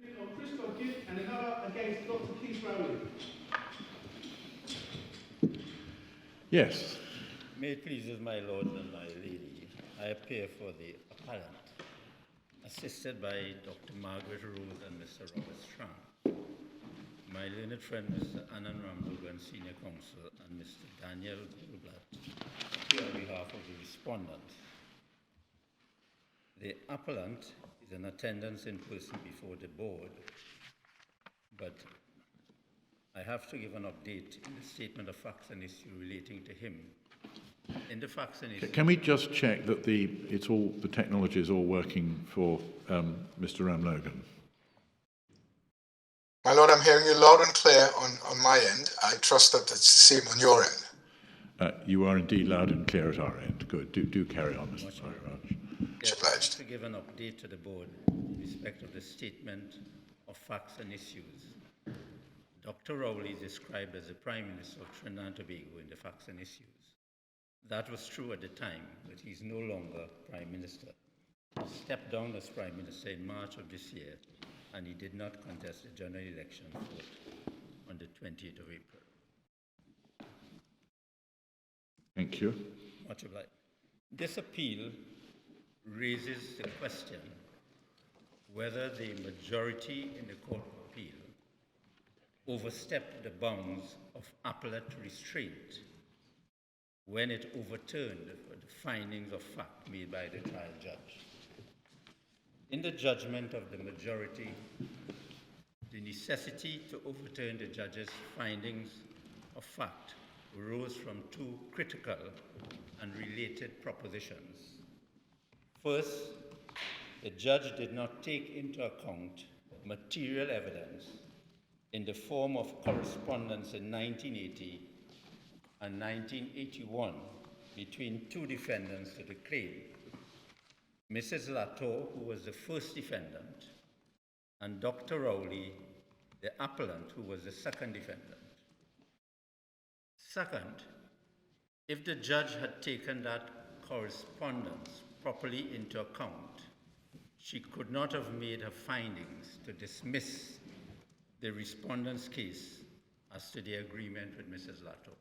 On Christo and another against Dr. Keith Rowley. Yes. May it please my lord and my lady, I appear for the appellant, assisted by Dr. Margaret Rose and Mr. Robert Strang, my learned friend Mr. Anand Ramdugan, Senior Counsel, and Mr. Daniel Gilbert, on behalf of the respondent. The appellant is in attendance in person before the board, but I have to give an update in the statement of facts and issue relating to him. In the facts and issue, Can we just check that the technology is all working for Mr. Ramlogan? My lord, I'm hearing you loud and clear on my end. I trust that it's the same on your end. You are indeed loud and clear at our end. Good. Do carry on, Mr. Sarraj. Much obliged. to give an update to the board in respect of the statement of facts and issues. Dr. Rowley is described as the Prime Minister of Trinidad and Tobago in the facts and issues. That was true at the time, but he's no longer Prime Minister. He stepped down as Prime Minister in March of this year, and he did not contest the general election vote on the 20th of April. Thank you. Much obliged. This appeal raises the question whether the majority in the Court of Appeal overstepped the bounds of appellate restraint when it overturned the findings of fact made by the trial judge. In the judgment of the majority, the necessity to overturn the judge's findings of fact arose from two critical and related propositions. First, the judge did not take into account material evidence in the form of correspondence in 1980 and 1981 between two defendants to the claim, Mrs. Latour, who was the first defendant, and Dr. Rowley, the appellant, who was the second defendant. Second, if the judge had taken that correspondence properly into account, she could not have made her findings to dismiss the respondent's case as to the agreement with Mrs. Latour.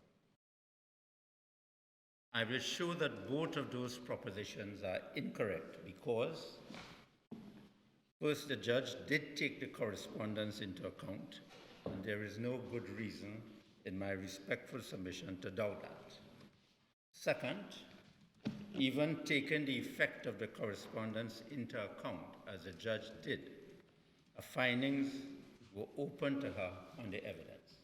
I will show that both of those propositions are incorrect because, first, the judge did take the correspondence into account, and there is no good reason in my respectful submission to doubt that. Second, even taking the effect of the correspondence into account, as the judge did, her findings were open to her on the evidence.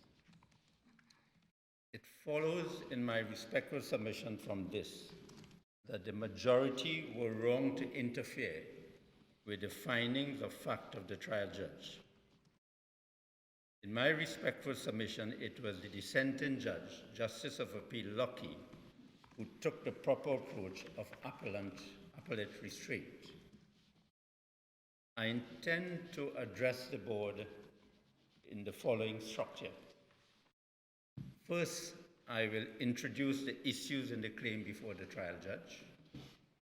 It follows in my respectful submission from this that the majority were wrong to interfere with the findings of fact of the trial judge. In my respectful submission, it was the dissenting judge, Justice of Appeal Lucky, who took the proper approach of appellate restraint. I intend to address the board in the following structure. First, I will introduce the issues in the claim before the trial judge.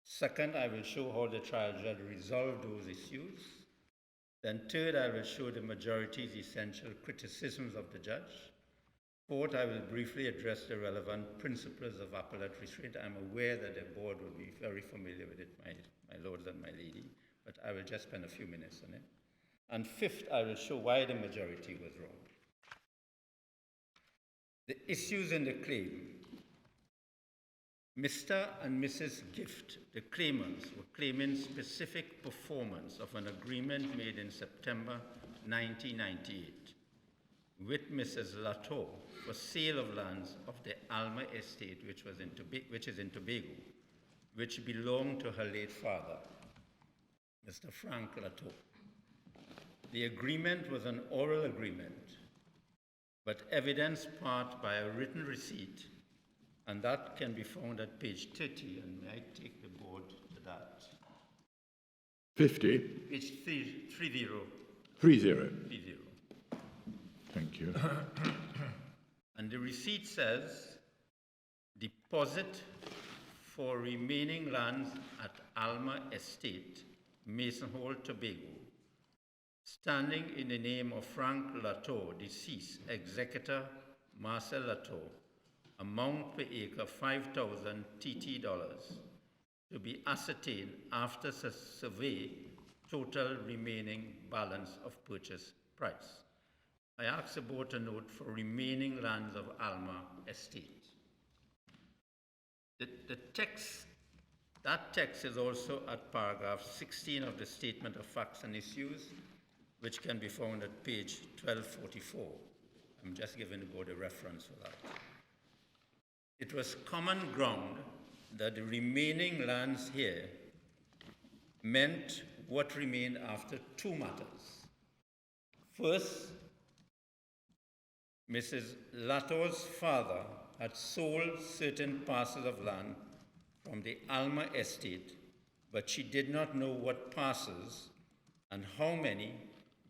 Second, I will show how the trial judge resolved those issues. Then third, I will show the majority's essential criticisms of the judge. Fourth, I will briefly address the relevant principles of appellate restraint. I'm aware that the board will be very familiar with it, my lords and my lady, but I will just spend a few minutes on it. And fifth, I will show why the majority was wrong. The issues in the claim. Mr. and Mrs. Gift, the claimants, were claiming specific performance of an agreement made in September 1998 with Mrs. Latour for sale of lands of the Alma Estate, which is in Tobago, which belonged to her late father, Mr. Frank Latour. The agreement was an oral agreement, but evidenced part by a written receipt, and that can be found at page 30, and may I take the board to that? 50? Page 30. 30. 30. Thank you. And the receipt says, deposit for remaining lands at Alma Estate, Mason Hall, Tobago, standing in the name of Frank Latour, deceased, executor Marcelle Latour, amount per acre $5,000 TT to be ascertained after survey total remaining balance of purchase price. I ask the board to note for remaining lands of Alma Estate. The text, that text is also at paragraph 16 of the Statement of Facts and Issues, which can be found at page 1244. I'm just giving the board a reference for that. It was common ground that the remaining lands here meant what remained after two matters. First, Mrs. Latour's father had sold certain parcels of land from the Alma Estate, but she did not know what parcels and how many,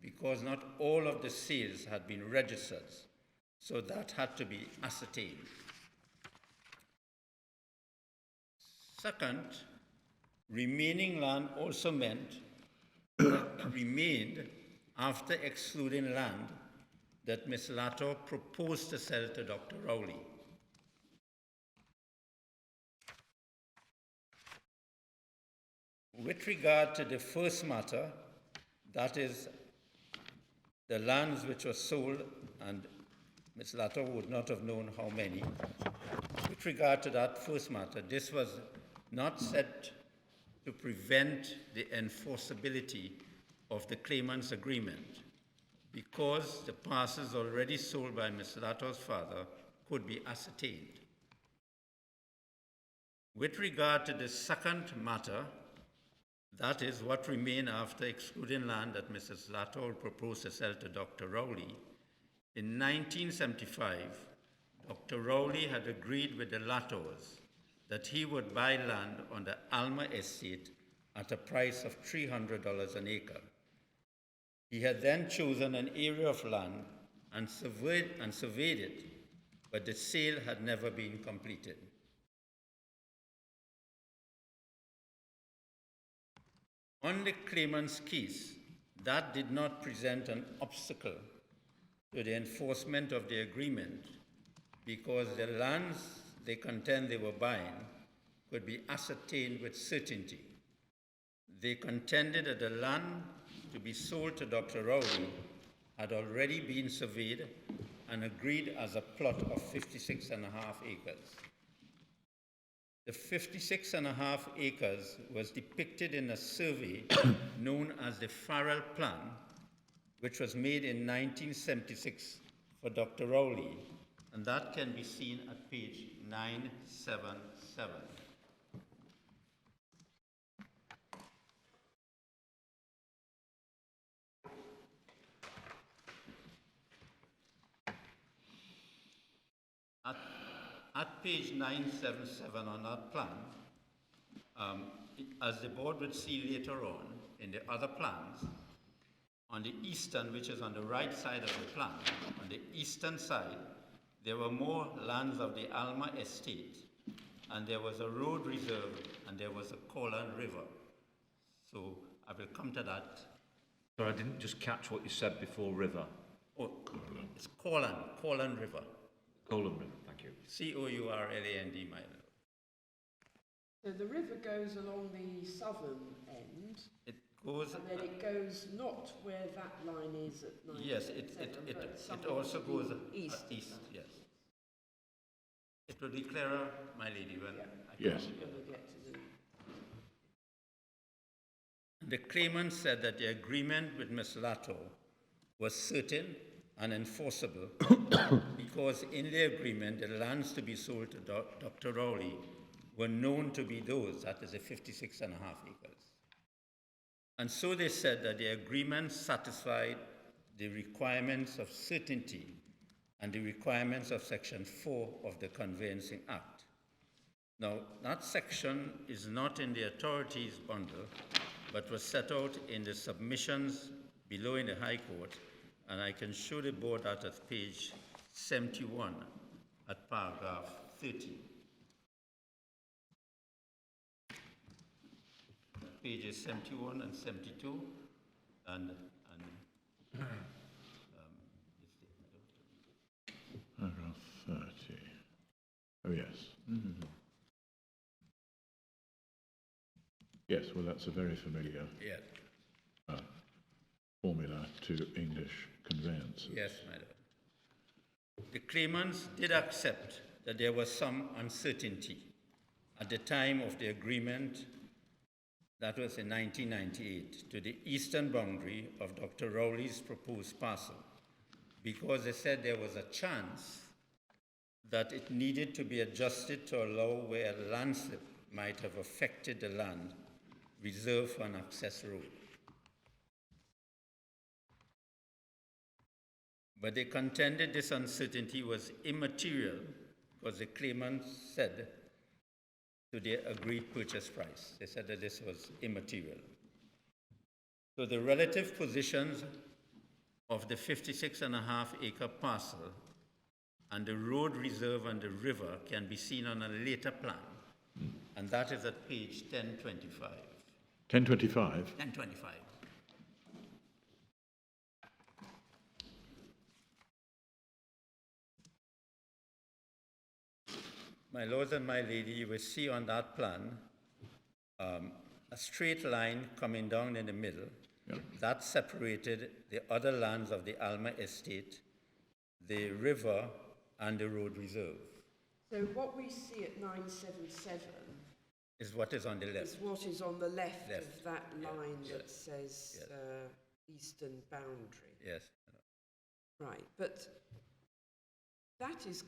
because not all of the sales had been registered, so that had to be ascertained. Second, remaining land also meant that remained after excluding land that Ms. Latour proposed to sell to Dr. Rowley. With regard to the first matter, that is the lands which were sold, and Ms. Latour would not have known how many. With regard to that first matter, this was not set to prevent the enforceability of the claimant's agreement, because the parcels already sold by Ms. Latour's father could be ascertained. With regard to the second matter, that is what remained after excluding land that Mrs. Latour proposed to sell to Dr. Rowley, in 1975, Dr. Rowley had agreed with the Latours that he would buy land on the Alma Estate at a price of $300 an acre. He had then chosen an area of land and surveyed it, but the sale had never been completed. On the claimant's case, that did not present an obstacle to the enforcement of the agreement, because the lands they contend they were buying could be ascertained with certainty. They contended that the land to be sold to Dr. Rowley had already been surveyed and agreed as a plot of 56.5 acres. The 56.5 acres was depicted in a survey known as the Farrell Plan, which was made in 1976 for Dr. Rowley, and that can be seen at page 977. At page 977 on that plan, as the board would see later on in the other plans, on the eastern, which is on the right side of the plan, on the eastern side, there were more lands of the Alma Estate, and there was a road reserve, and there was a Colon River. So I will come to that. Sorry, I didn't just catch what you said before river. Oh, it's Colon River. Colon River, thank you. Courland, my lord. So the river goes along the southern end, It goes. and then it goes not where that line is at 9. Yes, it also goes east. East, yes. It will be clearer, my lady, when I Yes. When we get to the... The claimant said that the agreement with Ms. Latour was certain and enforceable because in the agreement, the lands to be sold to Dr. Rowley were known to be those, that is the 56.5 acres. And so they said that the agreement satisfied the requirements of certainty and the requirements of Section 4 of the Conveyancing Act. Now, that section is not in the authorities bundle, but was set out in the submissions below in the High Court, and I can show the board that at page 71 at paragraph 30. Pages 71 and 72, and Yes, well, that's a very familiar Yes. formula to English conveyance. Yes, my lord. The claimants did accept that there was some uncertainty at the time of the agreement, that was in 1998, to the eastern boundary of Dr. Rowley's proposed parcel, because they said there was a chance that it needed to be adjusted to allow where a landslip might have affected the land reserved for an access road. But they contended this uncertainty was immaterial because the claimants said to their agreed purchase price. They said that this was immaterial. So the relative positions of the 56.5 acre parcel and the road reserve and the river can be seen on a later plan, and that is at page 1025. 1025? 1025. My lords and my lady, you will see on that plan a straight line coming down in the middle. Yep. That separated the other lands of the Alma Estate, the river, and the road reserve. So what we see at 977 Is what is on the left. is what is on the left. Left. Of that line Yeah. that says Yes. eastern boundary. Yes. Right, but that is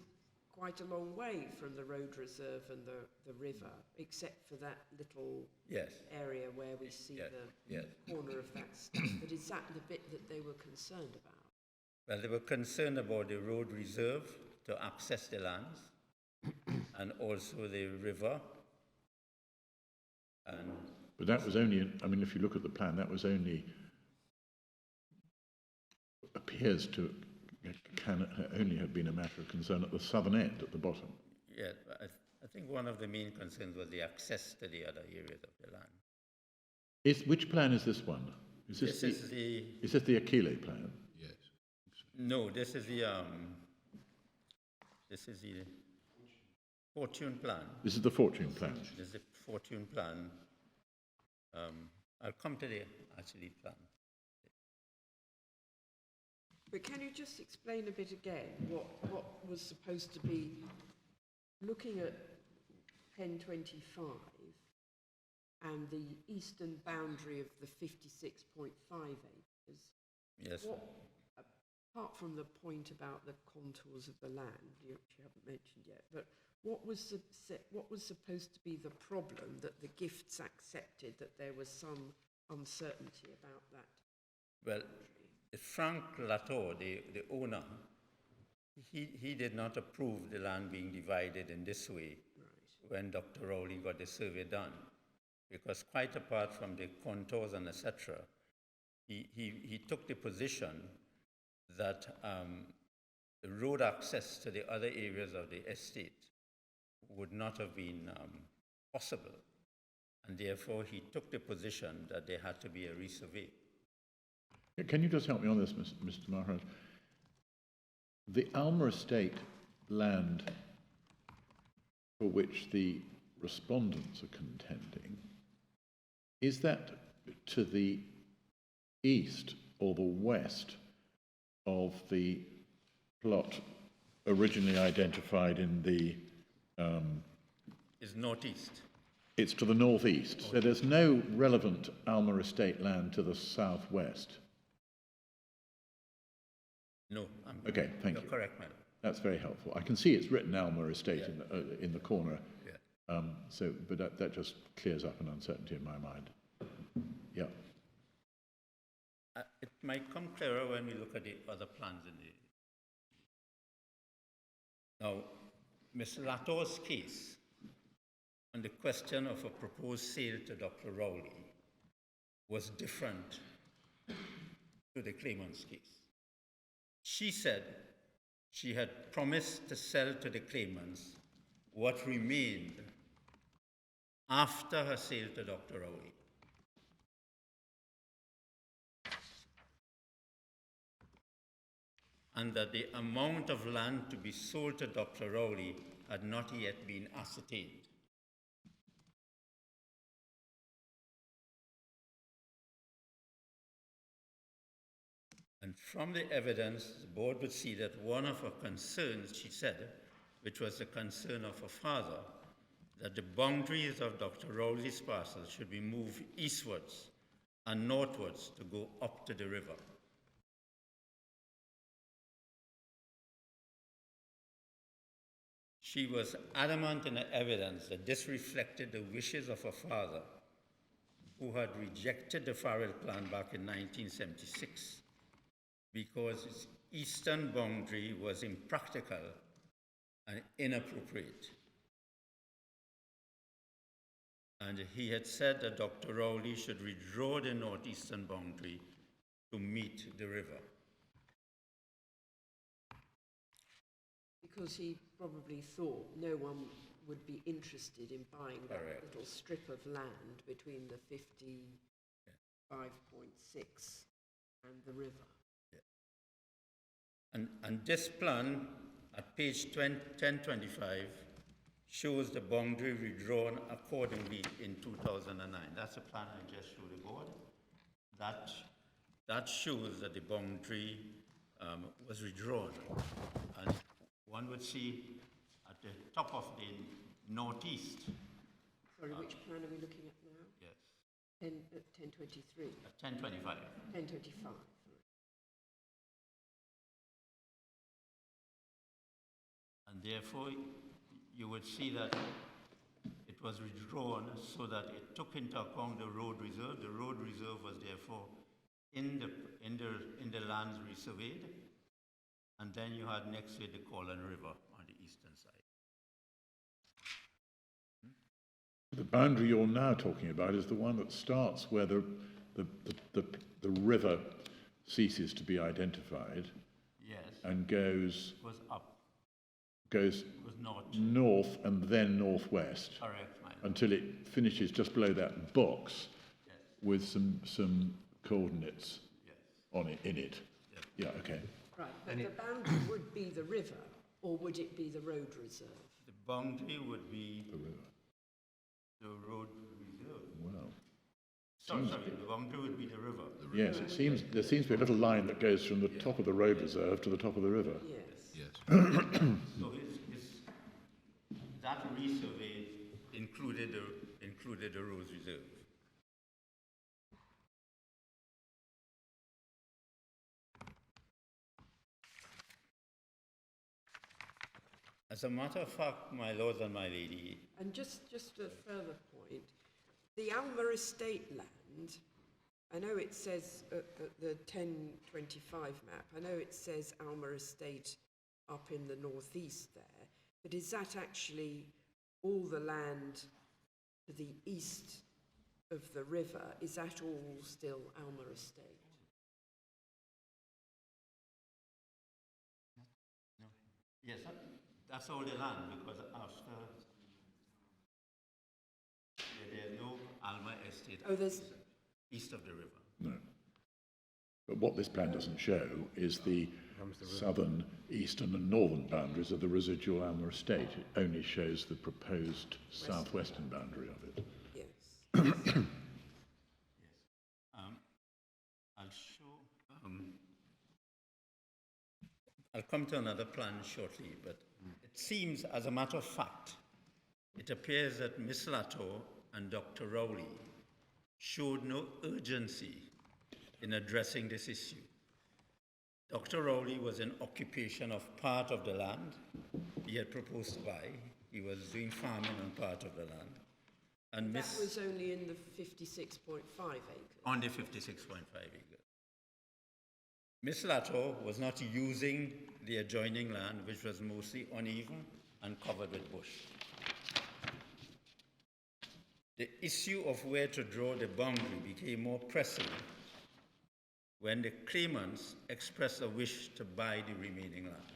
quite a long way from the road reserve and the river, except for that little Yes. area where we see Yes. the Yes. corner of that stuff. But is that the bit that they were concerned about? Well, they were concerned about the road reserve to access the lands and also the river. And But that was only, I mean, if you look at the plan, that was only, appears to, can only have been a matter of concern at the southern end, at the bottom. yeah, I think one of the main concerns was the access to the other areas of the land. Which plan is this one? Is this This is the, is this the Aquile plan? no, this is the fortune plan. This is the fortune plan. This is the fortune plan. I'll come to the actually plan. But can you just explain a bit again what was supposed to be, looking at 1025 and the eastern boundary of the 56.5 acres? Yes. What, apart from the point about the contours of the land, which you haven't mentioned yet, but what was supposed to be the problem that the gifts accepted, that there was some uncertainty about that? Well, Frank Latour, the owner, he did not approve the land being divided in this way when Dr. Rowley got the survey done, because quite apart from the contours and etc., he took the position that the road access to the other areas of the estate would not have been possible, and therefore he took the position that there had to be a resurvey. Can you just help me on this, Mr. Maharaj? The Alma Estate land for which the respondents are contending, is that to the east or the west of the plot originally identified in the... Is northeast. It's to the northeast. So there's no relevant Alma Estate land to the southwest. No, Okay, thank you. you're correct, madam. That's very helpful. I can see it's written Alma Estate in the corner. Yeah. But that just clears up an uncertainty in my mind. Yeah. It might come clearer when we look at the other plans in the... Now, Mr. Latour's case on the question of a proposed sale to Dr. Rowley was different to the claimant's case. She said she had promised to sell to the claimants what remained after her sale to Dr. Rowley. And that the amount of land to be sold to Dr. Rowley had not yet been ascertained. And from the evidence, the board would see that one of her concerns, she said, which was the concern of her father, that the boundaries of Dr. Rowley's parcel should be moved eastwards and northwards to go up to the river. She was adamant in the evidence that this reflected the wishes of her father, who had rejected the Farrell Plan back in 1976 because its eastern boundary was impractical and inappropriate. And he had said that Dr. Rowley should redraw the northeastern boundary to meet the river. Because he probably thought no one would be interested in buying that Correct. little strip of land between the 55.6 and the river. And this plan, at page 1025, shows the boundary redrawn accordingly in 2009. That's the plan I just showed the board. That shows that the boundary was redrawn. And one would see at the top of the northeast. Sorry, which plan are we looking at now? Yes. 1023. At 1025. 1025. And therefore, you would see that it was redrawn so that it took into account the road reserve. The road reserve was therefore in the lands resurveyed. And then you had next to it the Colon River on the eastern side. The boundary you're now talking about is the one that starts where the river ceases to be identified Yes. and goes It was up. It was north and then northwest. Correct, my lord. Until it finishes just below that box Yes. with some coordinates Yes. on it, in it. Yes. Yeah, okay. Right, but the boundary would be the river, or would it be the road reserve? The boundary would be The river. the road reserve. Wow. Sorry, the boundary would be the river. Yes, there seems to be a little line that goes from the top of the road reserve to the top of the river. Yes. So that resurvey included the road reserve. As a matter of fact, my lords and my lady, And just a further point, the Alma Estate land, I know it says the 1025 map, I know it says Alma Estate up in the northeast there, but is that actually all the land to the east of the river? Is that all still Alma Estate? no. Yes, that's all the land, because after there's no Alma Estate Oh, there's... east of the river. No. But what this plan doesn't show is the southern, eastern and northern boundaries of the residual Alma Estate. It only shows the proposed southwestern boundary of it. Yes. Yes. I'll show. I'll come to another plan shortly, but it seems, as a matter of fact, it appears that Miss Latour and Dr. Rowley showed no urgency in addressing this issue. Dr. Rowley was in occupation of part of the land he had proposed to buy. He was doing farming on part of the land. And That was only in the 56.5 acres. on the 56.5 acres. Miss Latour was not using the adjoining land, which was mostly uneven and covered with bush. The issue of where to draw the boundary became more pressing when the claimants expressed a wish to buy the remaining land.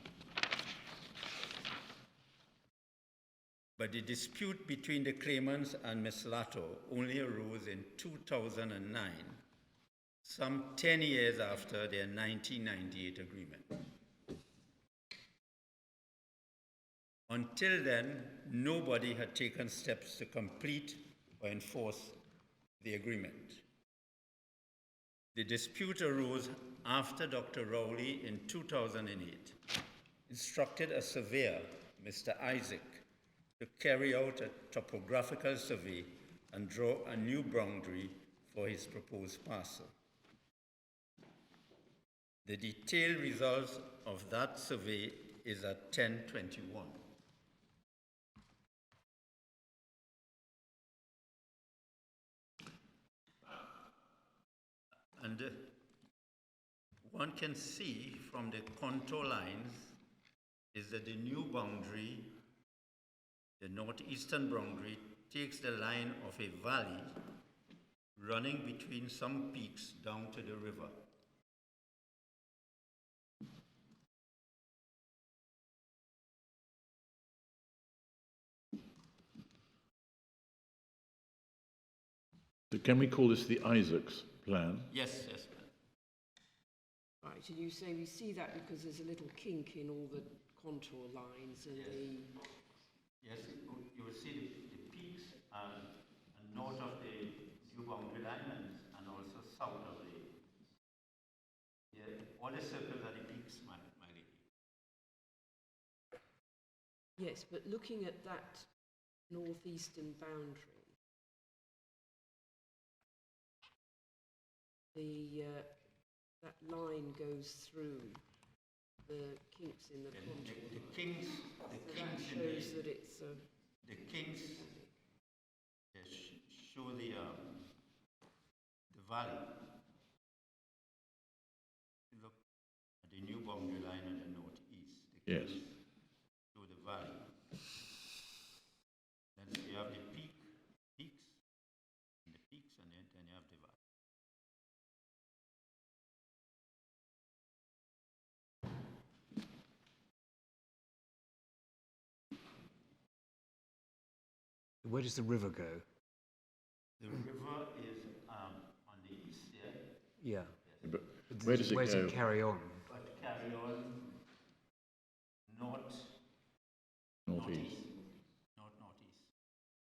But the dispute between the claimants and Ms. Latour only arose in 2009, some 10 years after their 1998 agreement. Until then, nobody had taken steps to complete or enforce the agreement. The dispute arose after Dr. Rowley in 2008 instructed a surveyor, Mr. Isaac, to carry out a topographical survey and draw a new boundary for his proposed parcel. The detailed results of that survey is at 1021. And one can see from the contour lines is that the new boundary, the northeastern boundary, takes the line of a valley running between some peaks down to the river. So can we call this the Isaacs plan? Yes, yes. Right, and you say we see that because there's a little kink in all the contour lines and the... Yes, you will see the peaks north of the new boundary line and also south of the... Yeah, all the circles are the peaks, my lady. Yes, but looking at that northeastern boundary, that line goes through the kinks in the contour. The kinks Shows that it's a... The kinks show the valley. Look at the new boundary line in the northeast. The Yes. kinks show the valley. Then you have the peaks, and the peaks, and then you have the valley. Where does the river go? The river is on the east here, Yeah. But where does it Where's go? it carry on? but carry on northeast. Northeast. Northeast.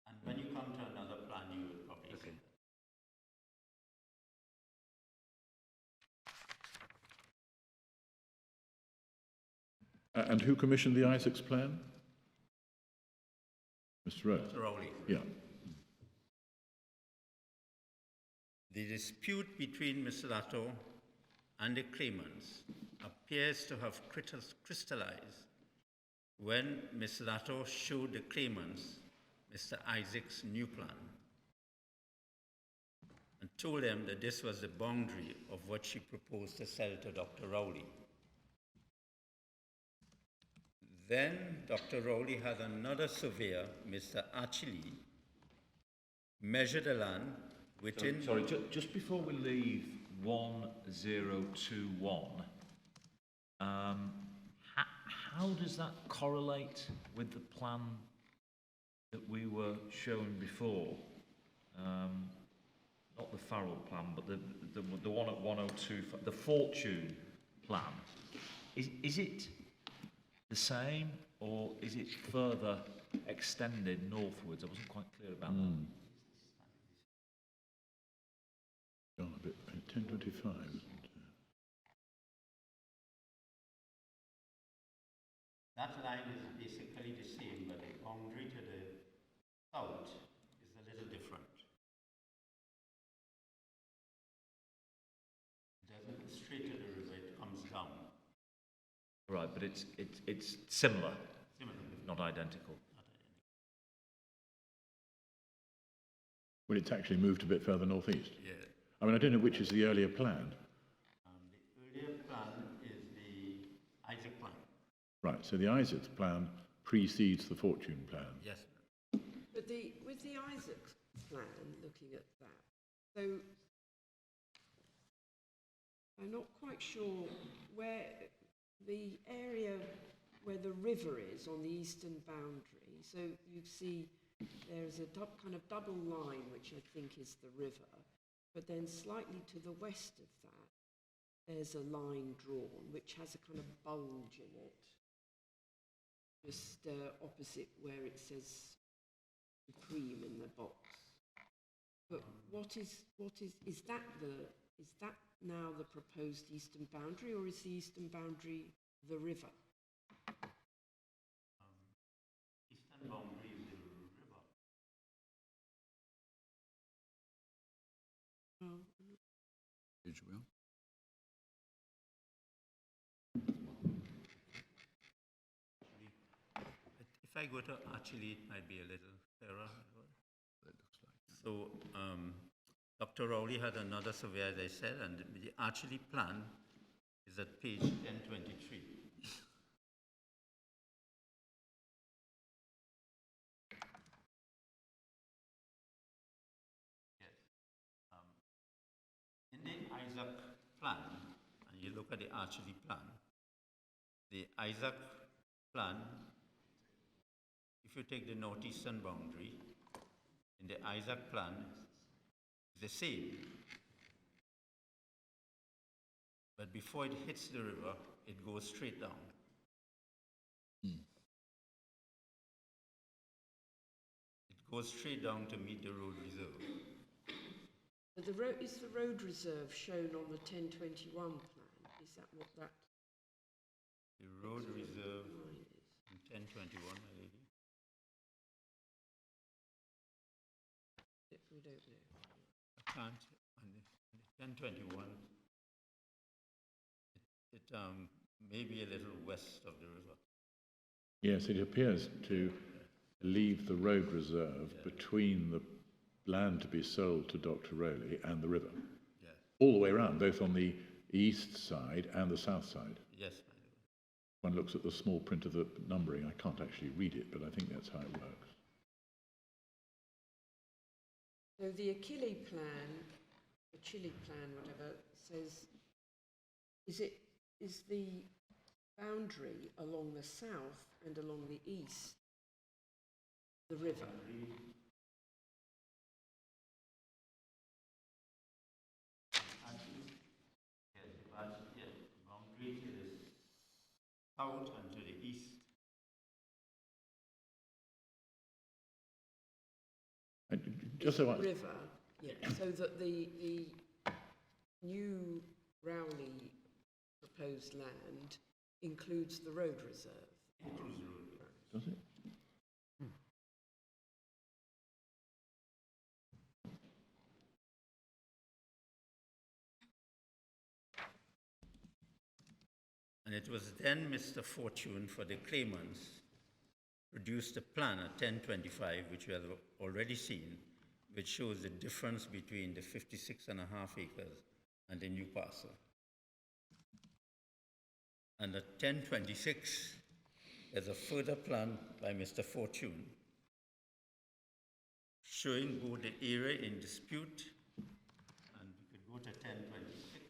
And when you come to another plan, you will probably see that. And who commissioned the Isaacs plan? Mr. Rowe? Mr. Rowley. Yeah. The dispute between Mr. Latour and the claimants appears to have crystallized when Mr. Latour showed the claimants Mr. Isaac's new plan and told them that this was the boundary of what she proposed to sell to Dr. Rowley. Then Dr. Rowley had another surveyor, Mr. Archiley, measure the land within... Sorry, just before we leave 1021, how does that correlate with the plan that we were shown before? Not the Farrell plan, but the one at 102, the Fortune plan. Is it the same, or is it further extended northwards? I wasn't quite clear about that. Gone a bit. 1025, isn't it? That line is basically the same, but the boundary to the south is a little different. It doesn't go straight to the river, it comes down. Right, but it's similar, Similar. not identical. Well, it's actually moved a bit further northeast. Yeah. I mean, I don't know which is the earlier plan. The earlier plan is the Isaac plan. Right, so the Isaacs plan precedes the Fortune plan. Yes. But with the Isaacs plan, looking at that, so I'm not quite sure where the area where the river is on the eastern boundary. So you see there's a kind of double line, which I think is the river, but then slightly to the west of that, there's a line drawn which has a kind of bulge in it. just opposite where it says Supreme in the box. But is that now the proposed eastern boundary, or is the eastern boundary the river? Eastern boundary is the river. Oh, Did you will? If I go to actually, it might be a little clearer. It looks like. So, Dr. Rowley had another survey, as I said, and the actually plan is at page 1023. Yes. In the Isaac plan, and you look at the actually plan, the Isaac plan, if you take the northeastern boundary, in the Isaac plan, it's the same. But before it hits the river, it goes straight down. It goes straight down to meet the road reserve. but is the road reserve shown on the 1021 plan? Is that what that The road reserve line is? in 1021, my lady. We don't know. I can't, on the 1021, it may be a little west of the river. Yes, it appears to leave the road reserve between the land to be sold to Dr. Rowley and the river. Yes, All the way around, both on the east side and the south side. yes, my lord. One looks at the small print of the numbering. I can't actually read it, but I think that's how it works. So the Achille plan, the Chile plan, whatever, says, is the boundary along the south and along the east the river? Yes, the boundary to the south and to the east. Just so I, River, yeah, so that the new Rowley proposed land includes the road reserve. Includes the road reserve. does it? And it was then Mr. Fortune, for the claimants, produced a plan at 1025, which we have already seen, which shows the difference between the 56.5 acres and the new parcel. And at 1026, there's a further plan by Mr. Fortune showing both the area in dispute, and we could go to 1026.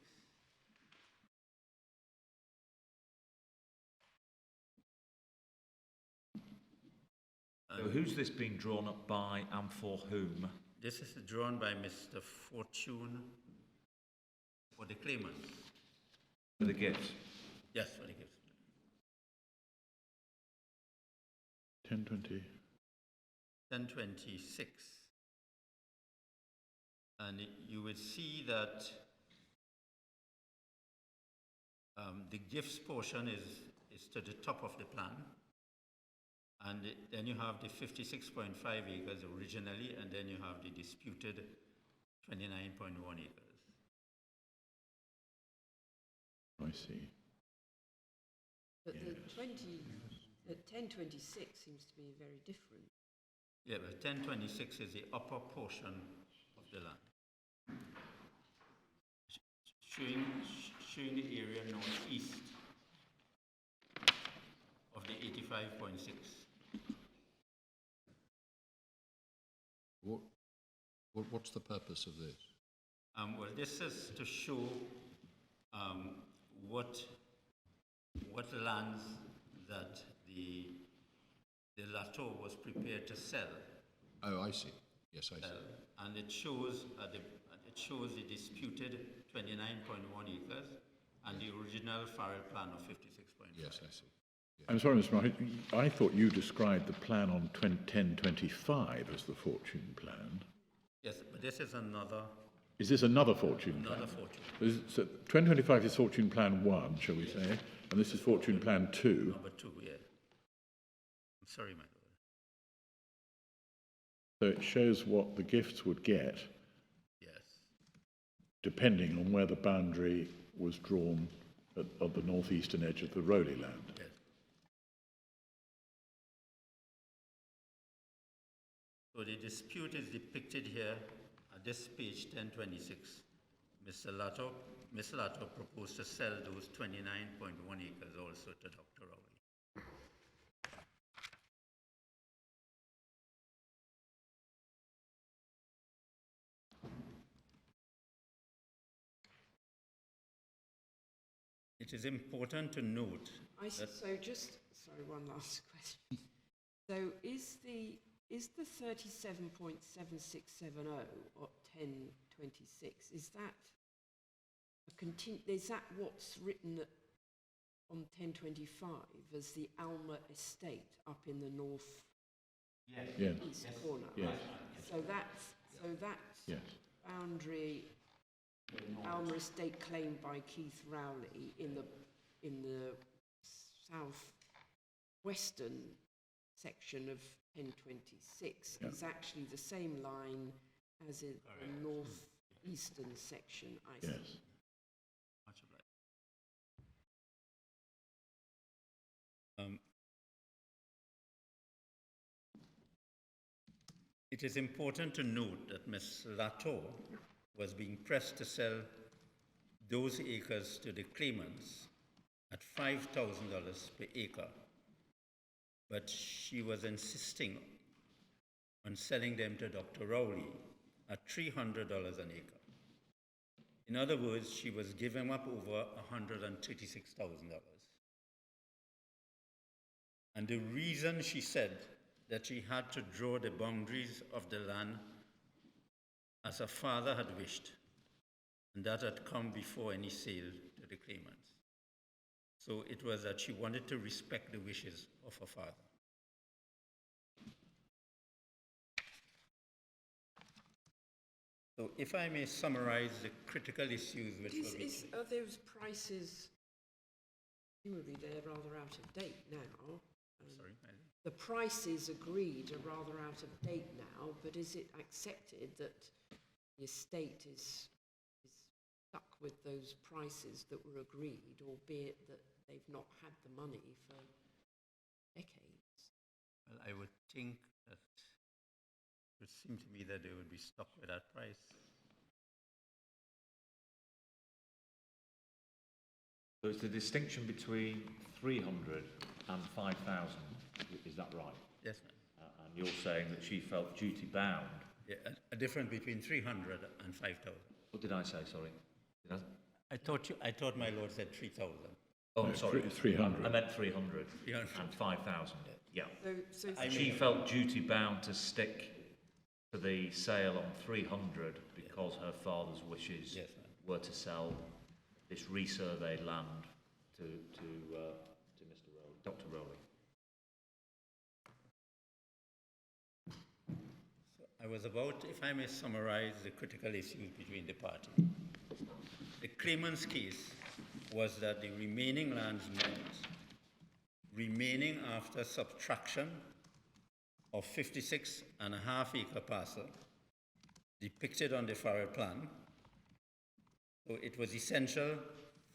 So who's this being drawn up by and for whom? This is drawn by Mr. Fortune for the claimant. For the gifts? Yes, for the gift. 1020. 1026. And you will see that the gifts portion is to the top of the plan. And then you have the 56.5 acres originally, and then you have the disputed 29.1 acres. I see. But the 1026 seems to be very different. Yeah, but 1026 is the upper portion of the land. Showing the area northeast of the 85.6. What's the purpose of this? Well, this is to show what lands that the Latour was prepared to sell. Oh, I see. Yes, I see. And it shows the disputed 29.1 acres and the original Farrell plan of 56.5. Yes, I see. I'm sorry, Mr. Mark, I thought you described the plan on 1025 as the fortune plan. Yes, but this is another Is this another fortune plan? fortune. So 2025 is fortune plan 1, shall we say, and this is fortune plan 2. Number 2, yeah. I'm sorry, my lord. So it shows what the gifts would get Yes. depending on where the boundary was drawn at the northeastern edge of the Rowley land. Yes. So the dispute is depicted here at this page 1026. Mr. Latour proposed to sell those 29.1 acres also to Dr. Rowley. It is important to note that Sorry, one last question. So is the 37.7670 or 1026, is that what's written on 1025 as the Alma Estate up in the north east corner? Yes. So that's Yes. boundary Alma Estate claimed by Keith Rowley in the south-western section of 1026 is actually the same line as in the north-eastern section, I see. Yes. much obliged. It is important to note that Ms. Latour was being pressed to sell those acres to the claimants at $5,000 per acre, but she was insisting on selling them to Dr. Rowley at $300 an acre. In other words, she was giving up over $136,000. And the reason she said that she had to draw the boundaries of the land as her father had wished, and that had come before any sale to the claimants. So it was that she wanted to respect the wishes of her father. So if I may summarize the critical issues which will be... Are those prices, presumably they're rather out of date now? Sorry, the prices agreed are rather out of date now, but is it accepted that the estate is stuck with those prices that were agreed, albeit that they've not had the money for decades? Well, I would think that it would seem to me that they would be stuck with that price. So it's the distinction between 300 and 5,000, is that right? Yes, ma'am. And you're saying that she felt duty bound. Yeah, a difference between 300 and 5,000. What did I say, sorry? Did I I thought my lord said 3,000. Oh, No, I'm sorry. 300. I meant 300 Yeah. and 5,000. Yeah. So She felt duty bound to stick to the sale on 300 because her father's wishes Yes, ma'am. were to sell this resurveyed land to Mr. Rowley, Dr. Rowley. I was about, if I may summarize the critical issues between the parties. The claimant's case was that the remaining lands meant remaining after subtraction of 56.5 acre parcel depicted on the Farrell plan. So it was essential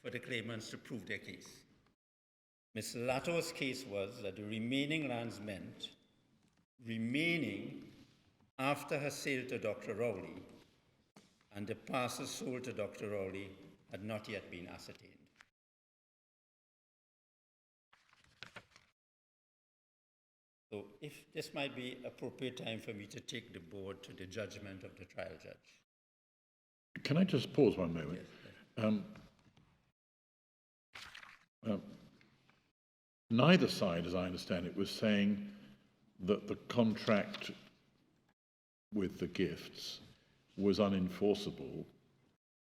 for the claimants to prove their case. Ms. Latour's case was that the remaining lands meant remaining after her sale to Dr. Rowley, and the parcel sold to Dr. Rowley had not yet been ascertained. So if this might be appropriate time for me to take the board to the judgment of the trial judge. Can I just pause one moment? Yes. Neither side, as I understand it, was saying that the contract with the gifts was unenforceable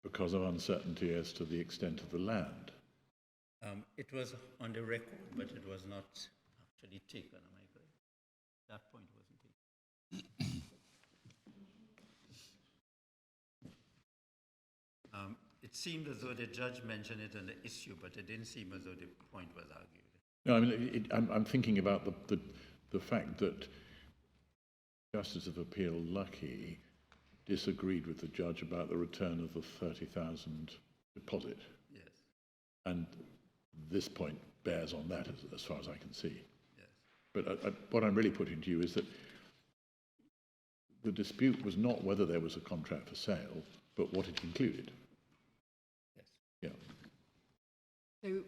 because of uncertainty as to the extent of the land. It was on the record, but it was not actually taken, am I correct? That point wasn't taken. It seemed as though the judge mentioned it in the issue, but it didn't seem as though the point was argued. No, I mean, I'm thinking about the fact that Justice of Appeal Lucky disagreed with the judge about the return of the 30,000 deposit. Yes, And this point bears on that as far as I can see. yes. But what I'm really putting to you is that the dispute was not whether there was a contract for sale, but what it included. Yes. Yeah. So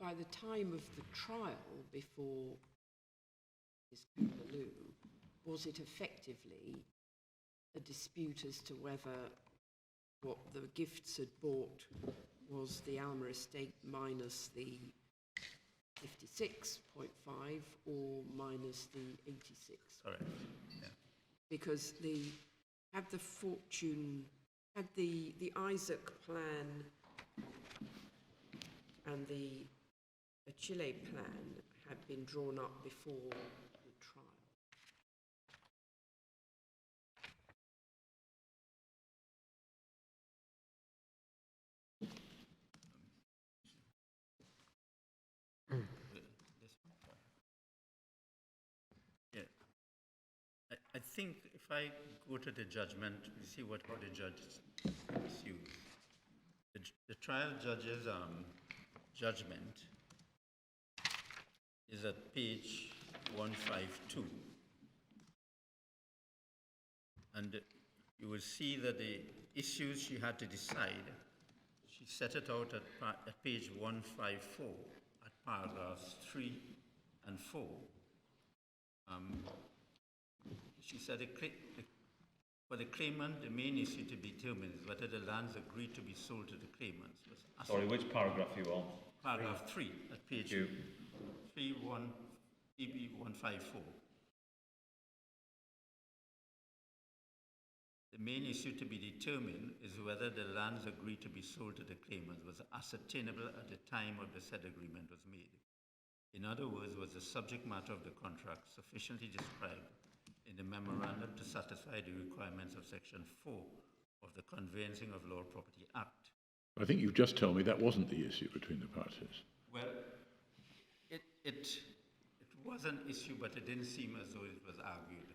by the time of the trial before Ms. Cooper-Loo, was it effectively a dispute as to whether what the gifts had bought was the Alma Estate minus the 56.5 or minus the 86? Correct. Yeah. Because had the Isaac plan and the Chile plan had been drawn up before the trial. Yeah. I think if I go to the judgment, we see how the judge issued. The trial judge's judgment is at page 152. And you will see that the issues she had to decide, she set it out at page 154, at paragraphs 3 and 4. She said for the claimant, the main issue to be determined is whether the lands agreed to be sold to the claimants. Sorry, which paragraph are you on? Paragraph 3 at page 3, 154. The main issue to be determined is whether the lands agreed to be sold to the claimants was ascertainable at the time of the said agreement was made. In other words, was the subject matter of the contract sufficiently described in the memorandum to satisfy the requirements of Section 4 of the Conveyancing of Law Property Act. I think you've just told me that wasn't the issue between the parties. Well, it was an issue, but it didn't seem as though it was argued.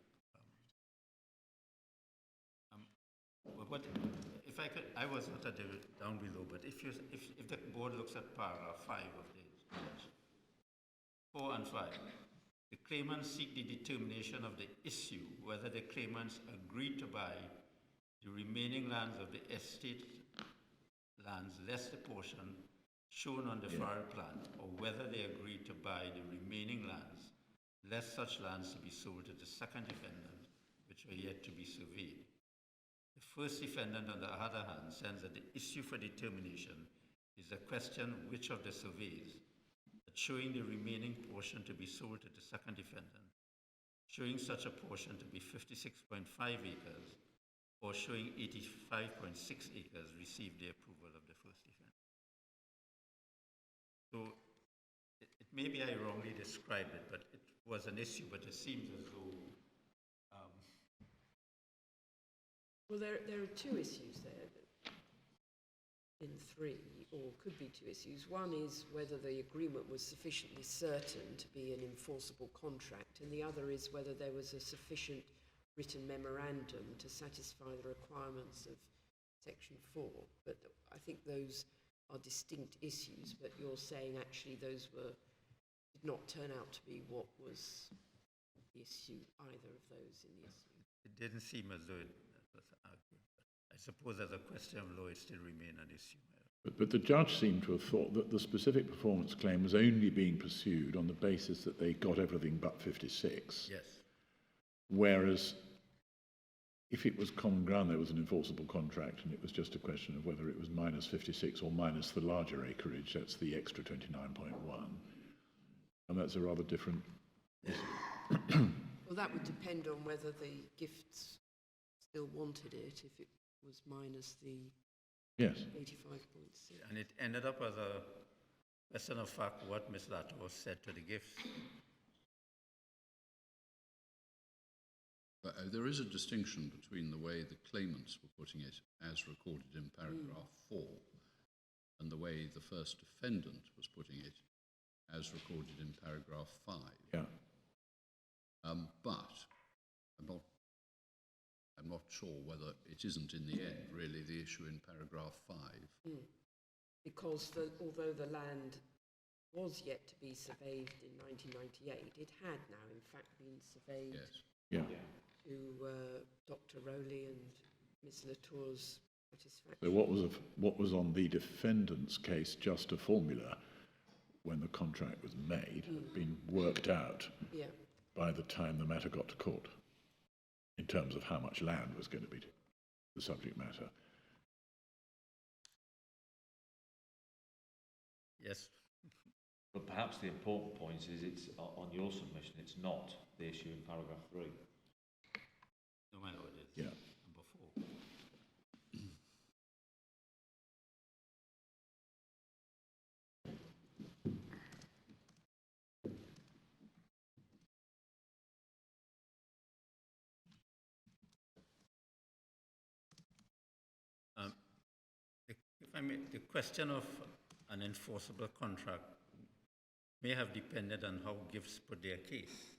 But if I could, I was not at the down below, but if the board looks at paragraph 5 of the judge, 4 and 5, the claimants seek the determination of the issue whether the claimants agreed to buy the remaining lands of the estate lands less the portion shown on the Farrell plan, or whether they agreed to buy the remaining lands less such lands to be sold to the second defendant, which are yet to be surveyed. The first defendant, on the other hand, says that the issue for determination is a question which of the surveys, showing the remaining portion to be sold to the second defendant, showing such a portion to be 56.5 acres, or showing 85.6 acres, received the approval of the first defendant. So it maybe I wrongly described it, but it was an issue, but it seems as though Well, there are two issues there in 3, or could be two issues. One is whether the agreement was sufficiently certain to be an enforceable contract, and the other is whether there was a sufficient written memorandum to satisfy the requirements of Section 4. But I think those are distinct issues, but you're saying actually those did not turn out to be what was the issue, either of those in the issue. it didn't seem as though it was argued. I suppose as a question of law, it still remained an issue. But the judge seemed to have thought that the specific performance claim was only being pursued on the basis that they got everything but 56. Yes. Whereas if it was common ground, there was an enforceable contract, and it was just a question of whether it was minus 56 or minus the larger acreage, that's the extra 29.1. And that's a rather different issue. Well, that would depend on whether the gifts still wanted it, if it was minus the Yes. 85.6. And it ended up as question of fact what Ms. Latour said to the gifts. But, there is a distinction between the way the claimants were putting it as recorded in paragraph 4 and the way the first defendant was putting it as recorded in paragraph 5. Yeah. But I'm not sure whether it isn't in the end really the issue in paragraph 5. Because although the land was yet to be surveyed in 1998, it had now in fact been surveyed Yes. Yeah. to Dr. Rowley and Ms. Latour's satisfaction. So what was on the defendant's case just a formula when the contract was made had been worked out Yeah. by the time the matter got to court in terms of how much land was going to be the subject matter. Yes. But perhaps the important point is it's on your submission, it's not the issue in paragraph 3. No, my lord, it's Yeah. number 4. If I may, the question of an enforceable contract may have depended on how gifts put their case.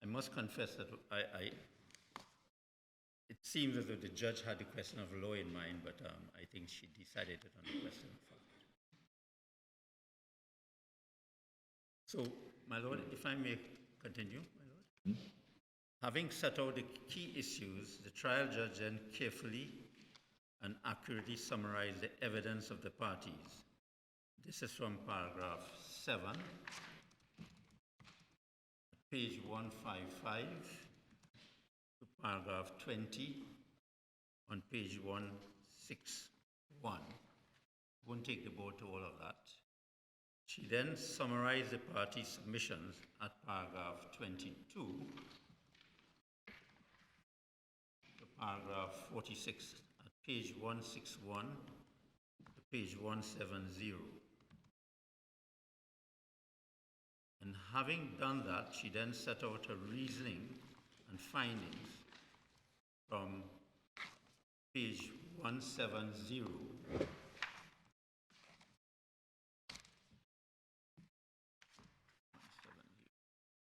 I must confess that it seems as though the judge had the question of law in mind, but I think she decided it on the question of fact. So, my lord, if I may continue, my lord. Having set out the key issues, the trial judge then carefully and accurately summarized the evidence of the parties. This is from paragraph 7, page 155, to paragraph 20 on page 161. Won't take the board to all of that. She then summarized the parties' submissions at paragraph 22 to paragraph 46 at page 161 to page 170. And having done that, she then set out her reasoning and findings from page 170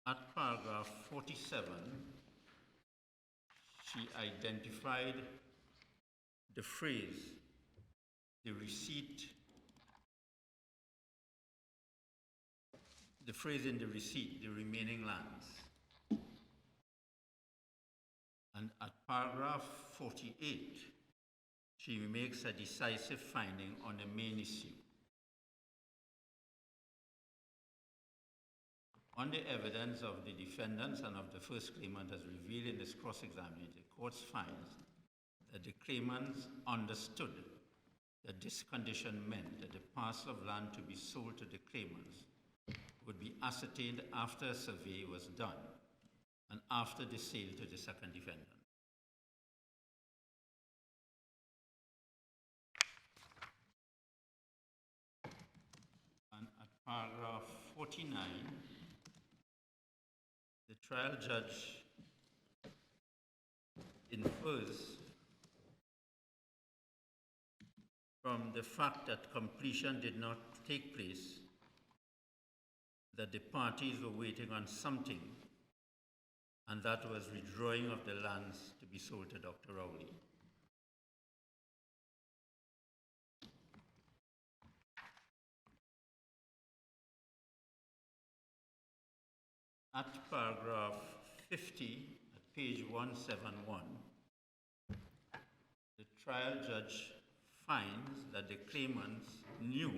at paragraph 47. She identified the phrase, the receipt, the phrase in the receipt, the remaining lands. And at paragraph 48, she makes a decisive finding on the main issue. On the evidence of the defendants and of the first claimant as revealed in this cross-examination, the court finds that the claimants understood that this condition meant that the parcel of land to be sold to the claimants would be ascertained after a survey was done and after the sale to the second defendant. And at paragraph 49, the trial judge infers from the fact that completion did not take place that the parties were waiting on something, and that was withdrawing of the lands to be sold to Dr. Rowley. At paragraph 50, at page 171, the trial judge finds that the claimants knew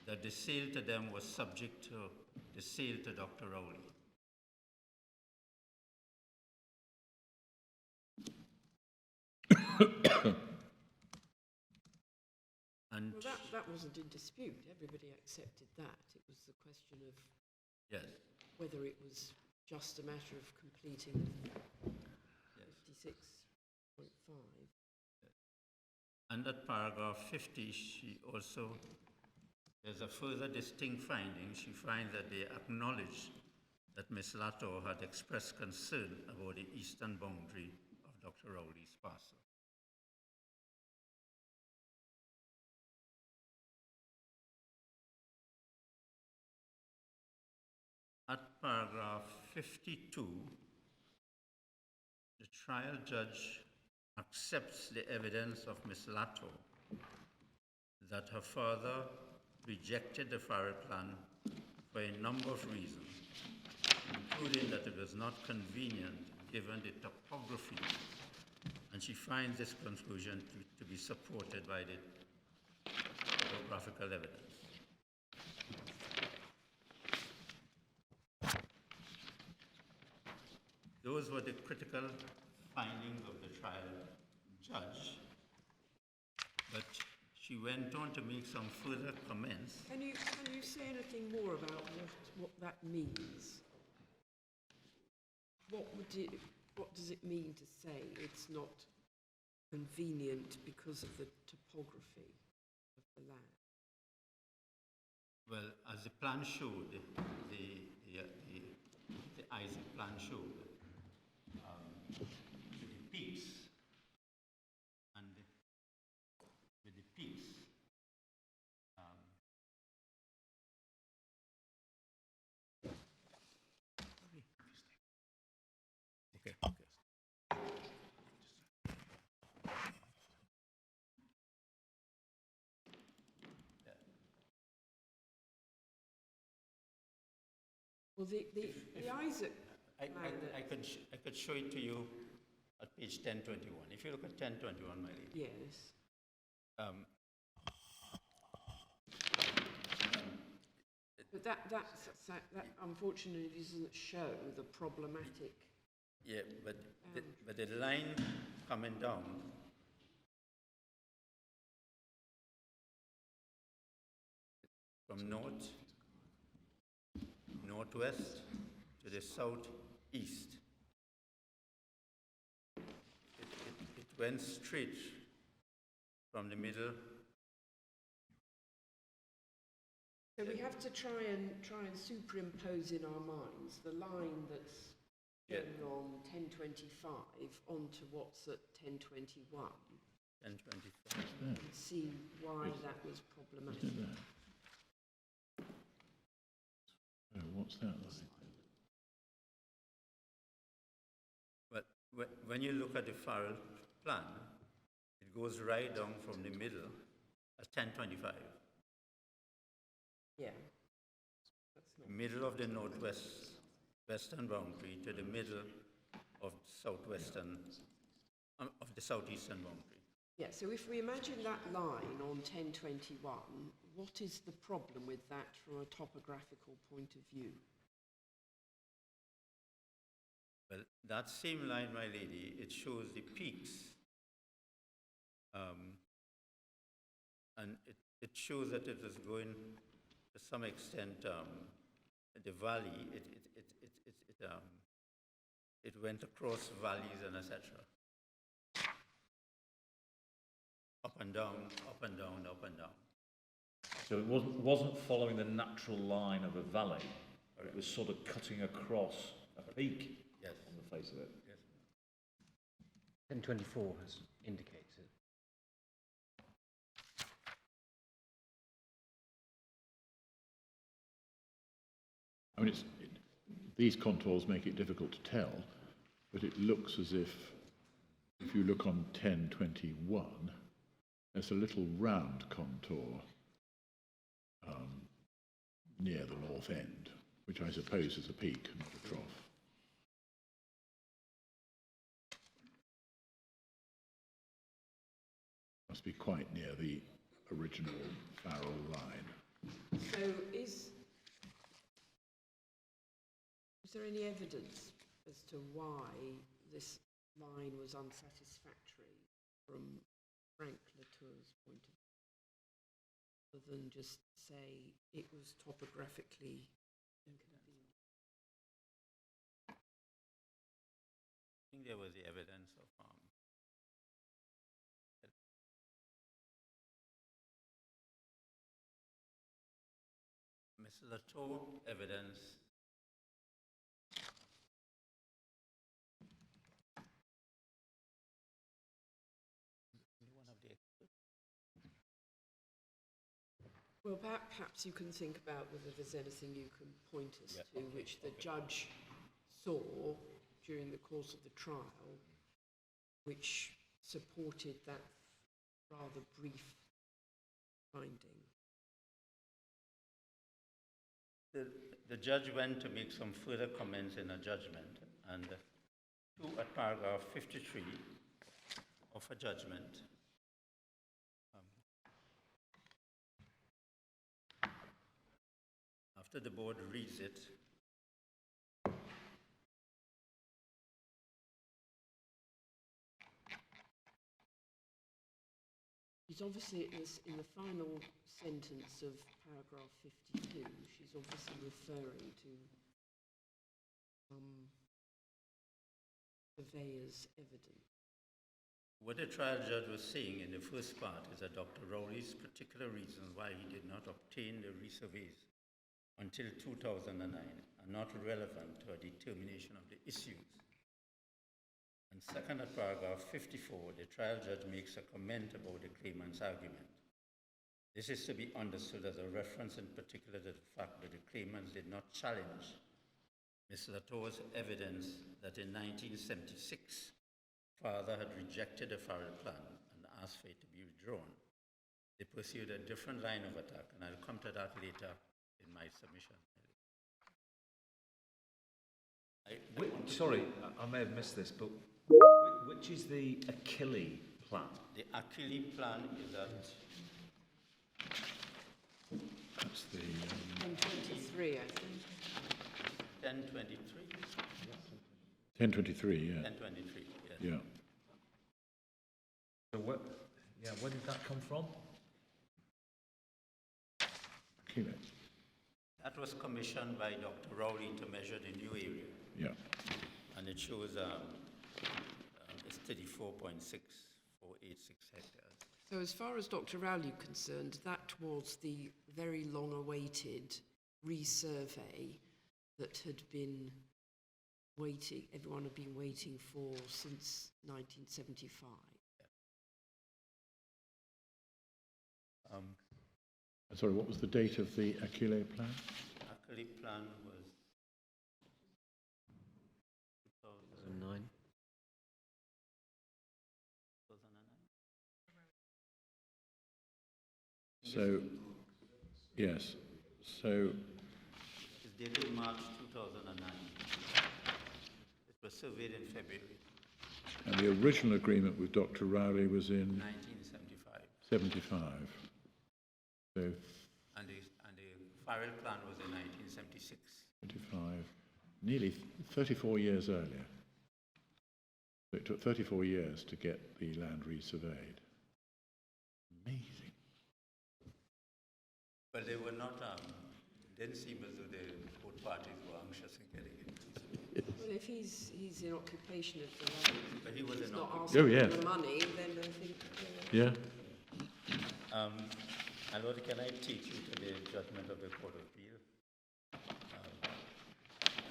that the sale to them was subject to the sale to Dr. Rowley. And Well, that wasn't in dispute. Everybody accepted that. It was the question of yes, whether it was just a matter of completing 56.5. under paragraph 50, she also, there's a further distinct finding. She finds that they acknowledge that Ms. Latour had expressed concern about the eastern boundary of Dr. Rowley's parcel. At paragraph 52, the trial judge accepts the evidence of Ms. Latour that her father rejected the farrow plan for a number of reasons, including that it was not convenient given the topography, and she finds this conclusion to be supported by the topographical evidence. Those were the critical findings of the trial judge, but she went on to make some further comments. Can you say anything more about what that means? What does it mean to say it's not convenient because of the topography of the land? Well, as the plan showed, the Isaac plan showed, with the peaks and with the peaks, Well, the Isaac I plan could show it to you at page 1021. If you look at 1021, my lady. yes. But that unfortunately doesn't show the problematic. Yeah, but the line coming down from northwest to the southeast, it went straight from the middle. So we have to try and superimpose in our minds the line that's shown on 1025 onto what's at 1021 1025. and see why that was problematic. Oh, what's that like? But when you look at the Farrell plan, it goes right down from the middle at 1025. Yeah. That's not. Middle of the western boundary to the middle of the southeastern boundary. Yeah, so if we imagine that line on 1021, what is the problem with that from a topographical point of view? Well, that same line, my lady, it shows the peaks. And it shows that it is going to some extent, the valley, it went across valleys and etc. Up and down, up and down, up and down. So it wasn't following the natural line of a valley, or it was sort of cutting across a peak. Yes. On the face of it. Yes. 1024 has indicated. I mean, these contours make it difficult to tell, but it looks as if you look on 1021, there's a little round contour near the north end, which I suppose is a peak, not a trough. Must be quite near the original Farrell line. So is there any evidence as to why this line was unsatisfactory from Frank Latour's point of view, other than just say it was topographically inconvenient? I think there was the evidence of Ms. Latour evidence Well, perhaps you can think about whether there's anything you can point us to which the judge saw during the course of the trial which supported that rather brief finding. The judge went to make some further comments in a judgment, and at paragraph 53 of a judgment, after the board reads it, She's obviously, in the final sentence of paragraph 52, she's obviously referring to surveyor's evidence. what the trial judge was saying in the first part is that Dr. Rowley's particular reasons why he did not obtain the resurveys until 2009 are not relevant to a determination of the issues. And second, at paragraph 54, the trial judge makes a comment about the claimant's argument. This is to be understood as a reference in particular to the fact that the claimants did not challenge Ms. Latour's evidence that in 1976, father had rejected the Farrell plan and asked for it to be withdrawn. They pursued a different line of attack, and I'll come to that later in my submission. Sorry, I may have missed this, but which is the Achille plan? The Achille plan is that That's the 1023, I think. 1023. 1023, yeah. 1023, yes. Yeah. So where did that come from? Kilo. That was commissioned by Dr. Rowley to measure the new area, Yeah. and it shows it's 34.6486 hectares. So as far as Dr. Rowley concerned, that was the very long-awaited resurvey that had been waiting, everyone had been waiting for since 1975. Sorry, what was the date of the Achille plan? Achille plan was 2009. 2009. So, yes. So, It's dated March 2009. It was surveyed in February and the original agreement with Dr. Rowley was in 1975. 75. So, And the Farrell plan was in 1976. 75, nearly 34 years earlier. So it took 34 years to get the land resurveyed. Amazing. But they were not, didn't seem as though both parties were anxious in getting it. Well, if he's in occupation of the land, But he was he's in not occupation. asking Oh, yes. for the money, then I think... Yeah. My Lord, can I take you to the judgment of the Court of Appeal?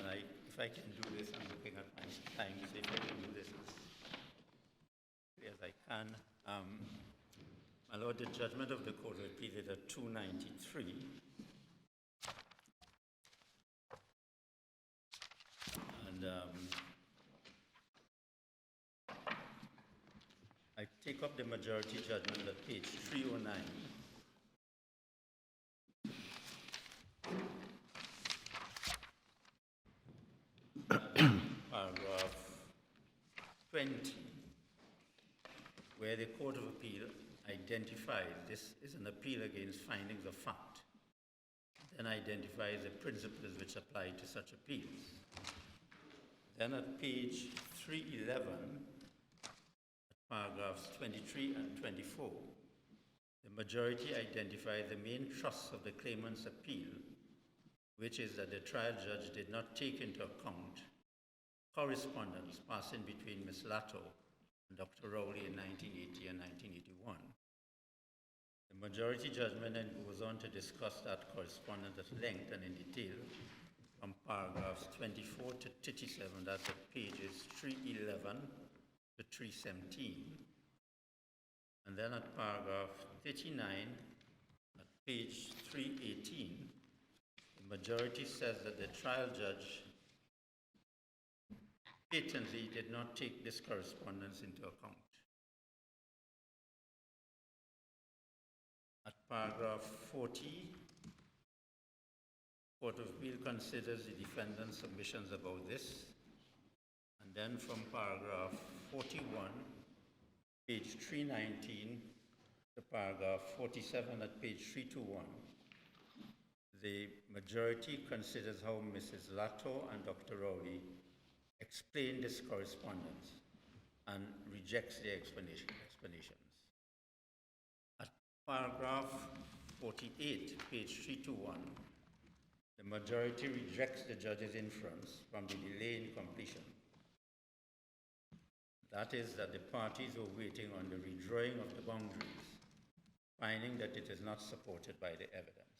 And if I can do this, I'm looking at my time, so if I can do this as quickly as I can. My Lord, the judgment of the Court of Appeal is at 293. And I take up the majority judgment at page 309. Paragraph 20, where the Court of Appeal identifies this is an appeal against findings of fact, then identifies the principles which apply to such appeals. Then at page 311, at paragraphs 23 and 24, the majority identifies the main thrust of the claimant's appeal, which is that the trial judge did not take into account correspondence passing between Ms. Latour and Dr. Rowley in 1980 and 1981, The majority judgment then goes on to discuss that correspondence at length and in detail from paragraphs 24 to 37, that's at pages 311 to 317. And then at paragraph 39, at page 318, the majority says that the trial judge patently did not take this correspondence into account. At paragraph 40, Court of Appeal considers the defendant's submissions about this. And then from paragraph 41, page 319, to paragraph 47 at page 321, the majority considers how Mrs. Latour and Dr. Rowley explain this correspondence and rejects their explanations. At paragraph 48, page 321, the majority rejects the judge's inference from the delay in completion. That is, that the parties were waiting on the redrawing of the boundaries, finding that it is not supported by the evidence.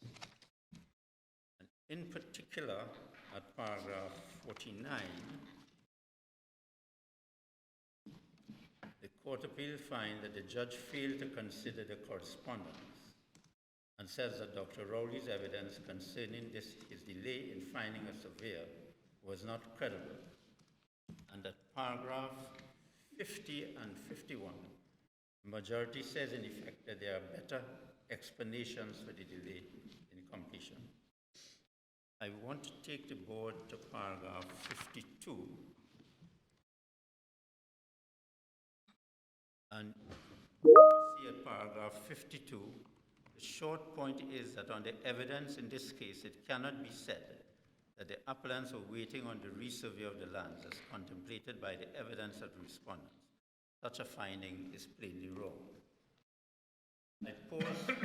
And in particular, at paragraph 49, the Court of Appeal finds that the judge failed to consider the correspondence and says that Dr. Rowley's evidence concerning his delay in finding a surveyor was not credible. And at paragraph 50 and 51, the majority says in effect that there are better explanations for the delay in completion. I want to take the board to paragraph 52. And you see at paragraph 52, the short point is that on the evidence in this case, it cannot be said that the appellants were waiting on the resurvey of the lands as contemplated by the evidence of the respondents. Such a finding is plainly wrong. I pause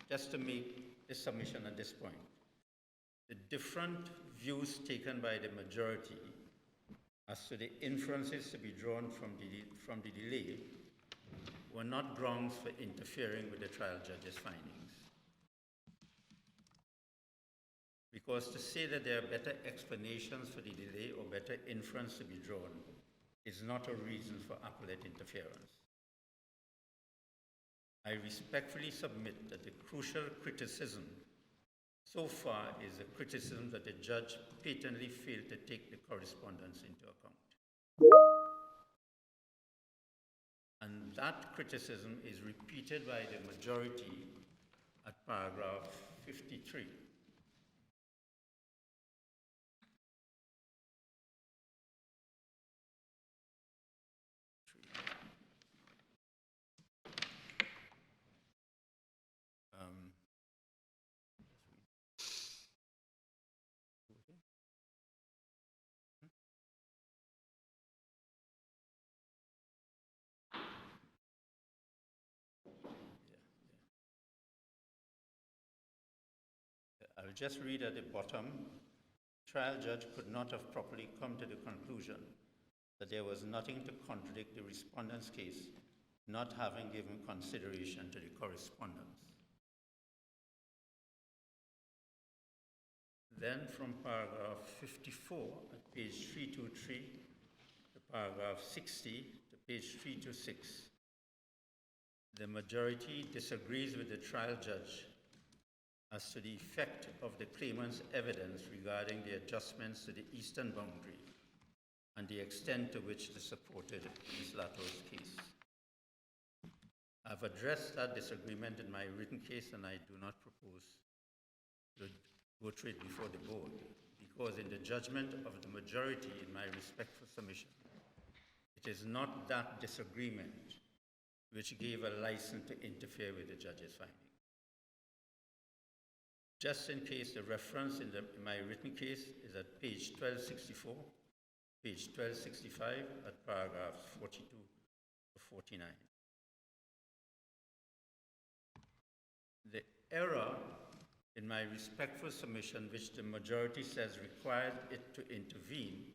just to make this submission at this point. The different views taken by the majority as to the inferences to be drawn from the delay were not grounds for interfering with the trial judge's findings. Because to say that there are better explanations for the delay or better inference to be drawn is not a reason for appellate interference. I respectfully submit that the crucial criticism so far is a criticism that the judge patently failed to take the correspondence into account. And that criticism is repeated by the majority at paragraph 53. I'll just read at the bottom. Trial judge could not have properly come to the conclusion that there was nothing to contradict the respondent's case, not having given consideration to the correspondence. Then from paragraph 54 at page 323 to paragraph 60 to page 326, the majority disagrees with the trial judge as to the effect of the claimant's evidence regarding the adjustments to the eastern boundary and the extent to which they supported Ms. Latour's case. I've addressed that disagreement in my written case, and I do not propose to go through it before the board, because in the judgment of the majority, in my respectful submission, it is not that disagreement which gave a license to interfere with the judge's finding. Just in case, the reference in my written case is at page 1264, page 1265, at paragraphs 42 to 49. The error in my respectful submission, which the majority says required it to intervene,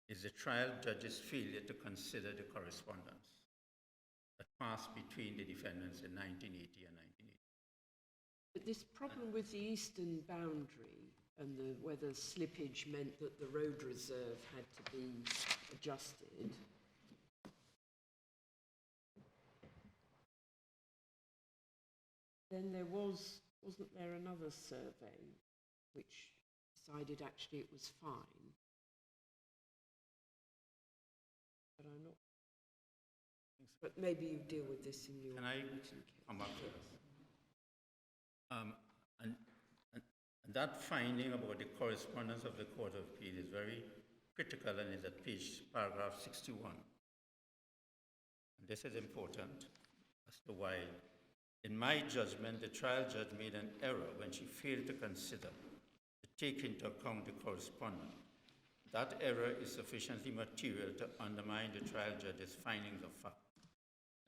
is the trial judge's failure to consider the correspondence. At passed between the defendants in 1980 and 1980. But this problem with the eastern boundary and whether slippage meant that the road reserve had to be adjusted, then wasn't there another survey which decided actually it was fine? But I'm not. But maybe you deal with this in your. Can I come up to this? And that finding about the correspondence of the Court of Appeal is very critical and is at paragraph 61. And this is important as to why, in my judgment, the trial judge made an error when she failed to consider to take into account the correspondence. That error is sufficiently material to undermine the trial judge's findings of fact,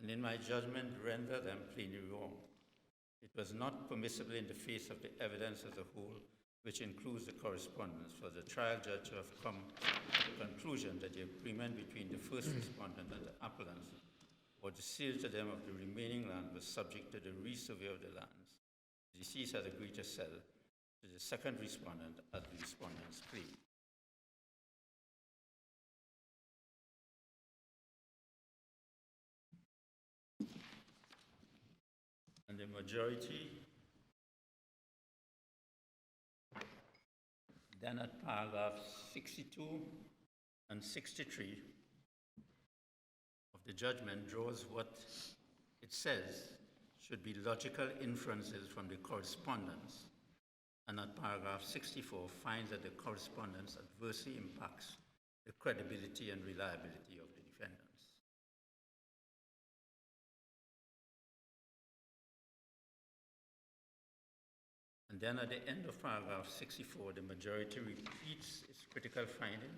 and in my judgment, render them plainly wrong. It was not permissible in the face of the evidence as a whole, which includes the correspondence, for the trial judge to have come to the conclusion that the agreement between the first respondent and the appellants, or the sale to them of the remaining land, was subject to the resurvey of the lands. The deceased had agreed to sell to the second respondent at the respondent's plea. And the majority, then at paragraph 62 and 63 of the judgment, draws what it says should be logical inferences from the correspondence, and at paragraph 64 finds that the correspondence adversely impacts the credibility and reliability of the defendants. And then at the end of paragraph 64, the majority repeats its critical finding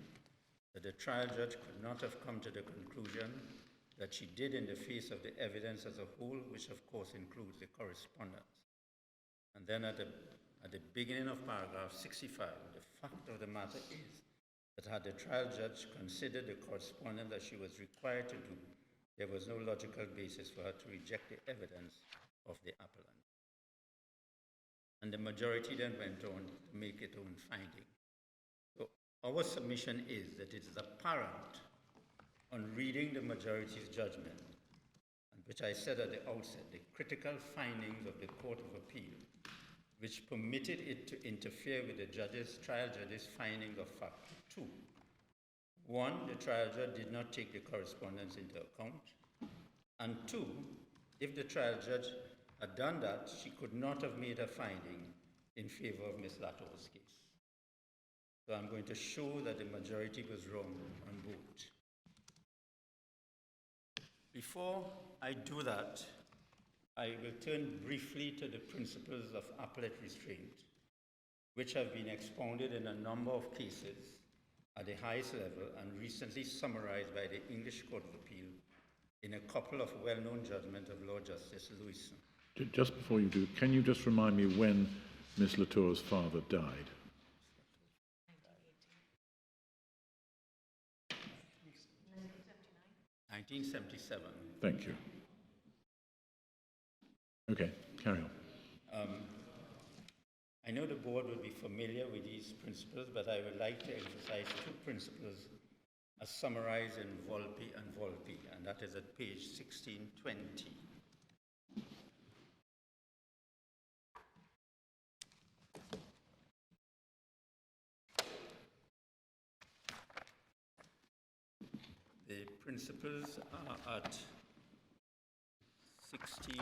that the trial judge could not have come to the conclusion that she did in the face of the evidence as a whole, which of course includes the correspondence. And then at the beginning of paragraph 65, the fact of the matter is that had the trial judge considered the correspondence as she was required to do, there was no logical basis for her to reject the evidence of the appellant. And the majority then went on to make its own finding. So our submission is that it is apparent on reading the majority's judgment, and which I said at the outset, the critical findings of the Court of Appeal, which permitted it to interfere with the trial judge's findings of fact. Two, one, the trial judge did not take the correspondence into account. And two, if the trial judge had done that, she could not have made a finding in favor of Ms. Latour's case. So I'm going to show that the majority was wrong on both. Before I do that, I will turn briefly to the principles of appellate restraint, which have been expounded in a number of cases at the highest level and recently summarized by the English Court of Appeal in a couple of well-known judgments of Lord Justice Lewison. Just before you do, can you just remind me when Miss Latour's father died? 1977. Thank you. Okay, carry on. I know the board will be familiar with these principles, but I would like to emphasize two principles as summarized in Volpe and Volpe, and that is at page 1620. The principles are at 16.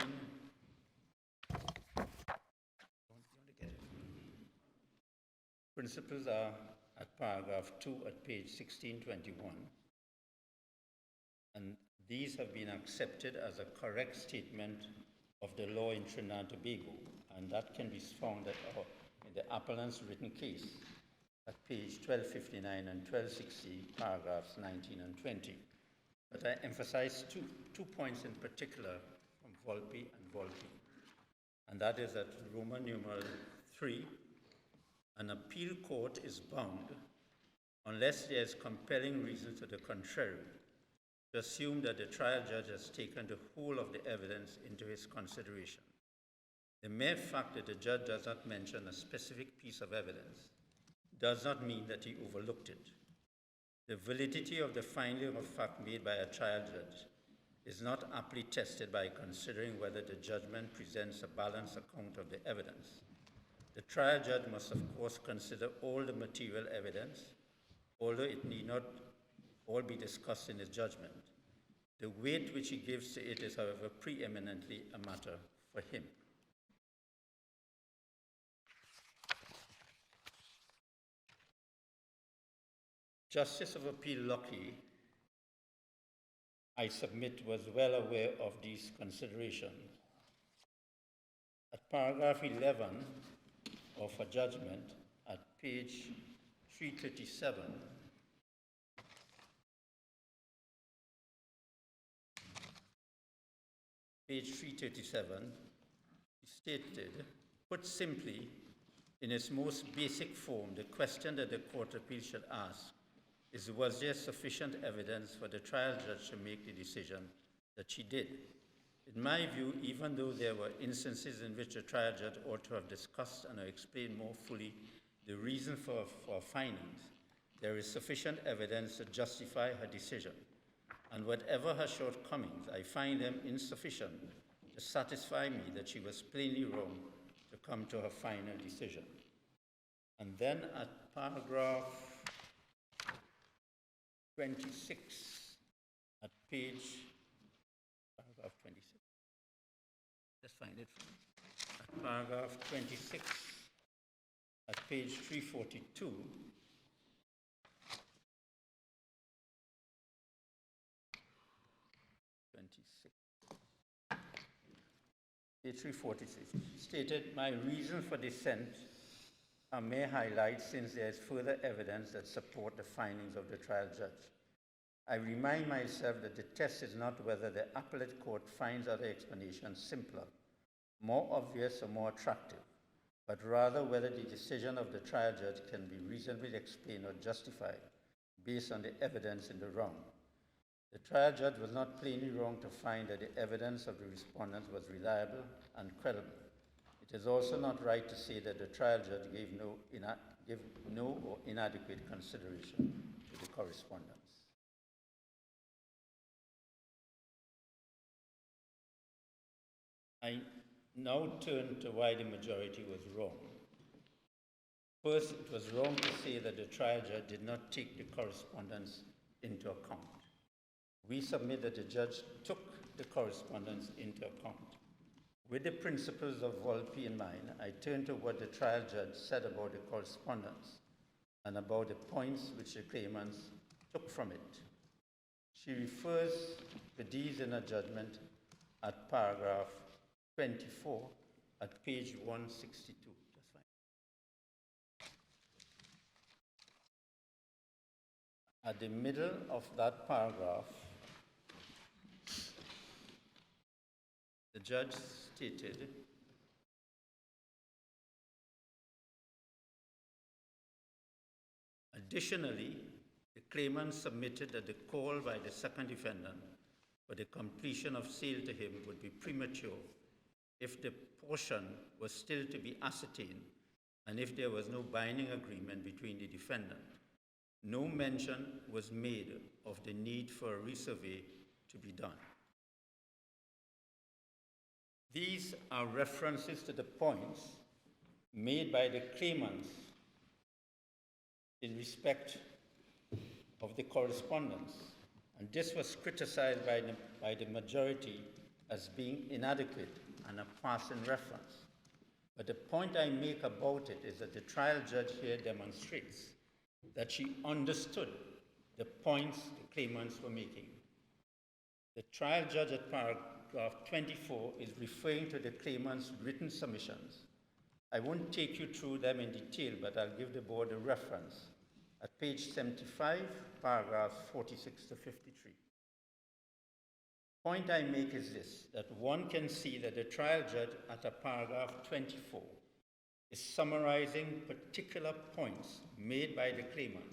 Principles are at paragraph 2 at page 1621. And these have been accepted as a correct statement of the law in Trinidad and Tobago, and that can be found in the appellant's written case at page 1259 and 1260, paragraphs 19 and 20. But I emphasize two points in particular from Volpe and Volpe, and that is that Roman numeral 3, an appeal court is bound, unless there is compelling reason to the contrary, to assume that the trial judge has taken the whole of the evidence into his consideration. The mere fact that the judge does not mention a specific piece of evidence does not mean that he overlooked it. The validity of the finding of fact made by a trial judge is not aptly tested by considering whether the judgment presents a balanced account of the evidence. The trial judge must, of course, consider all the material evidence, although it need not all be discussed in his judgment. The weight which he gives to it is, however, preeminently a matter for him. Justice of Appeal Lockie, I submit, was well aware of these considerations. At paragraph 11 of her judgment, at page 337, he stated, put simply, in its most basic form, the question that the Court of Appeal should ask is, was there sufficient evidence for the trial judge to make the decision that she did? In my view, even though there were instances in which the trial judge ought to have discussed and explained more fully the reason for findings, there is sufficient evidence to justify her decision. And whatever her shortcomings, I find them insufficient to satisfy me that she was plainly wrong to come to her final decision. And then at paragraph 26, at paragraph 26. Let's find it. At paragraph 26, at page 342, page 346, stated, my reason for dissent are mere highlights since there is further evidence that support the findings of the trial judge. I remind myself that the test is not whether the appellate court finds other explanations simpler, more obvious, or more attractive, but rather whether the decision of the trial judge can be reasonably explained or justified based on the evidence in the wrong. The trial judge was not plainly wrong to find that the evidence of the respondents was reliable and credible. It is also not right to say that the trial judge gave no or inadequate consideration to the correspondence. I now turn to why the majority was wrong. First, it was wrong to say that the trial judge did not take the correspondence into account. We submit that the judge took the correspondence into account. With the principles of Volpe in mind, I turn to what the trial judge said about the correspondence and about the points which the claimants took from it. She refers to these in her judgment at paragraph 24 at page 162. That's fine. At the middle of that paragraph, the judge stated, additionally, the claimant submitted that the call by the second defendant for the completion of sale to him would be premature if the portion was still to be ascertained and if there was no binding agreement between the defendant. No mention was made of the need for a resurvey to be done. These are references to the points made by the claimants in respect of the correspondence, and this was criticized by the majority as being inadequate and a passing reference. But the point I make about it is that the trial judge here demonstrates that she understood the points the claimants were making. The trial judge at paragraph 24 is referring to the claimant's written submissions. I won't take you through them in detail, but I'll give the board a reference. At page 75, paragraphs 46 to 53. Point I make is this, that one can see that the trial judge at a paragraph 24 is summarizing particular points made by the claimant,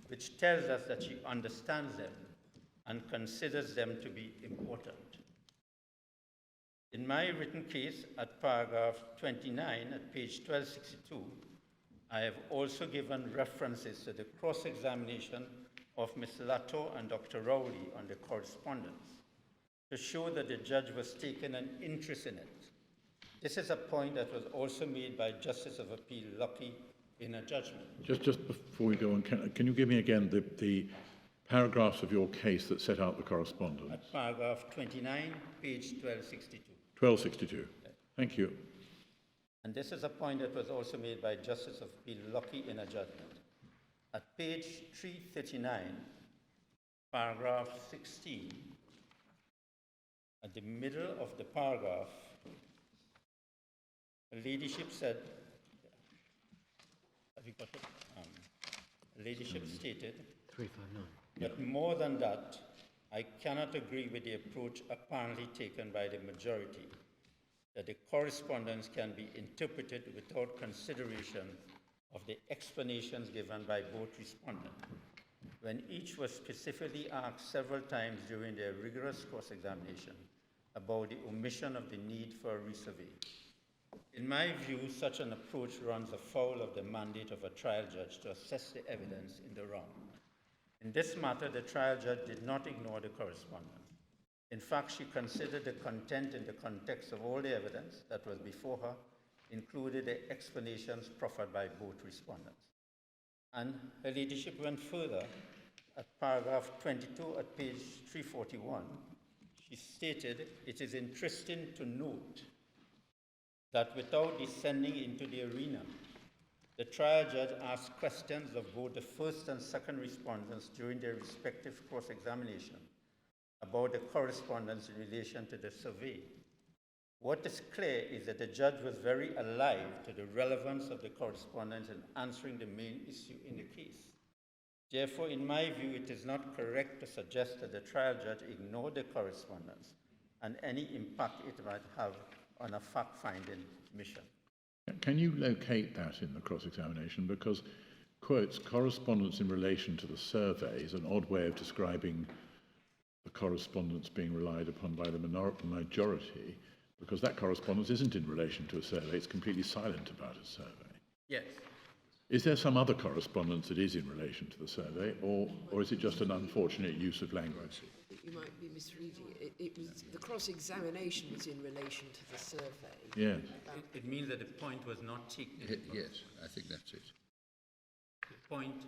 which tells us that she understands them and considers them to be important. In my written case, at paragraph 29 at page 1262, I have also given references to the cross-examination of Ms. Latour and Dr. Rowley on the correspondence to show that the judge was taking an interest in it. This is a point that was also made by Justice of Appeal Lucky in a judgment. Just before we go on, can you give me again the paragraphs of your case that set out the correspondence? At paragraph 29, page 1262. 1262. Thank you. And this is a point that was also made by Justice of Appeal Lucky in a judgment. At page 339, paragraph 16, at the middle of the paragraph, her ladyship said, have you got it? Her ladyship stated, 359. but more than that, I cannot agree with the approach apparently taken by the majority, that the correspondence can be interpreted without consideration of the explanations given by both respondents, when each was specifically asked several times during their rigorous cross-examination about the omission of the need for a resurvey. In my view, such an approach runs afoul of the mandate of a trial judge to assess the evidence in the wrong. In this matter, the trial judge did not ignore the correspondence. In fact, she considered the content in the context of all the evidence that was before her, included the explanations proffered by both respondents. And her ladyship went further. At paragraph 22 at page 341, she stated, it is interesting to note that without descending into the arena, the trial judge asked questions of both the first and second respondents during their respective cross-examination about the correspondence in relation to the survey. What is clear is that the judge was very alive to the relevance of the correspondence in answering the main issue in the case. Therefore, in my view, it is not correct to suggest that the trial judge ignored the correspondence and any impact it might have on a fact-finding mission. Can you locate that in the cross-examination? Because, quotes, correspondence in relation to the survey is an odd way of describing the correspondence being relied upon by the majority, because that correspondence isn't in relation to a survey, it's completely silent about a survey. Yes. Is there some other correspondence that is in relation to the survey, or is it just an unfortunate use of language? You might be misreading it. It was, the cross-examination was in relation to the survey. Yes. It means that the point was not taken. Yes, I think that's it. The point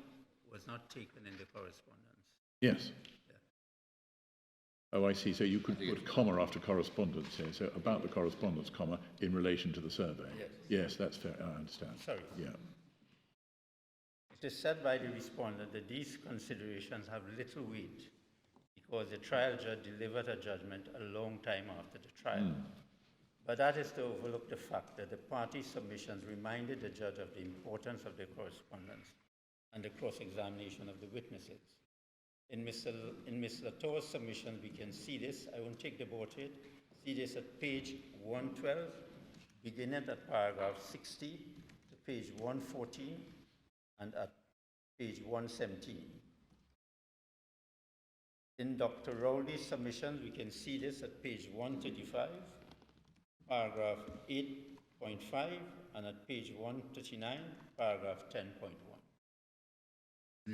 was not taken in the correspondence. Yes. Yeah. Oh, I see. So you could put a comma after correspondence here. So about the correspondence, comma, in relation to the survey. Yes. Yes, that's fair. I understand. Sorry. Yeah. It is said by the respondent that these considerations have little weight because the trial judge delivered a judgment a long time after the trial. But that is to overlook the fact that the party submissions reminded the judge of the importance of the correspondence and the cross-examination of the witnesses. In Ms. Latour's submission, we can see this. I won't take the board to it. See this at page 112, beginning at paragraph 60 to page 114, and at page 117. In Dr. Rowley's submission, we can see this at page 135, paragraph 8.5, and at page 139, paragraph 10.1. Can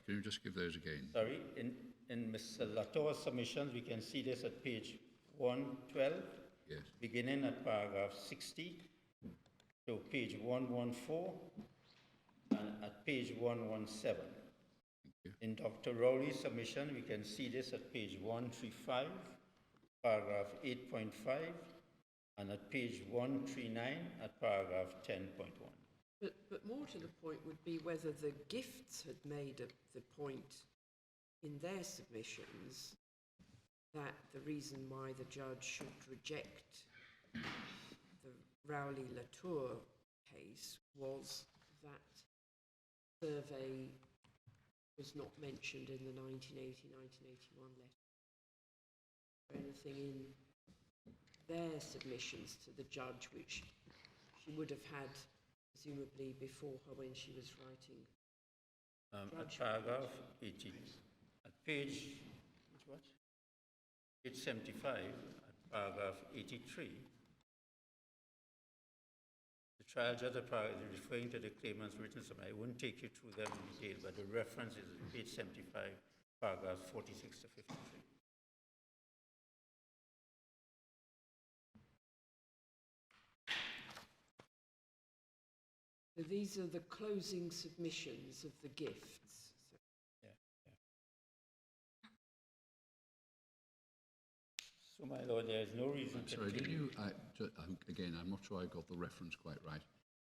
you just give those again? Sorry, in Ms. Latour's submissions, we can see this at page 112, Yes. beginning at paragraph 60 to page 114, and at page 117. In Dr. Rowley's submission, we can see this at page 135, paragraph 8.5, and at page 139 at paragraph 10.1. But more to the point would be whether the gifts had made the point in their submissions that the reason why the judge should reject the Rowley Latour case was that survey was not mentioned in the 1980-1981 letter. Anything in their submissions to the judge which she would have had presumably before her when she was writing At paragraph 18, at page what? Page 75, at paragraph 83. The trial judge is referring to the claimant's written summary. I won't take you through them in detail, but the reference is page 75, paragraphs 46 to 53. So these are the closing submissions of the gifts. So Yeah, yeah. So, my lord, there is no reason to Sorry, think... did you, again, I'm not sure I got the reference quite right.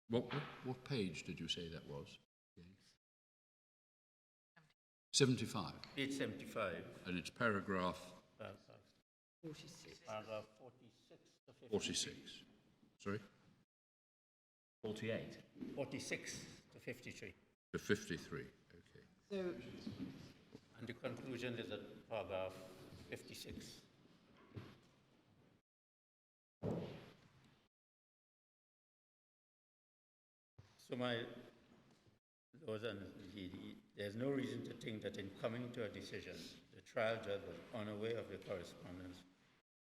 What page did you say that was? Okay. 75. Page 75, And it's paragraph 46. paragraph 46 to 53. 46. Sorry? 48. 46 to 53. To 53, okay. So And the conclusion is at paragraph 56. So, my lords and lady, there's no reason to think that in coming to a decision, the trial judge was unaware of the correspondence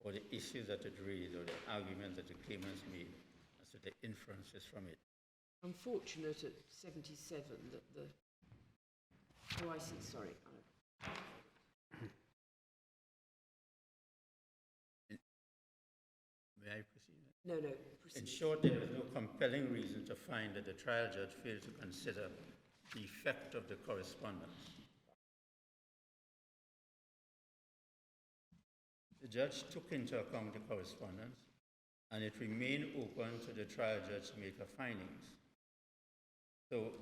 or the issues that it raised or the arguments that the claimants made as to the inferences from it. unfortunate at 77 that the... Oh, I see, sorry. May I proceed? No, In proceed. short, there is no compelling reason to find that the trial judge failed to consider the effect of the correspondence. The judge took into account the correspondence, and it remained open to the trial judge to make her findings. So,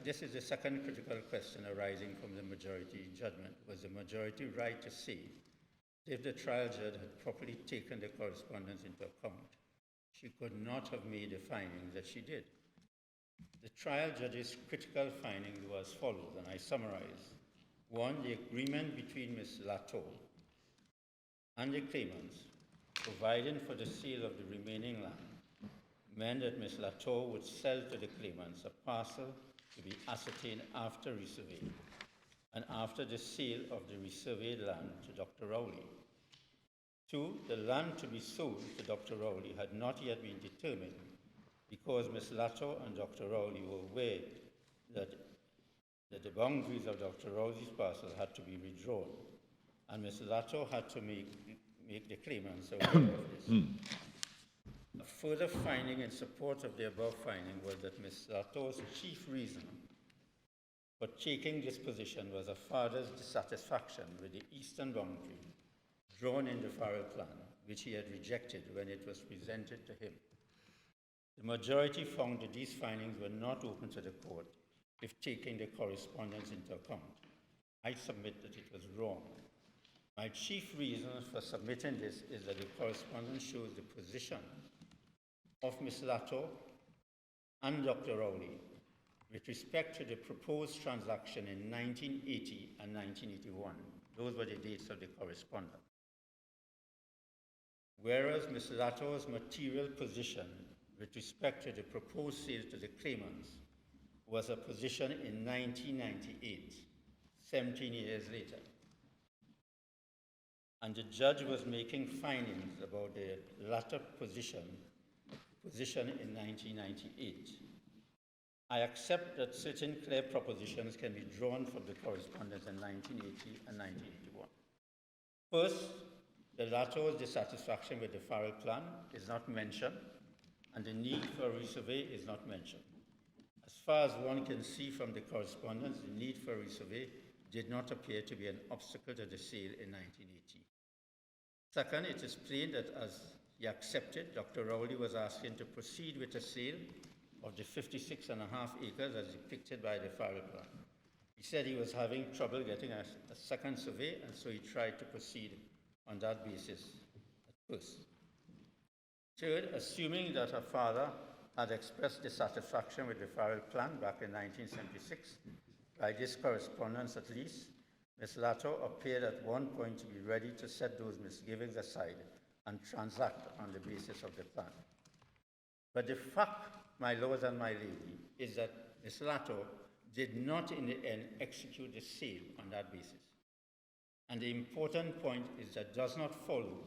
this is the second critical question arising from the majority judgment. Was the majority right to say if the trial judge had properly taken the correspondence into account, she could not have made the findings that she did? The trial judge's critical findings were as follows, and I summarize. 1, the agreement between Ms. Latour and the claimants providing for the sale of the remaining land meant that Ms. Latour would sell to the claimants a parcel to be ascertained after resurvey and after the sale of the resurveyed land to Dr. Rowley. 2, the land to be sold to Dr. Rowley had not yet been determined because Ms. Latour and Dr. Rowley were aware that the boundaries of Dr. Rowley's parcel had to be redrawn, and Ms. Latour had to make the claimants aware of this. A further finding in support of the above finding was that Ms. Latour's chief reason for taking this position was her father's dissatisfaction with the eastern boundary drawn in the Farrell Plan, which he had rejected when it was presented to him. The majority found that these findings were not open to the court if taking the correspondence into account. I submit that it was wrong. My chief reason for submitting this is that the correspondence shows the position of Ms. Latour and Dr. Rowley with respect to the proposed transaction in 1980 and 1981. Those were the dates of the correspondence. Whereas Ms. Latour's material position with respect to the proposed sale to the claimants was a position in 1998, 17 years later. And the judge was making findings about the latter position in 1998. I accept that certain clear propositions can be drawn from the correspondence in 1980 and 1981. First, the Latour's dissatisfaction with the Farrell Plan is not mentioned, and the need for a resurvey is not mentioned. As far as one can see from the correspondence, the need for a resurvey did not appear to be an obstacle to the sale in 1980. Second, it is plain that as he accepted, Dr. Rowley was asking to proceed with a sale of the 56.5 acres as depicted by the Farrell Plan. He said he was having trouble getting a second survey, and so he tried to proceed on that basis at first. Third, assuming that her father had expressed dissatisfaction with the Farrell Plan back in 1976, by this correspondence at least, Ms. Latour appeared at one point to be ready to set those misgivings aside and transact on the basis of the plan. But the fact, my lords and my lady, is that Ms. Latour did not in the end execute the sale on that basis. And the important point is that does not follow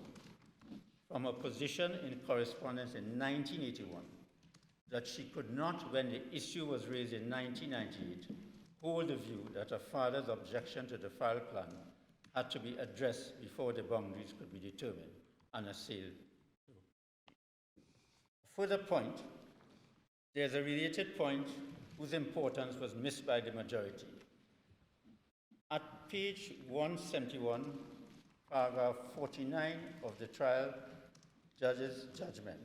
from a position in correspondence in 1981 that she could not, when the issue was raised in 1998, hold the view that her father's objection to the file plan had to be addressed before the boundaries could be determined and a sale. A further point, there's a related point whose importance was missed by the majority. At page 171, paragraph 49 of the trial judge's judgment.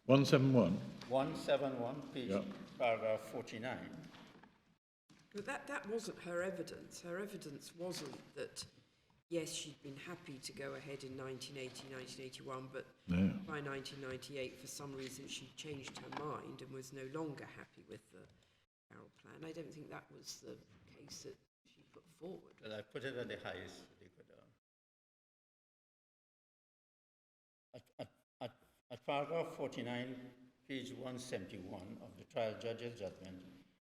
171? 171, page, Yeah. paragraph 49. But that wasn't her evidence. Her evidence wasn't that, yes, she'd been happy to go ahead in 1980, 1981, but No. by 1998, for some reason, she changed her mind and was no longer happy with the Carroll plan. I don't think that was the case that she put forward. Well, I put it at the highest they could. At paragraph 49, page 171 of the trial judge's judgment,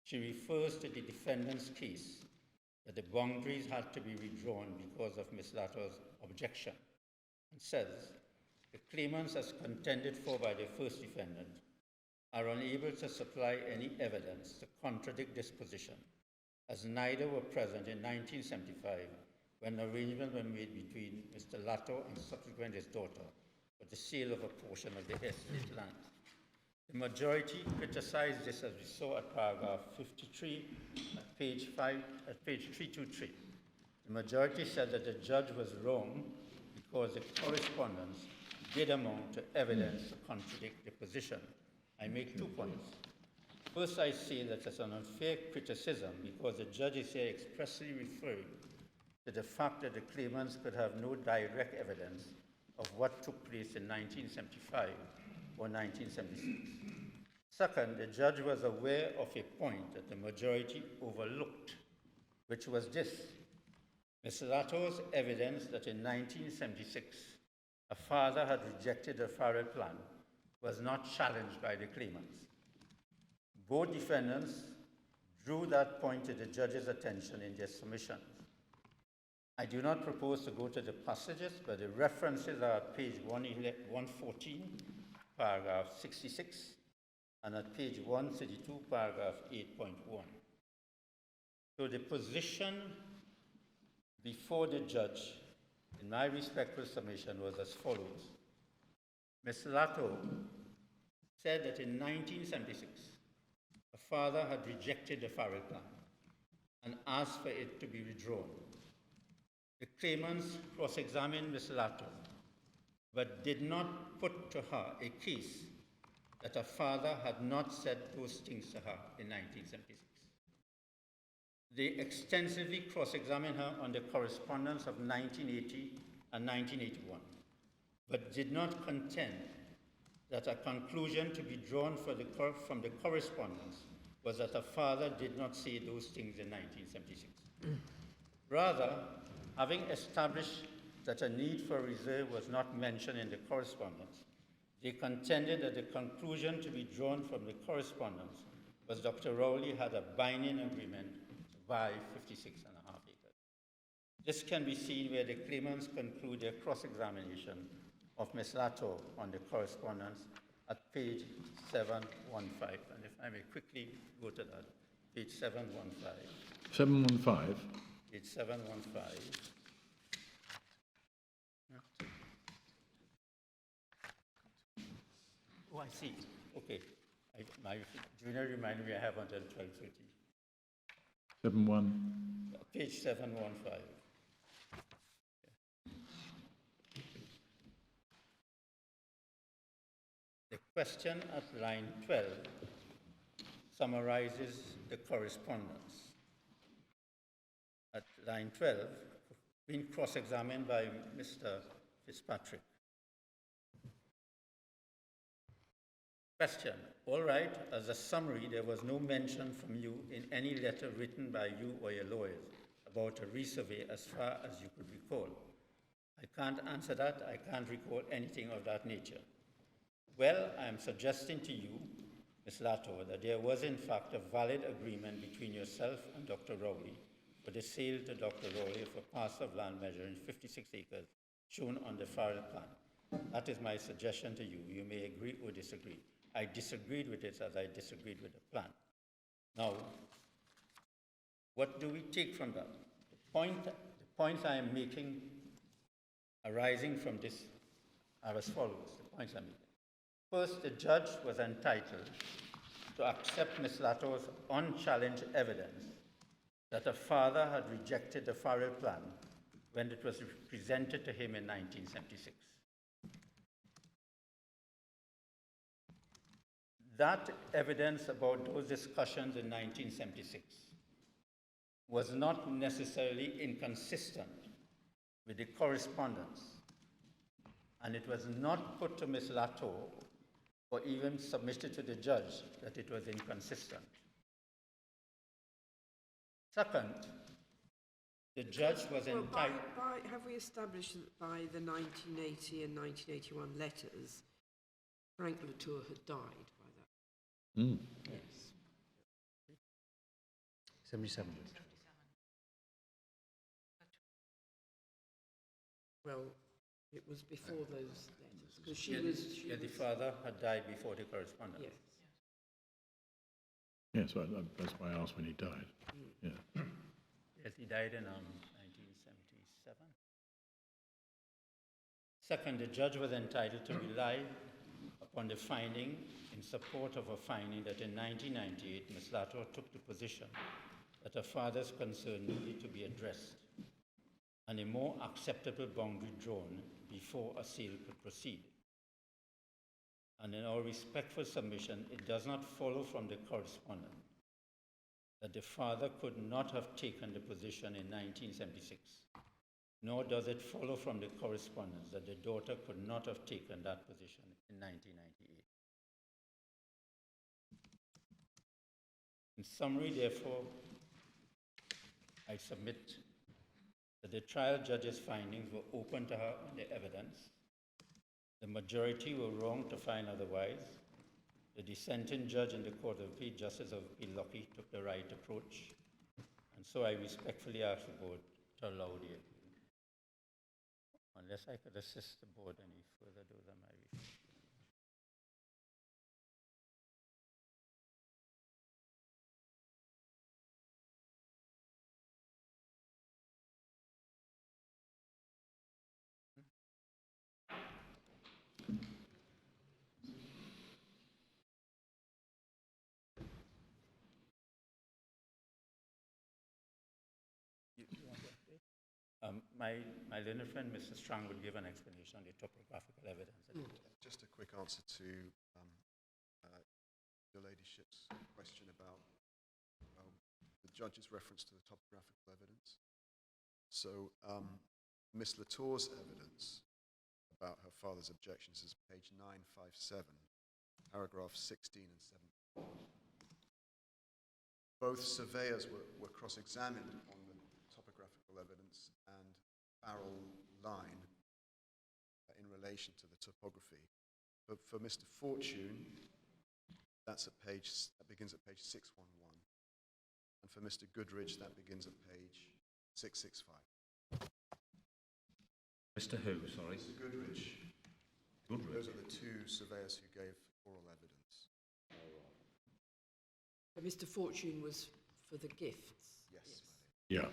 she refers to the defendant's case that the boundaries had to be redrawn because of Ms. Latour's objection, and says, the claimants as contended for by the first defendant are unable to supply any evidence to contradict this position, as neither were present in 1975 when arrangements were made between Mr. Latour and subsequent his daughter for the sale of a portion of the estate land. The majority criticized this, as we saw at paragraph 53 at page 323. The majority said that the judge was wrong because the correspondence did amount to evidence to contradict the position. I make 2 points. First, I say that it's an unfair criticism because the judge is here expressly referring to the fact that the claimants could have no direct evidence of what took place in 1975 or 1976. Second, the judge was aware of a point that the majority overlooked, which was this. Ms. Latour's evidence that in 1976 her father had rejected the Farrell plan was not challenged by the claimants. Both defendants drew that point to the judge's attention in their submissions. I do not propose to go to the passages, but the references are at page 114, paragraph 66, and at page 132, paragraph 8.1. So the position before the judge, in my respectful submission, was as follows. Ms. Latour said that in 1976, her father had rejected the Farrell plan and asked for it to be withdrawn. The claimants cross-examined Ms. Latour, but did not put to her a case that her father had not said those things to her in 1976. They extensively cross-examined her on the correspondence of 1980 and 1981, but did not contend that a conclusion to be drawn from the correspondence was that her father did not say those things in 1976. Rather, having established that a need for reserve was not mentioned in the correspondence, they contended that the conclusion to be drawn from the correspondence was Dr. Rowley had a binding agreement to buy 56.5 acres. This can be seen where the claimants conclude their cross-examination of Ms. Latour on the correspondence at page 715. And if I may quickly go to that, page 715. 715? Page 715. Oh, I see. Okay. My junior reminded me I have until 12:30. 71? Page 715. The question at line 12 summarizes the correspondence. At line 12, being cross-examined by Mr. Fitzpatrick. Question. All right, as a summary, there was no mention from you in any letter written by you or your lawyers about a resurvey as far as you could recall. I can't answer that. I can't recall anything of that nature. Well, I am suggesting to you, Ms. Latour, that there was in fact a valid agreement between yourself and Dr. Rowley for the sale to Dr. Rowley of a parcel of land measuring 56 acres shown on the Farrell plan. That is my suggestion to you. You may agree or disagree. I disagreed with it as I disagreed with the plan. Now, what do we take from that? The points I am making arising from this are as follows, the points I'm making. First, the judge was entitled to accept Ms. Latour's unchallenged evidence that her father had rejected the Farrell plan when it was presented to him in 1976. That evidence about those discussions in 1976 was not necessarily inconsistent with the correspondence, and it was not put to Ms. Latour or even submitted to the judge that it was inconsistent. Second, the judge was entitled... Have we established that by the 1980 and 1981 letters, Frank Latour had died by that? Mm. Yes. 77. Well, it was before those letters, because she Yeah, was... yeah, the father had died before the correspondence. Yes. Yes, well, that's why I asked when he died. Yeah. Yes, he died in 1977. Second, the judge was entitled to rely upon the finding in support of a finding that in 1998, Ms. Latour took the position that her father's concern needed to be addressed and a more acceptable boundary drawn before a sale could proceed. And in our respectful submission, it does not follow from the correspondence that the father could not have taken the position in 1976, nor does it follow from the correspondence that the daughter could not have taken that position in 1998. In summary, therefore, I submit that the trial judge's findings were open to her on the evidence. The majority were wrong to find otherwise. The dissenting judge in the Court of Appeal, Justice of Appeal Lucky, took the right approach. And so I respectfully ask the board to allow the appeal. Unless I could assist the board any further, those are my reasons. My learned friend, Mr. Strang, would give an explanation on the topographical evidence. Just a quick answer to your ladyship's question about the judge's reference to the topographical evidence. So Miss Latour's evidence about her father's objections is page 957, paragraph 16 and 17. Both surveyors were cross-examined on the topographical evidence and barrel line in relation to the topography. But for Mr. Fortune, that begins at page 611. And for Mr. Goodrich, that begins at page 665. Mr. Who, sorry? Mr. Goodrich. Goodrich. Those are the two surveyors who gave oral evidence. But Mr. Fortune was for the gifts. Yes. Yeah.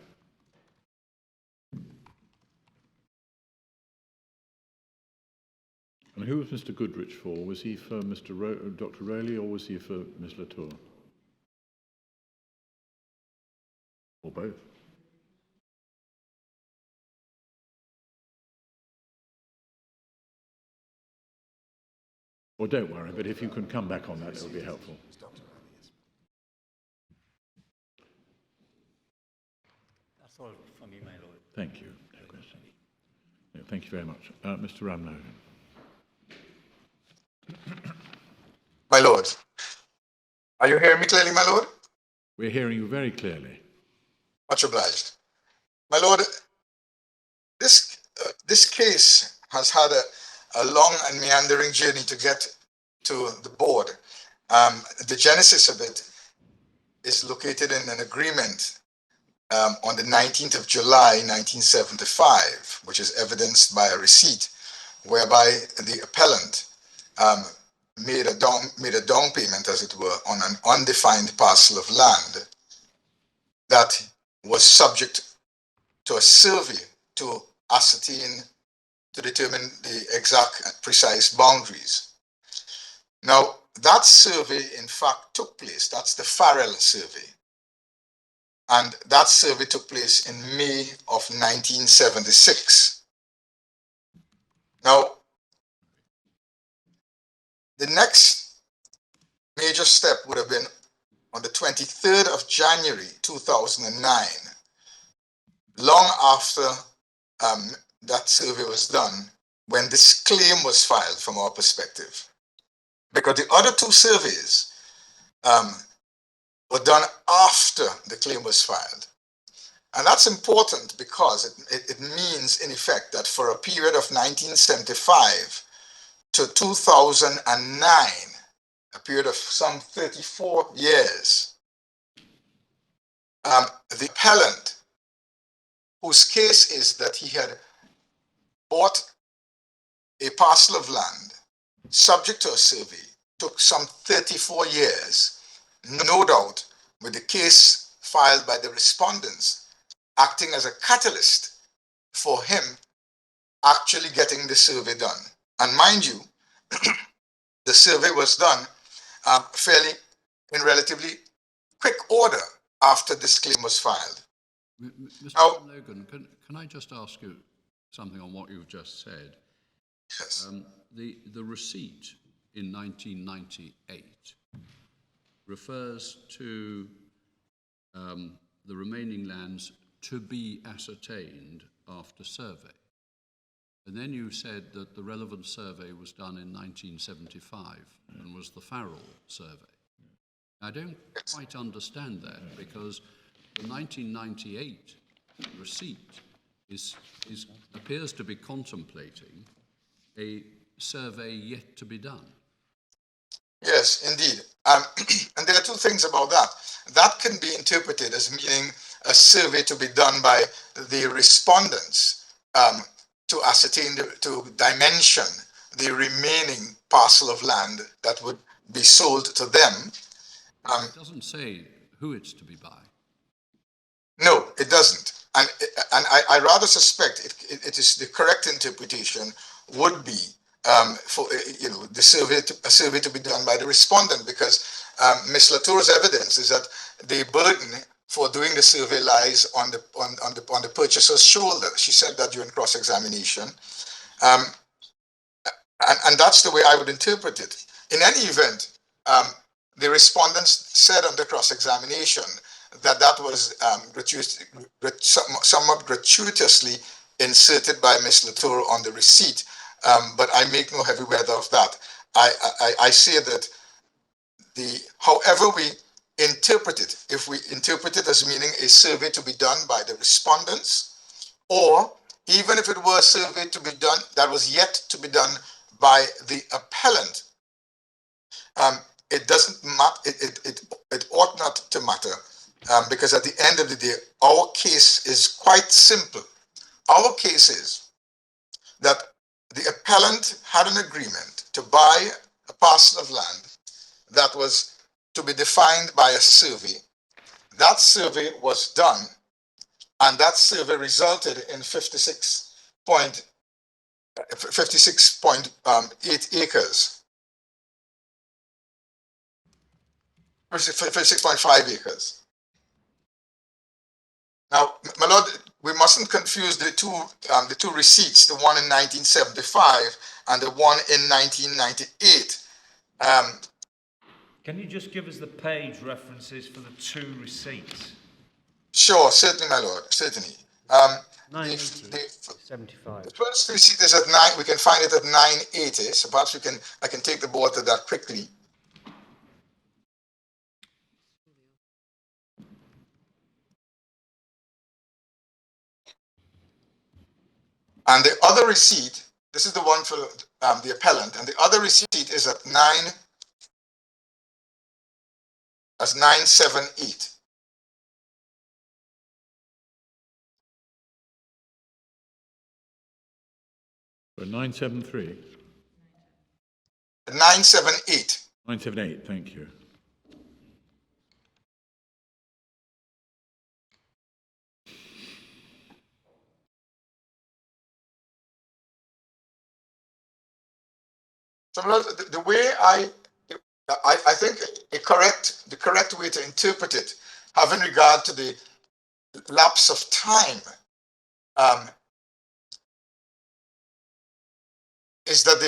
And who was Mr. Goodrich for? Was he for Dr. Rowley, or was he for Ms. Latour? Or both? Well, don't worry, but if you can come back on that, it will be helpful. It's Dr. Rowley, yes. That's all for me, my lord. Thank you. No question. No, thank you very much. Mr. Ramlow. My lord, are you hearing me clearly, my lord? We're hearing you very clearly. Much obliged. My lord, this case has had a long and meandering journey to get to the board. The genesis of it is located in an agreement on the 19th of July, 1975, which is evidenced by a receipt whereby the appellant made a down payment, as it were, on an undefined parcel of land that was subject to a survey to ascertain, to determine the exact and precise boundaries. Now, that survey, in fact, took place. That's the Farrell survey. And that survey took place in May of 1976. Now, the next major step would have been on the 23rd of January 2009, long after that survey was done, when this claim was filed from our perspective. Because the other two surveys were done after the claim was filed. And that's important because it means, in effect, that for a period of 1975 to 2009, a period of some 34 years, the appellant, whose case is that he had bought a parcel of land subject to a survey, took some 34 years, no doubt with the case filed by the respondents acting as a catalyst for him actually getting the survey done. And mind you, the survey was done fairly in relatively quick order after this claim was filed. Mr. Logan, can I just ask you something on what you've just said? Yes. The receipt in 1998 refers to the remaining lands to be ascertained after survey. And then you said that the relevant survey was done in 1975 and was the Farrell survey. I don't quite understand that, because the 1998 receipt appears to be contemplating a survey yet to be done. Yes, indeed. And there are two things about that. That can be interpreted as meaning a survey to be done by the respondents to ascertain, to dimension the remaining parcel of land that would be sold to them. It doesn't say who it's to be by. No, it doesn't. And I rather suspect it is the correct interpretation would be for a survey to be done by the respondent, because Ms. Latour's evidence is that the burden for doing the survey lies on the purchaser's shoulder. She said that during cross-examination, and that's the way I would interpret it. In any event, the respondents said under cross-examination that was somewhat gratuitously inserted by Ms. Latour on the receipt, but I make no heavy weather of that. I say that however we interpret it, if we interpret it as meaning a survey to be done by the respondents, or even if it were a survey to be done that was yet to be done by the appellant, it doesn't matter. It ought not to matter, because at the end of the day, our case is quite simple. Our case is that the appellant had an agreement to buy a parcel of land that was to be defined by a survey. That survey was done, and that survey resulted in 56.8 acres. 56.5 acres. Now, my lord, we mustn't confuse the two receipts, the one in 1975 and the one in 1998. Can you just give us the page references for the two receipts? Sure, certainly, my lord, certainly. 75. The first receipt is at 9. We can find it at 980. So perhaps I can take the board to that quickly. And the other receipt, this is the one for the appellant, and the other receipt is at 978. For 973? 978. 978, thank you. So the way I think the correct way to interpret it, having regard to the lapse of time, is that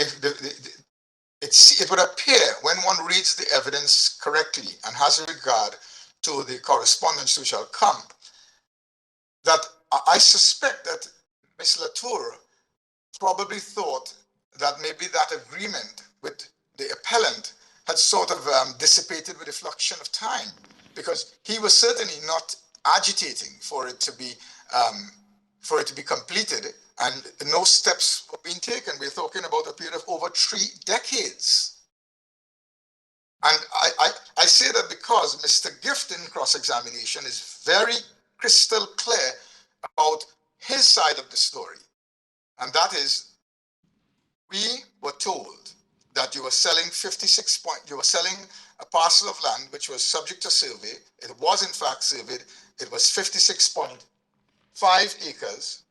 it would appear when one reads the evidence correctly and has regard to the correspondence which shall come, that I suspect that Ms. Latour probably thought that maybe that agreement with the appellant had sort of dissipated with the fluxion of time, because he was certainly not agitating for it to be completed, and no steps were being taken. We're talking about a period of over 3 decades. And I say that because Mr. Gift in cross-examination is very crystal clear about his side of the story. And that is, we were told that you were selling you were selling a parcel of land which was subject to survey. It was in fact surveyed. It was 56.5 acres,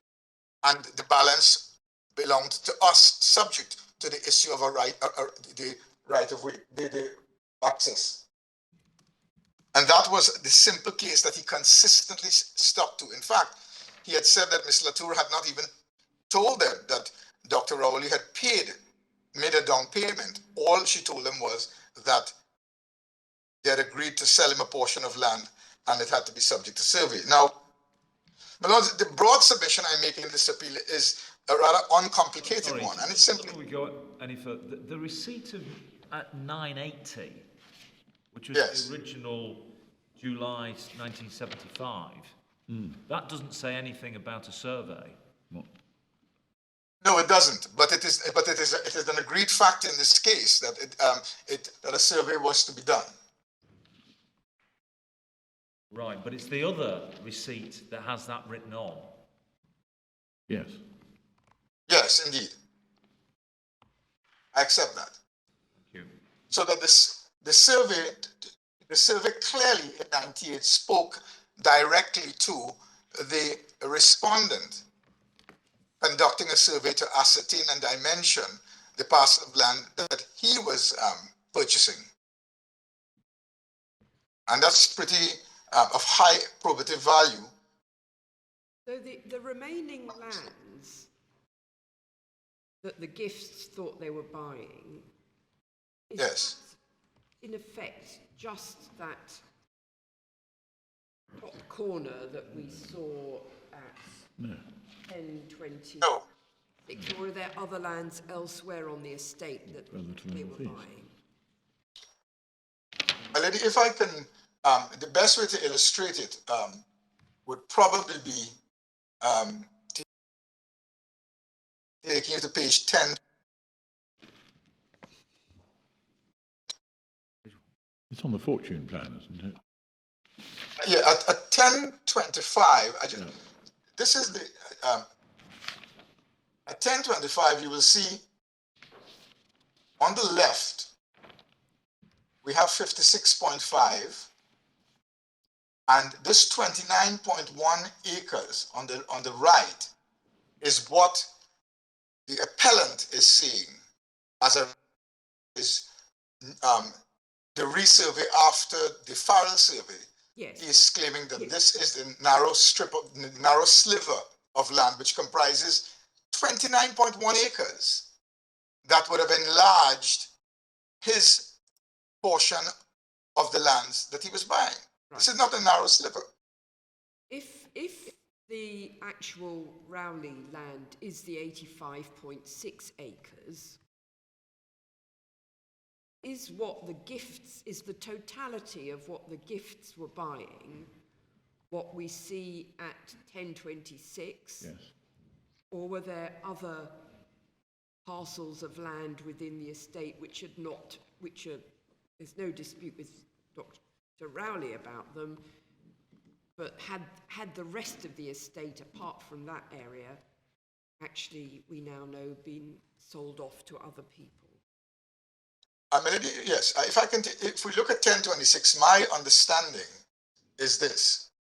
and the balance belonged to us, subject to the issue of the right of way, the access. And that was the simple case that he consistently stuck to. In fact, he had said that Ms. Latour had not even told them that Dr. Rowley had made a down payment. All she told him was that they had agreed to sell him a portion of land and it had to be subject to survey. Now, my lords, the broad submission I make in this appeal is a rather uncomplicated one, and it's simply... Before we go any further, the receipt of at 980, which was Yes. the original July 1975, that doesn't say anything about a survey. No, it doesn't. But it is an agreed fact in this case that that a survey was to be done. Right, but it's the other receipt that has that written on. Yes. Yes, indeed. I accept that. Thank you. So that the survey clearly in 98 spoke directly to the respondent conducting a survey to ascertain and dimension the parcel of land that he was purchasing. And that's pretty of high probative value. So the remaining lands that the Gifts thought they were buying, is Yes. that, in effect, just that top corner that we saw at 1020? No. Or are there other lands elsewhere on the estate that they were buying? My lady, if I can, the best way to illustrate it would probably be taking you to page 10. It's on the fortune plan, isn't it? Yeah, at 1025, this is the, at 1025, you will see on the left, we have 56.5, and this 29.1 acres on the right is what the appellant is seeing as the resurvey after the Farrell survey. Yes. He is claiming that this is the narrow sliver of land which comprises 29.1 acres that would have enlarged his portion of the lands that he was buying. Right. This is not a narrow sliver. If the actual Rowley land is the 85.6 acres, is the totality of what the Gifts were buying what we see at 1026? Yes. Or were there other parcels of land within the estate there's no dispute with Dr. Rowley about them, but had the rest of the estate, apart from that area, actually, we now know, been sold off to other people. Yes, if we look at 1026, my understanding is this.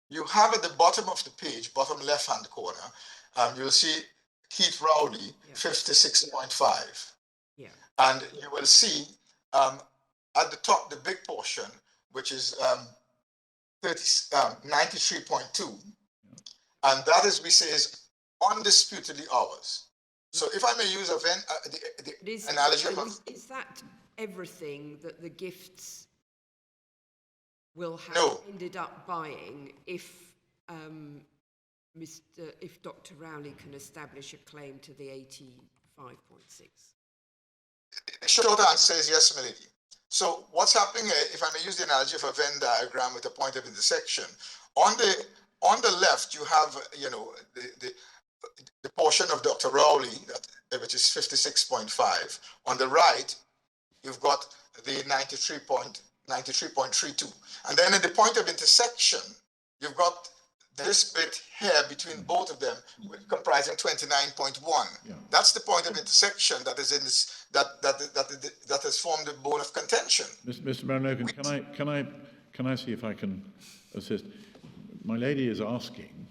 You have at the bottom of the page, bottom left-hand corner, you'll see Keith Rowley, 56.5. Yeah. And you will see at the top, the big portion, which is 93.2. And that is, we say, is undisputedly ours. So if I may use the analogy of... Is that everything that the gifts will have ended up buying if Dr. Rowley can establish a claim to the 85.6? The short answer is yes, my lady. So what's happening, if I may use the analogy of a Venn diagram with a point of intersection, on the left you have, the portion of Dr. Rowley, which is 56.5. On the right, you've got the 93.32. And then at the point of intersection, you've got this bit here between both of them, comprising 29.1. Yeah. That's the point of intersection that is in this, that has formed the bone of contention. Mr. Baron-Logan, can I see if I can assist? My lady is asking,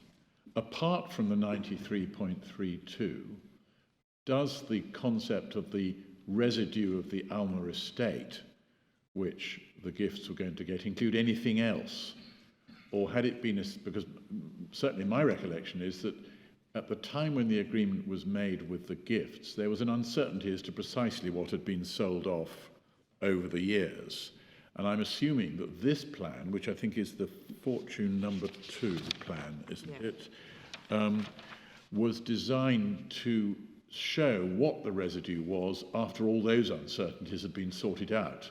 apart from the 93.32, does the concept of the residue of the Alma Estate, which the gifts were going to get, include anything else? Or had it been, because certainly my recollection is that at the time when the agreement was made with the gifts, there was an uncertainty as to precisely what had been sold off over the years. And I'm assuming that this plan, which I think is the Fortune number 2 plan, isn't it, was designed to show what the residue was after all those uncertainties had been sorted out.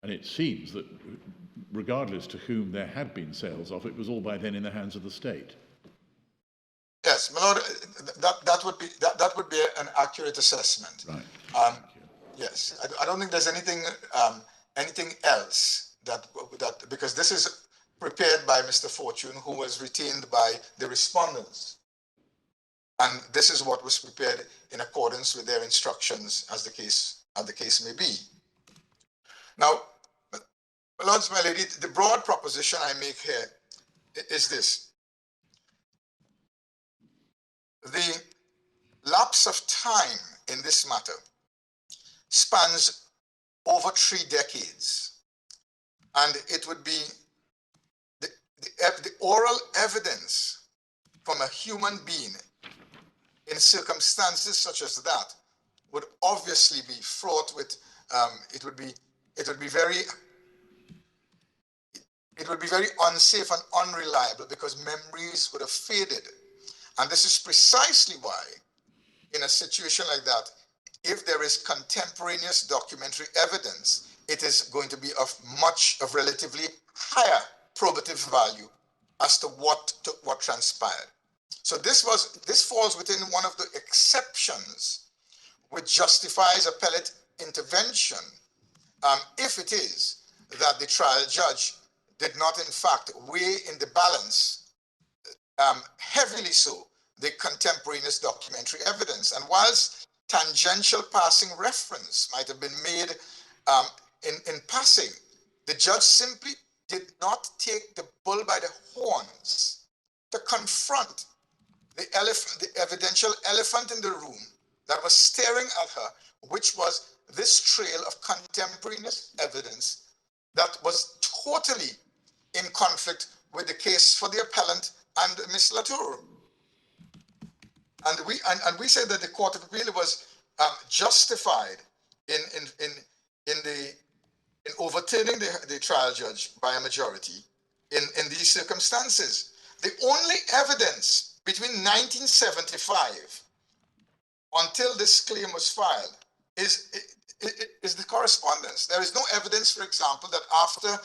And it seems that regardless to whom there had been sales of, it was all by then in the hands of the state. Yes, my lord, that would be an accurate assessment. Right. Yes, I don't think there's anything else that because this is prepared by Mr. Fortune, who was retained by the respondents, and this is what was prepared in accordance with their instructions, as the case may be. Now, my lords, my lady, the broad proposition I make here is this: the lapse of time in this matter spans over 3 decades, and it would be the oral evidence from a human being in circumstances such as that would obviously be fraught with it would be very unsafe and unreliable, because memories would have faded. And this is precisely why, in a situation like that, if there is contemporaneous documentary evidence, it is going to be of relatively higher probative value as to what transpired. So this falls within one of the exceptions which justifies appellate intervention, if it is that the trial judge did not in fact weigh in the balance, heavily so, the contemporaneous documentary evidence. And whilst tangential passing reference might have been made in passing, the judge simply did not take the bull by the horns to confront the evidential elephant in the room that was staring at her, which was this trail of contemporaneous evidence that was totally in conflict with the case for the appellant and Miss Latour. And we said that the Court of Appeal was justified in overturning the trial judge by a majority in these circumstances. The only evidence between 1975 until this claim was filed is the correspondence. There is no evidence, for example, that after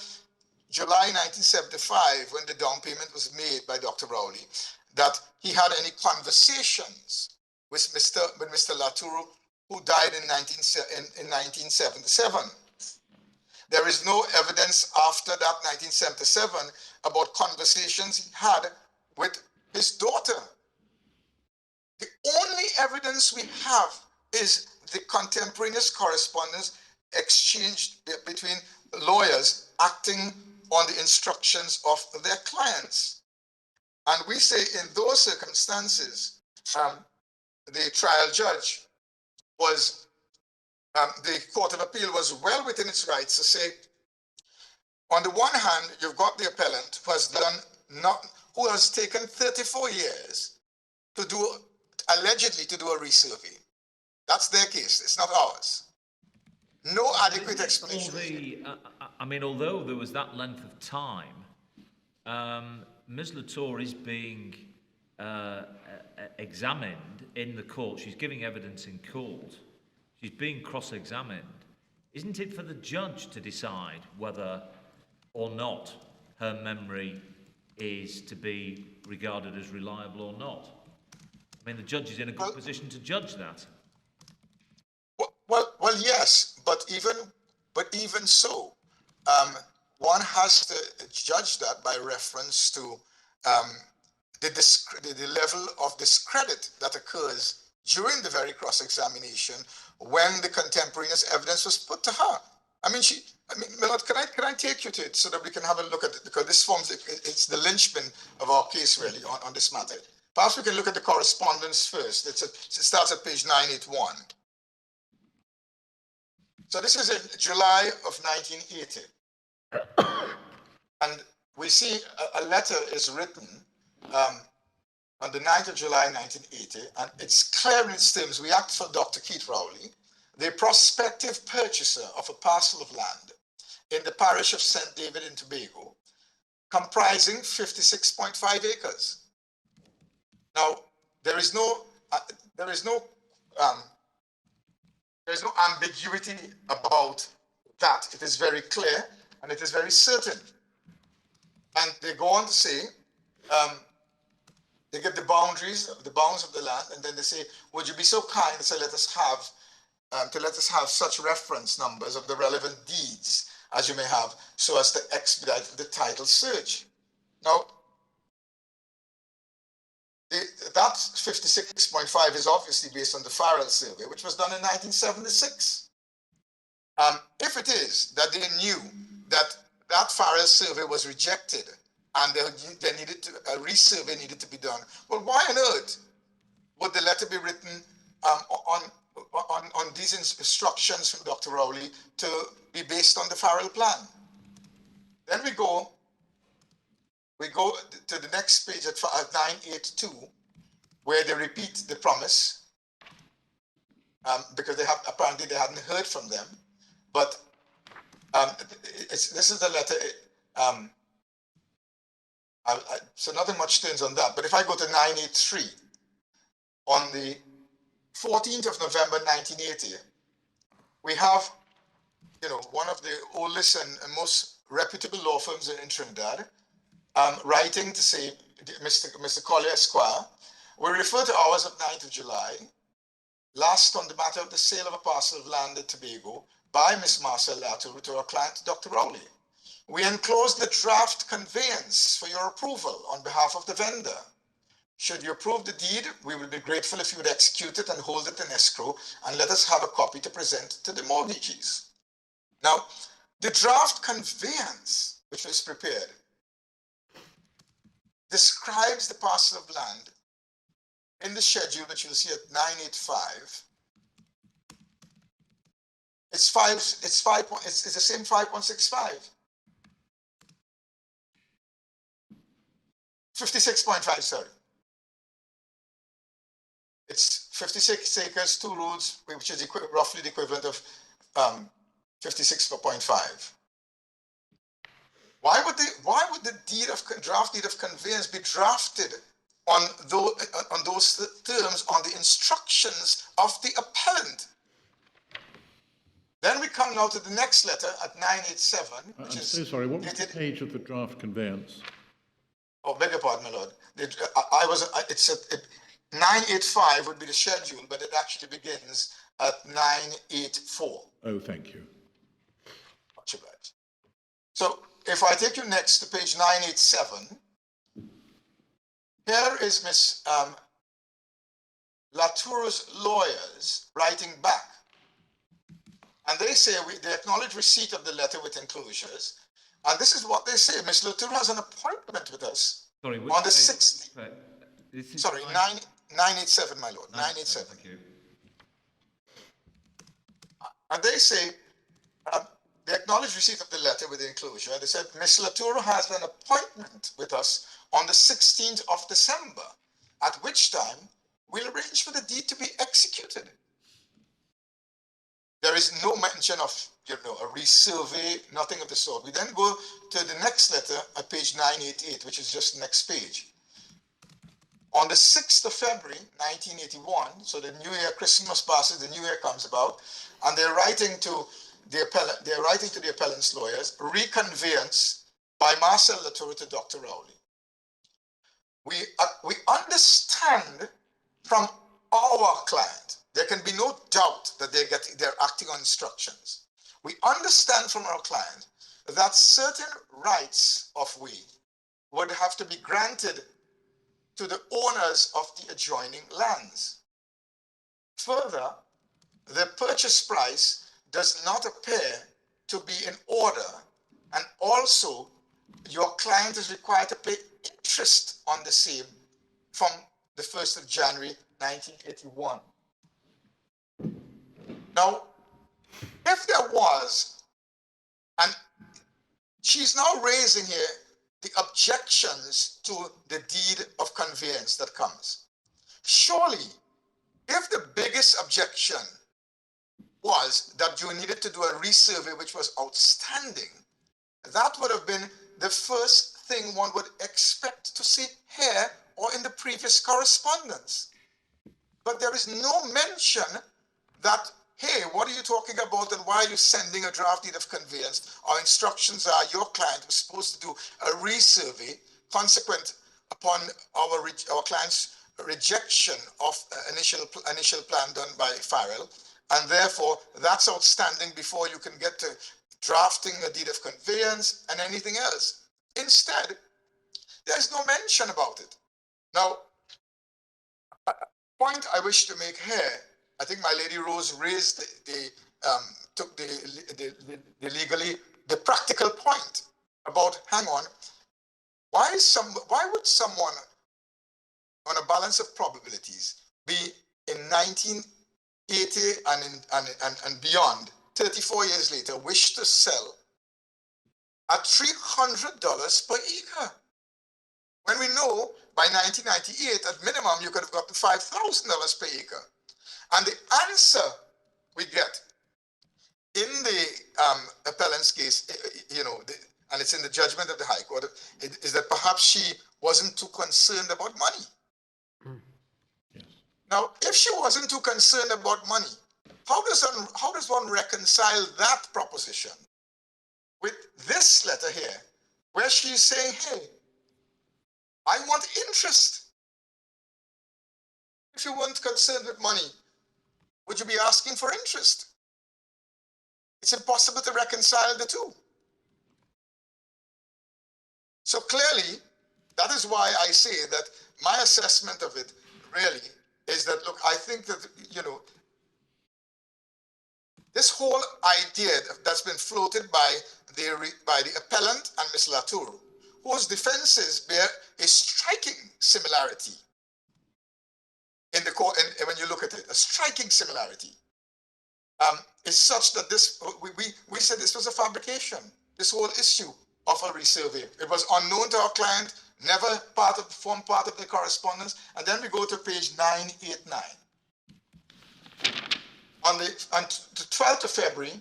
July 1975, when the down payment was made by Dr. Rowley, that he had any conversations with Mr. Latour, who died in 1977. There is no evidence after that 1977 about conversations he had with his daughter, The only evidence we have is the contemporaneous correspondence exchanged between lawyers acting on the instructions of their clients. And we say in those circumstances, the trial judge was, the Court of Appeal was well within its rights to say, on the one hand, you've got the appellant who has taken 34 years to do, allegedly to do a resurvey. That's their case, it's not ours. No adequate explanation. I mean, although there was that length of time, Ms. Latour is being examined in the court. She's giving evidence in court. She's being cross-examined. Isn't it for the judge to decide whether or not her memory is to be regarded as reliable or not? I mean, the judge is in a good position to judge that. Well, yes, but even so, one has to judge that by reference to the level of discredit that occurs during the very cross-examination when the contemporaneous evidence was put to her. I mean, Millard, can I take you to it so that we can have a look at it, because this forms it's the linchpin of our case really on this matter. Perhaps we can look at the correspondence first. It starts at page 981. So this is in July of 1980. And we see a letter is written on the 9th of July 1980, and it's clear in its terms. We act for Dr. Keith Rowley, the prospective purchaser of a parcel of land in the parish of St. David in Tobago, comprising 56.5 acres. Now, there is no ambiguity about that. It is very clear and it is very certain. And they go on to say, they give the bounds of the land, and then they say, would you be so kind as to let us have such reference numbers of the relevant deeds as you may have, so as to expedite the title search. Now, that 56.5 is obviously based on the Farrell survey, which was done in 1976. If it is that they knew that that Farrell survey was rejected and a resurvey needed to be done, well, why on earth would the letter be written on these instructions from Dr. Rowley to be based on the Farrell plan? Then we go to the next page at 982, where they repeat the promise, because apparently they hadn't heard from them. But this is the letter. So nothing much turns on that. But if I go to 983, on the 14th of November 1980, we have, one of the oldest and most reputable law firms in Trinidad, writing to say, Mr. Collier Esquire, we refer to hours of 9th of July, last on the matter of the sale of a parcel of land at Tobago by Miss Marcelle Latour to our client, Dr. Rowley. We enclose the draft conveyance for your approval on behalf of the vendor. Should you approve the deed, we will be grateful if you would execute it and hold it in escrow and let us have a copy to present to the mortgagees. Now, the draft conveyance, which was prepared, describes the parcel of land in the schedule that you'll see at 985. It's the same 5.65. 56.5, sorry. It's 56 acres, 2 roads, which is roughly the equivalent of 56.5. Why would the draft deed of conveyance be drafted on those terms on the instructions of the appellant? Then we come now to the next letter at 987, which I'm is... so sorry, what was the page of the draft conveyance? Oh, beg your pardon, my lord. 985 would be the schedule, but it actually begins at 984. Oh, thank you. Much obliged. So if I take you next to page 987, here is Miss Latour's lawyers writing back. And they say they acknowledge receipt of the letter with enclosures. And this is what they say. Ms. Latour has an appointment with us Sorry, on the 16th. This is Sorry, 987, my lord, 987. Thank you. And they say, they acknowledge receipt of the letter with the enclosure. And they said, Ms. Latour has an appointment with us on the 16th of December, at which time we'll arrange for the deed to be executed. There is no mention of, a resurvey, nothing of the sort. We then go to the next letter at page 988, which is just the next page. On the 6th of February, 1981, so the New Year, Christmas passes, the New Year comes about, and they're writing to the appellant's lawyers, reconveyance by Marcelle Latour to Dr. Rowley. We understand from our client, there can be no doubt that they're acting on instructions. We understand from our client that certain rights of way would have to be granted to the owners of the adjoining lands. Further, the purchase price does not appear to be in order, and also your client is required to pay interest on the same from the 1st of January 1981. Now, if there was, and she's now raising here the objections to the deed of conveyance that comes. Surely, if the biggest objection was that you needed to do a resurvey which was outstanding, that would have been the first thing one would expect to see here or in the previous correspondence. But there is no mention that, hey, what are you talking about and why are you sending a draft deed of conveyance? Our instructions are your client was supposed to do a resurvey consequent upon our client's rejection of initial plan done by Farrell, and therefore that's outstanding before you can get to drafting a deed of conveyance and anything else. Instead, there's no mention about it. Now, a point I wish to make here, I think my Lady Rose raised took the practical point about, hang on, why would someone on a balance of probabilities be in 1980 and beyond, 34 years later, wish to sell at $300 per acre? When we know by 1998, at minimum, you could have got to $5,000 per acre. And the answer we get in the appellant's case, and it's in the judgment of the High Court, is that perhaps she wasn't too concerned about money. Yes. Now, if she wasn't too concerned about money, how does one reconcile that proposition with this letter here, where she's saying, hey, I want interest. If you weren't concerned with money, would you be asking for interest? It's impossible to reconcile the two. So clearly, that is why I say that my assessment of it really is that, look, I think that, this whole idea that's been floated by the appellant and Ms. Latour, whose defenses bear a striking similarity in the court, and when you look at it, a striking similarity, is such that we said this was a fabrication, this whole issue of a resurvey. It was unknown to our client, never formed part of the correspondence, and then we go to page 989. On the 12th of February,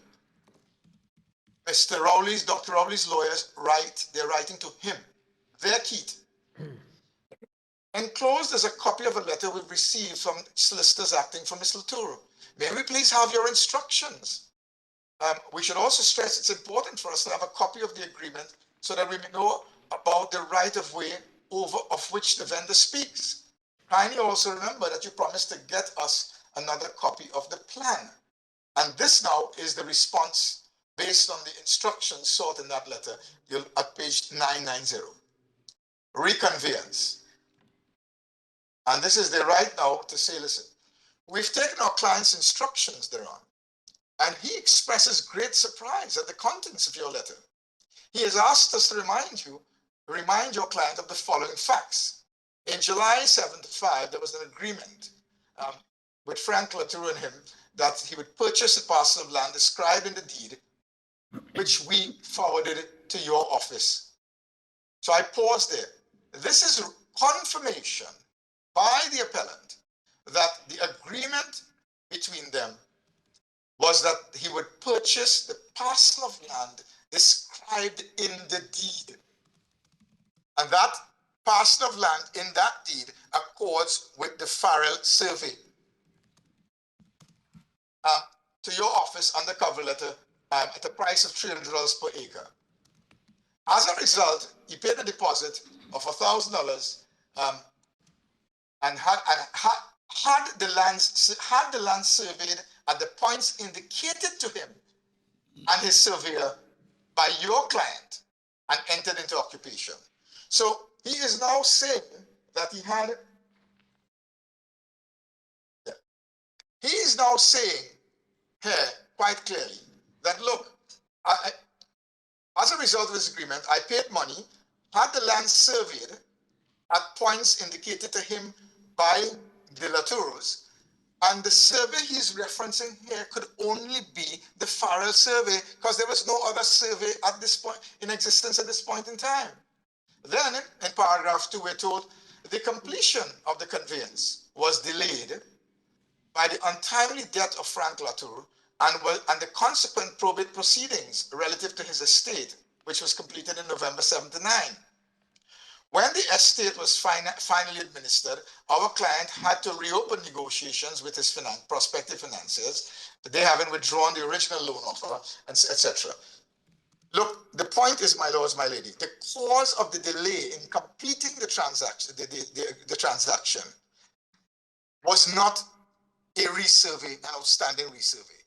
Dr. Rowley's lawyers they're writing to him, their Keith. Enclosed is a copy of a letter we've received from solicitors acting for Ms. Latour. May we please have your instructions? We should also stress it's important for us to have a copy of the agreement so that we may know about the right of way of which the vendor speaks. Kindly also remember that you promised to get us another copy of the plan. And this now is the response based on the instructions sought in that letter at page 990. Reconveyance. And this is the right now to say, listen, We've taken our client's instructions thereon, and he expresses great surprise at the contents of your letter. He has asked us to remind your client of the following facts. In July 75, there was an agreement with Frank Latour and him that he would purchase a parcel of land described in the deed, which we forwarded to your office. So I pause there. This is confirmation by the appellant that the agreement between them was that he would purchase the parcel of land described in the deed. And that parcel of land in that deed accords with the Farrell survey. To your office under cover letter at a price of $300 per acre. As a result, he paid a deposit of $1,000 and had the land surveyed at the points indicated to him and his surveyor by your client and entered into occupation. So he is now saying that he is now saying here quite clearly that, look, as a result of this agreement, I paid money, had the land surveyed at points indicated to him by the Latours, and the survey he's referencing here could only be the Farrell survey because there was no other survey at this point in existence at this point in time. Then in paragraph 2, we're told the completion of the conveyance was delayed by the untimely death of Frank Latour and the consequent probate proceedings relative to his estate, which was completed in November 79. When the estate was finally administered, our client had to reopen negotiations with his prospective financiers, they having withdrawn the original loan offer, etc. Look, the point is, my lords, my lady, the cause of the delay in completing the transaction, the transaction was not a resurvey, an outstanding resurvey.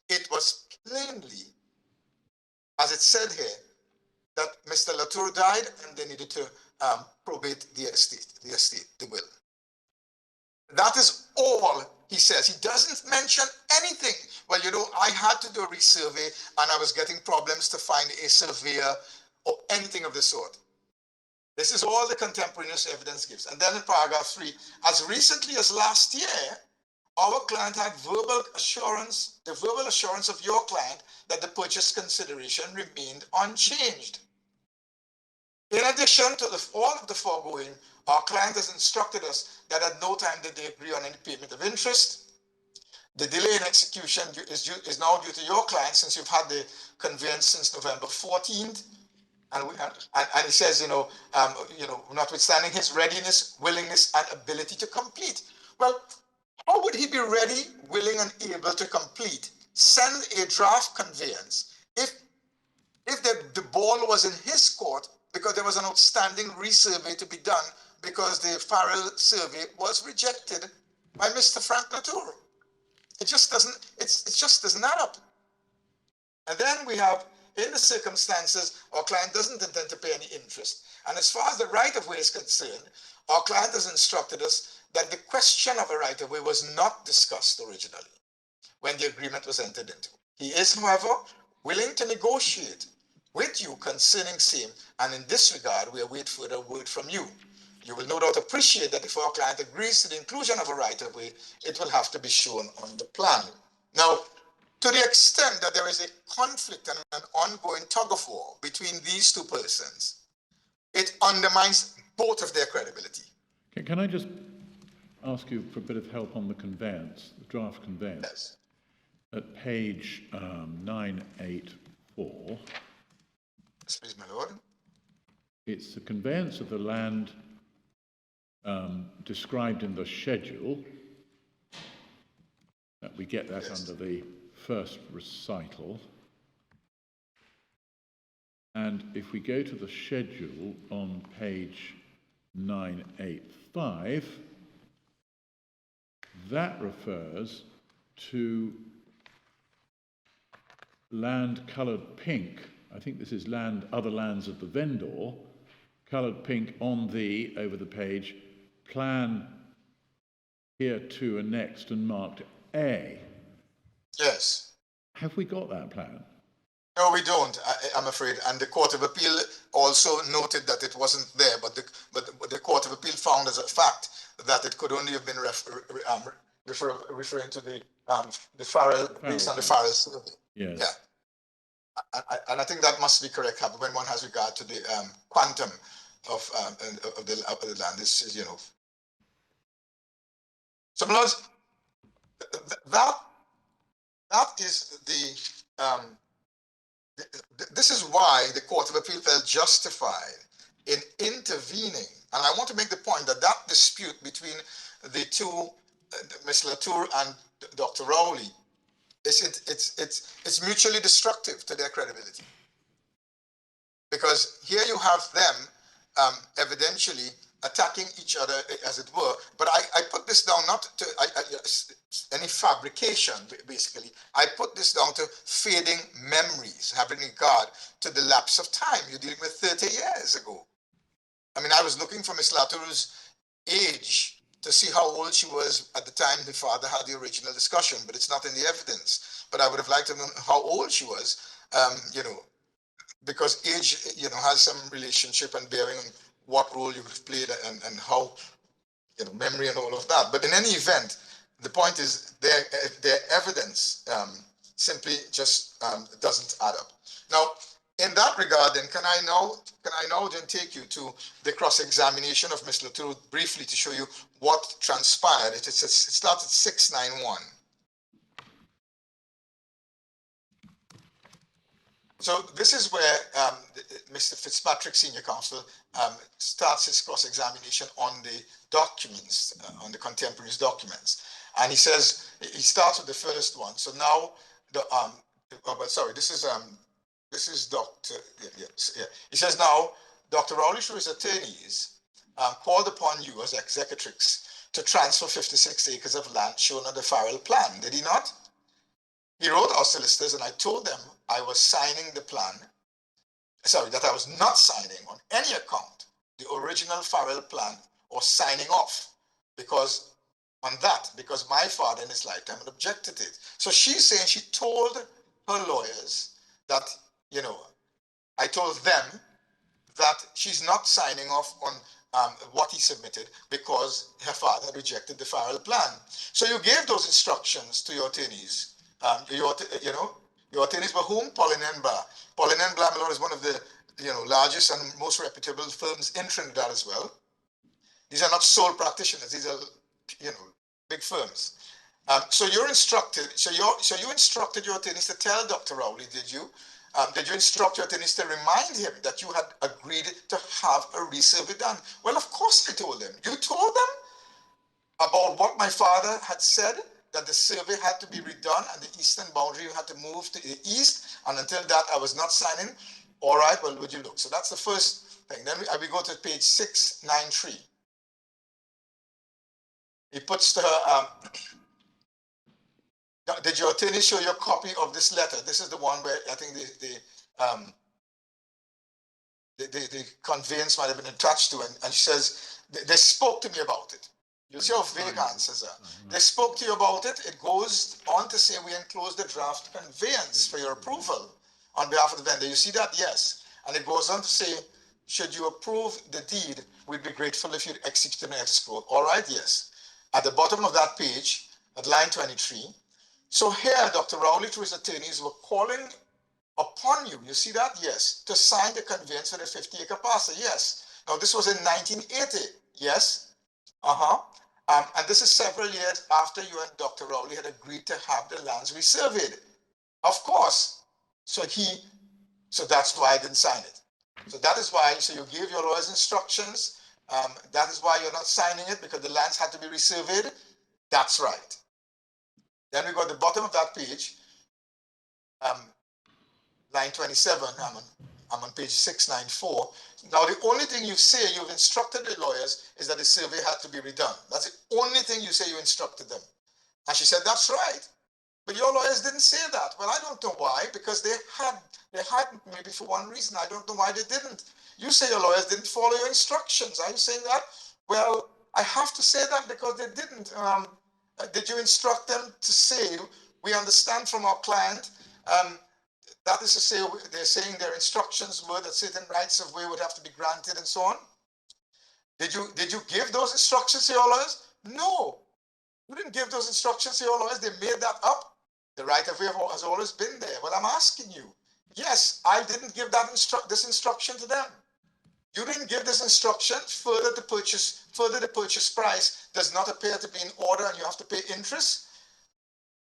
It was plainly, as it said here, that Mr. Latour died and they needed to probate the estate, the will. That is all he says. He doesn't mention anything. Well, you know, I had to do a resurvey and I was getting problems to find a surveyor or anything of the sort. This is all the contemporaneous evidence gives. And then in paragraph 3, as recently as last year, our client had the verbal assurance of your client that the purchase consideration remained unchanged. In addition to all of the foregoing, our client has instructed us that at no time did they agree on any payment of interest. The delay in execution is now due to your client since you've had the conveyance since November 14th. And he says, notwithstanding his readiness, willingness, and ability to complete. Well, how would he be ready, willing, and able to complete? Send a draft conveyance if the ball was in his court because there was an outstanding resurvey to be done because the Farrell survey was rejected by Mr. Frank Latour. It just doesn't add up. And then we have, in the circumstances, our client doesn't intend to pay any interest. And as far as the right-of-way is concerned, our client has instructed us that the question of a right-of-way was not discussed originally when the agreement was entered into. He is, however, willing to negotiate with you concerning same, and in this regard, we await further word from you. You will no doubt appreciate that if our client agrees to the inclusion of a right-of-way, it will have to be shown on the plan. Now, to the extent that there is a conflict and an ongoing tug-of-war between these two persons, it undermines both of their credibility. Can I just ask you for a bit of help on the conveyance, the draft conveyance? Yes. At page 984. Yes, please, my lord. It's the conveyance of the land described in the schedule. We get that under the first recital. And if we go to the schedule on page 985, that refers to land coloured pink. I think this is other lands of the vendor, coloured pink on the, over the page, plan hereto annexed and marked A. Yes. Have we got that plan? No, we don't, I'm afraid. And the Court of Appeal also noted that it wasn't there, but the Court of Appeal found as a fact that it could only have been referring to the Farrell, based on the Farrell survey. Yes. Yeah. And I think that must be correct when one has regard to the quantum of the land. This is, So, my lords, that is this is why the Court of Appeal felt justified in intervening. And I want to make the point that that dispute between the two, Ms. Latour and Dr. Rowley, it's mutually destructive to their credibility. Because here you have them evidentially attacking each other, as it were. But I put this down not to any fabrication, basically. I put this down to fading memories, having regard to the lapse of time. You're dealing with 30 years ago. I mean, I was looking for Ms. Latour's age to see how old she was at the time the father had the original discussion, but it's not in the evidence. But I would have liked to know how old she was, because age, has some relationship and bearing on what role you have played and how, memory and all of that. But in any event, the point is their evidence simply just doesn't add up. Now, in that regard, then, can I now then take you to the cross-examination of Ms. Latour briefly to show you what transpired. It started 691. So this is where Mr. Fitzpatrick, Senior Counsel, starts his cross-examination on the documents, on the contemporaries documents. And he says, he starts with the first one. So now, this is Dr. Yeah. He says now, Dr. Rowley, through his attorneys, called upon you as executrix to transfer 56 acres of land shown on the Farrell plan, did he not? He wrote our solicitors and I told them I was signing the plan, that I was not signing on any account the original Farrell plan or signing off because my father in his lifetime had objected to it. So she's saying she told her lawyers that, I told them that she's not signing off on what he submitted because her father had rejected the Farrell plan. So you gave those instructions to your attorneys. Your attorneys were whom? Paulin and Blah. Paulin and Blah, my lord, is one of the largest and most reputable firms in Trinidad as well. These are not sole practitioners. These are big firms. So you're instructed. So you instructed your attorneys to tell Dr. Rowley, did you? Did you instruct your attorneys to remind him that you had agreed to have a resurvey done? Well, of course I told them. You told them about what my father had said, that the survey had to be redone and the eastern boundary had to move to the east, and until that I was not signing. All right, well, would you look? So that's the first thing. Then we go to page 693. He puts to her, did your attorney show you a copy of this letter? This is the one where I think the conveyance might have been attached to, and she says, they spoke to me about it. You see how vague answers are. They spoke to you about it. It goes on to say we enclose the draft conveyance for your approval on behalf of the vendor. You see that? Yes. And it goes on to say, should you approve the deed, we'd be grateful if you'd execute an escrow. All right, yes. At the bottom of that page, at line 23, so here Dr. Rowley through his attorneys were calling upon you, you see that? Yes. To sign the conveyance for the 50-acre parcel. Yes. Now this was in 1980. Yes. And this is several years after you and Dr. Rowley had agreed to have the lands resurveyed. Of course. So that's why I didn't sign it. So that is why, so you gave your lawyers instructions. That is why you're not signing it, because the lands had to be resurveyed. That's right. Then we go to the bottom of that page, line 27, I'm on page 694. Now, the only thing you say you've instructed the lawyers is that the survey had to be redone. That's the only thing you say you instructed them. And she said, that's right. But your lawyers didn't say that. Well, I don't know why, because they had maybe for one reason. I don't know why they didn't. You say your lawyers didn't follow your instructions. Are you saying that? Well, I have to say that because they didn't. Did you instruct them to say, we understand from our client, that is to say, they're saying their instructions were that certain rights of way would have to be granted and so on? Did you give those instructions to your lawyers? No. You didn't give those instructions to your lawyers. They made that up. The right of way has always been there. But I'm asking you, yes, I didn't give that this instruction to them. You didn't give this instruction. Further, the purchase price does not appear to be in order and you have to pay interest.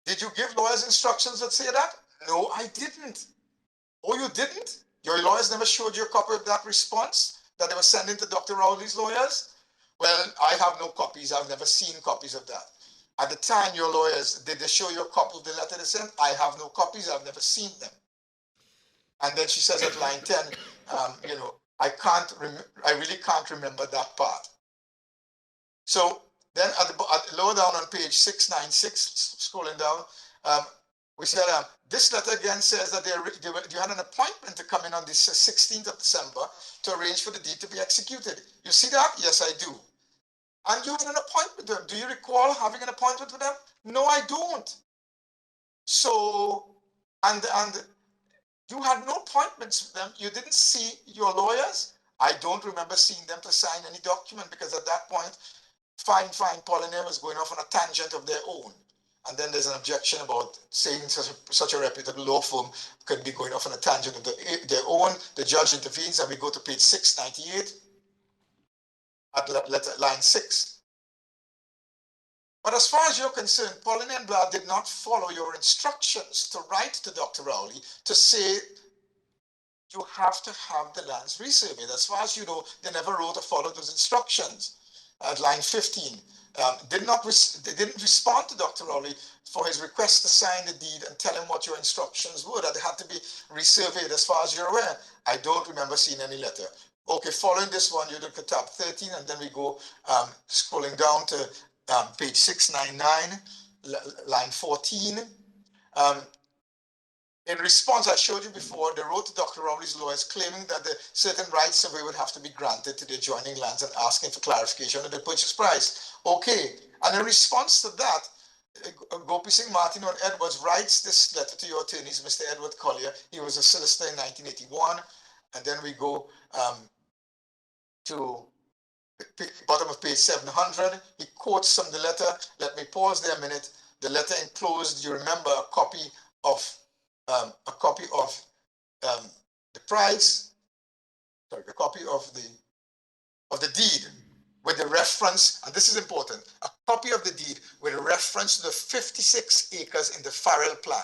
Did you give lawyers instructions that say that? No, I didn't. Oh, you didn't? Your lawyers never showed you a copy of that response that they were sending to Dr. Rowley's lawyers? Well, I have no copies. I've never seen copies of that. At the time, your lawyers, did they show you a copy of the letter they sent? I have no copies. I've never seen them. And then she says at line 10, you know, I really can't remember that part. So then lower down on page 696, scrolling down, we said, this letter again says that you had an appointment to come in on the 16th of December to arrange for the deed to be executed. You see that? Yes, I do. And you had an appointment with them. Do you recall having an appointment with them? No, I don't. So, and you had no appointments with them. You didn't see your lawyers. I don't remember seeing them to sign any document because at that point, fine, Paulinaire was going off on a tangent of their own. And then there's an objection about saying such a reputable law firm could be going off on a tangent of their own. The judge intervenes and we go to page 698 at line 6. But as far as you're concerned, Paulinaire and Blad did not follow your instructions to write to Dr. Rowley to say you have to have the lands resurveyed. As far as you know, they never wrote or followed those instructions. At line 15, they didn't respond to Dr. Rowley for his request to sign the deed and tell him what your instructions were, that it had to be resurveyed as far as you're aware. I don't remember seeing any letter. Okay, following this one, you look at tab 13, and then we go scrolling down to page 699, line 14. In response, I showed you before, they wrote to Dr. Rowley's lawyers claiming that the certain rights of way would have to be granted to the adjoining lands and asking for clarification of the purchase price. Okay, and in response to that, Gopi Singh Martin and Edwards writes this letter to your attorneys, Mr. Edward Collier. He was a solicitor in 1981. And then we go to the bottom of page 700. He quotes from the letter. Let me pause there a minute. The letter enclosed, you remember, a copy of the price, sorry, a copy of the deed with the reference, and this is important, a copy of the deed with a reference to the 56 acres in the Farrell plan.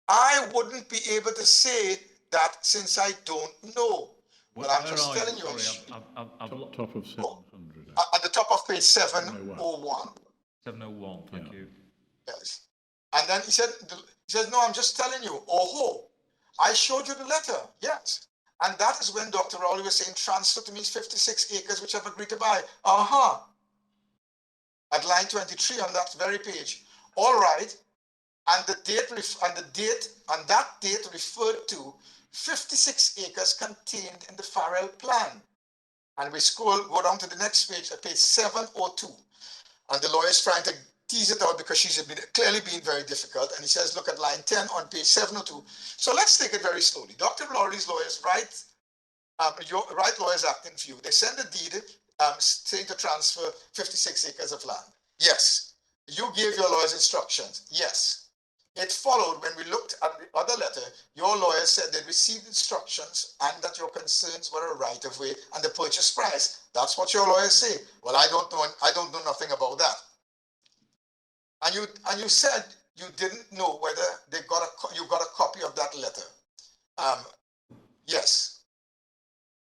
I wouldn't be able to say that since I don't know. But I'm just telling you. Top of 700. At the top of page 701. 701, thank you. Yes. And then he says, no, I'm just telling you, oh, I showed you the letter, yes. And that is when Dr. Rowley was saying, transfer to me 56 acres, which I've agreed to buy. At line 23 on that very page. All right. And that date referred to 56 acres contained in the Farrell plan. And we go down to the next page, at page 702. And the lawyer is trying to tease it out because she's clearly being very difficult. And he says, look at line 10 on page 702. So let's take it very slowly. Dr. Rowley's lawyers write Lawyers Act in view. They send a deed saying to transfer 56 acres of land. Yes. You gave your lawyers instructions. Yes. It followed when we looked at the other letter, your lawyers said they received instructions and that your concerns were a right of way and the purchase price. That's what your lawyers say. Well, I don't know nothing about that. And you said you didn't know whether you got a copy of that letter. Yes.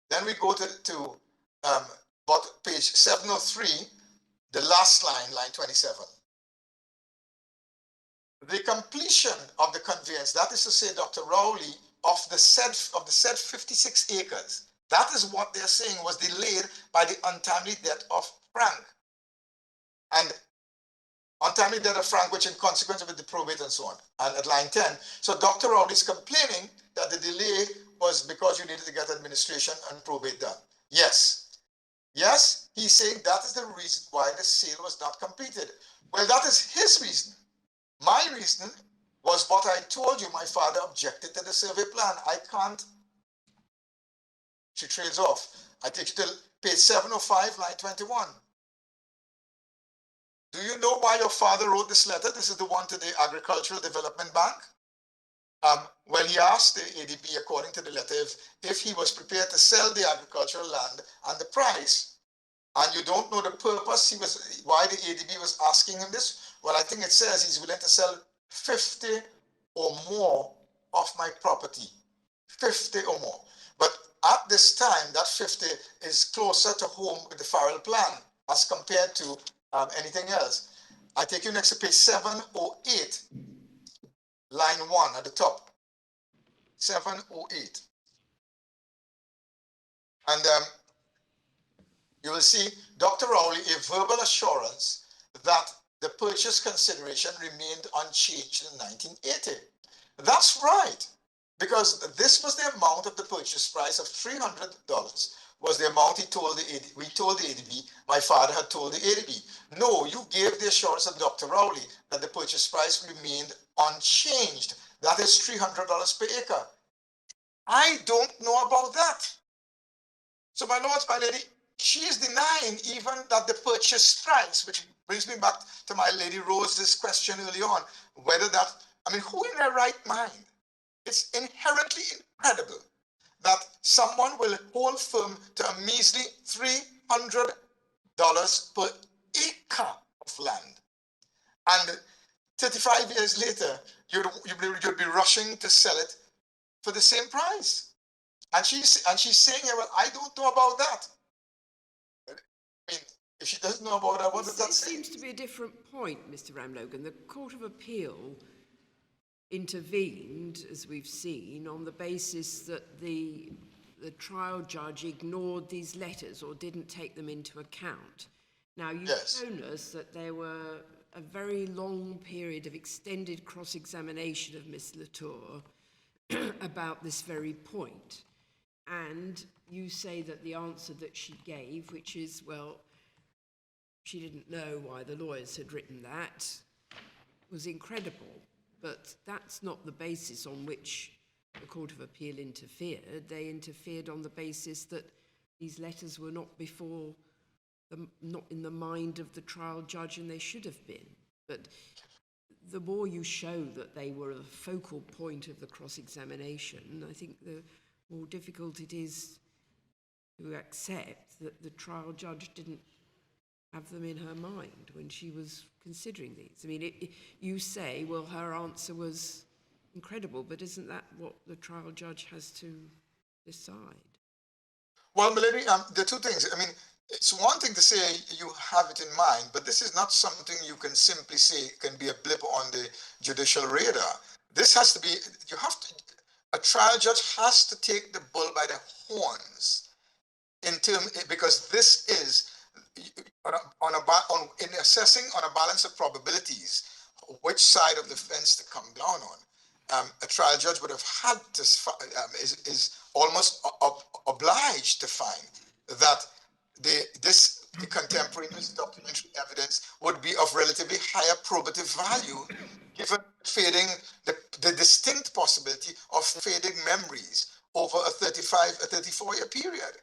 Then we go to page 703, the last line, line 27. The completion of the conveyance, that is to say, Dr. Rowley, of the said 56 acres, that is what they're saying was delayed by the untimely death of Frank. And untimely death of Frank, which in consequence of the probate and so on. And at line 10, so Dr. Rowley is complaining that the delay was because you needed to get administration and probate done. Yes. Yes, he's saying that is the reason why the sale was not completed. Well, that is his reason. My reason was what I told you. My father objected to the survey plan. I can't. She trails off. I take you to page 705, line 21. Do you know why your father wrote this letter? This is the one to the Agricultural Development Bank. Well, he asked the ADB, according to the letter, if he was prepared to sell the agricultural land and the price. And you don't know the purpose why the ADB was asking him this? Well, I think it says he's willing to sell 50 or more of my property. 50 or more. But at this time, that 50 is closer to home with the Farrell plan as compared to anything else. I take you next to page 708, line 1 at the top. 708. And you will see Dr. Rowley, a verbal assurance that the purchase consideration remained unchanged in 1980. That's right, because this was the amount of the purchase price of $300 was the amount we told the ADB, my father had told the ADB. No, you gave the assurance of Dr. Rowley that the purchase price remained unchanged. That is $300 per acre. I don't know about that. So my lords, my lady, she is denying even that the purchase price, which brings me back to my lady Rose's question early on, whether that, I mean, who in their right mind? It's inherently incredible that someone will hold firm to a measly $300 per acre of land. And 35 years later, you'd be rushing to sell it for the same price. And she's saying, well, I don't know about that. I mean, if she doesn't know about that, what does that say? It seems to be a different point, Mr. Ramlogan. The Court of Appeal intervened, as we've seen, on the basis that the trial judge ignored these letters or didn't take them into account. Now, you've shown us that there were a very long period of extended cross-examination of Miss Latour about this very point. And you say that the answer that she gave, which is, well, she didn't know why the lawyers had written that, was incredible. But that's not the basis on which the Court of Appeal interfered. They interfered on the basis that these letters were not not in the mind of the trial judge, and they should have been. But the more you show that they were a focal point of the cross-examination, I think the more difficult it is to accept that the trial judge didn't have them in her mind when she was considering these. I mean, you say, well, her answer was incredible, but isn't that what the trial judge has to decide? Well, milady, there are two things. I mean, it's one thing to say you have it in mind, but this is not something you can simply say can be a blip on the judicial radar. This has to be, a trial judge has to take the bull by the horns because this is, in assessing on a balance of probabilities, which side of the fence to come down on. A trial judge would have had to, is almost obliged to find that the contemporaneous documentary evidence would be of relatively higher probative value, given the distinct possibility of fading memories over a 34-year period.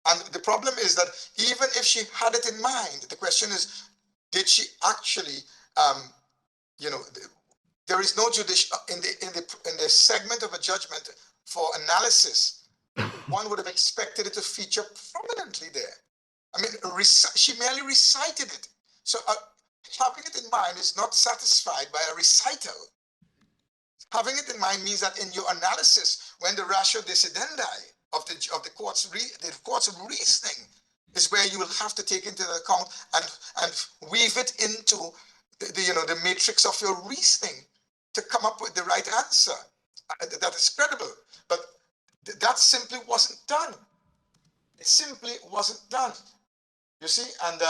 And the problem is that even if she had it in mind, the question is, did she actually, there is no judicial in the segment of a judgment for analysis. One would have expected it to feature prominently there. I mean, she merely recited it. So having it in mind is not satisfied by a recital. Having it in mind means that in your analysis, when the ratio decidendi of the court's reasoning is where you will have to take into account and weave it into the matrix of your reasoning to come up with the right answer. That is credible, but that simply wasn't done. It simply wasn't done. You see, and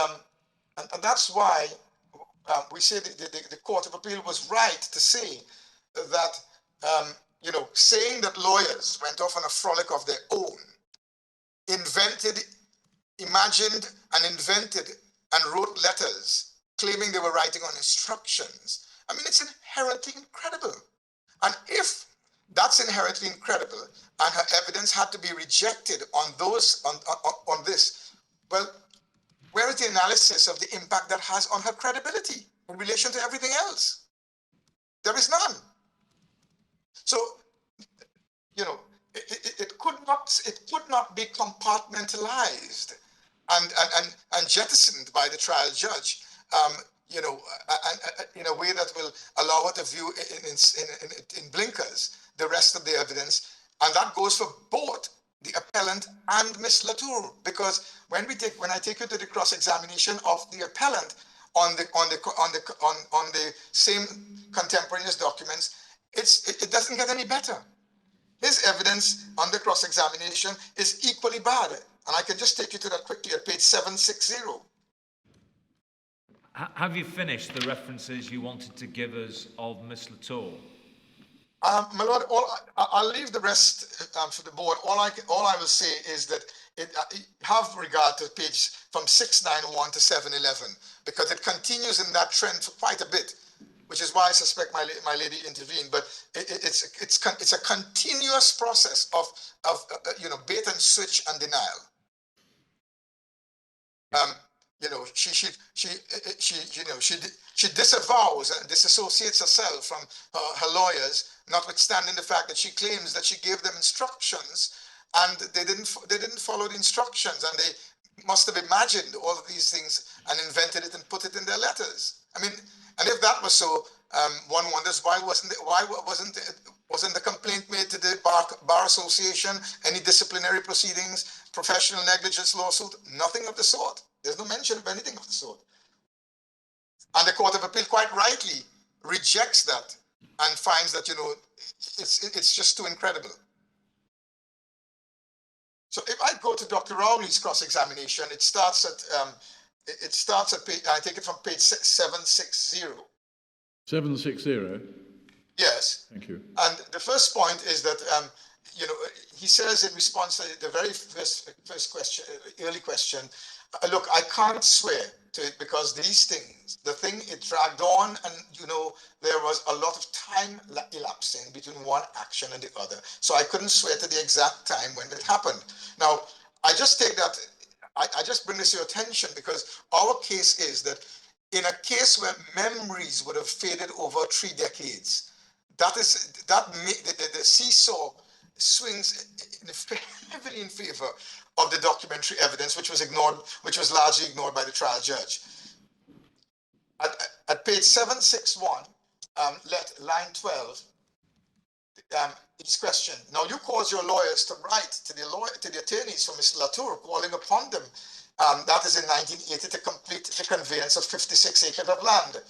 that's why we say the Court of Appeal was right to say that, saying that lawyers went off on a frolic of their own, invented imagined and invented and wrote letters claiming they were writing on instructions. I mean, it's inherently incredible. And if that's inherently incredible and her evidence had to be rejected on this, well, where is the analysis of the impact that has on her credibility in relation to everything else? There is none. So, you know, it could not be compartmentalized and jettisoned by the trial judge, you know, in a way that will allow her to view in blinkers the rest of the evidence, and that goes for both the appellant and Miss Latour, because when I take you to the cross-examination of the appellant on the same contemporaneous documents, it doesn't get any better. His evidence on the cross-examination is equally bad, and I can just take you to that quickly at page 760. Have you finished the references you wanted to give us of Miss Latour? My lord, I'll leave the rest for the board. All I will say is that have regard to page from 691 to 711, because it continues in that trend for quite a bit, which is why I suspect my lady intervened. But it's a continuous process of you know, bait and switch and denial. You know, she disavows and disassociates herself from her lawyers, notwithstanding the fact that she claims that she gave them instructions and they didn't follow the instructions, and they must have imagined all of these things and invented it and put it in their letters. I mean, and if that was so, one wonders why wasn't the complaint made to the Bar Association, any disciplinary proceedings, professional negligence lawsuit? Nothing of the sort. There's no mention of anything of the sort. And the Court of Appeal quite rightly rejects that and finds that, you know, it's just too incredible. So if I go to Dr. Rowley's cross-examination, it starts at page, I take it from page 760. 760? Yes. Thank you. And the first point is that, you know, he says in response to the very first question, early question, look, I can't swear to it because these things, it dragged on, and, you know, there was a lot of time elapsing between one action and the other. So I couldn't swear to the exact time when it happened. Now, I just take that, I just bring this to your attention because our case is that in a case where memories would have faded over 3 decades, the seesaw swings heavily in favor of the documentary evidence, which was largely ignored by the trial judge. At page 761, line 12, his question. Now you cause your lawyers to write to the attorneys for Mr. Latour, calling upon them, that is in 1980, to complete the conveyance of 56 acres of land.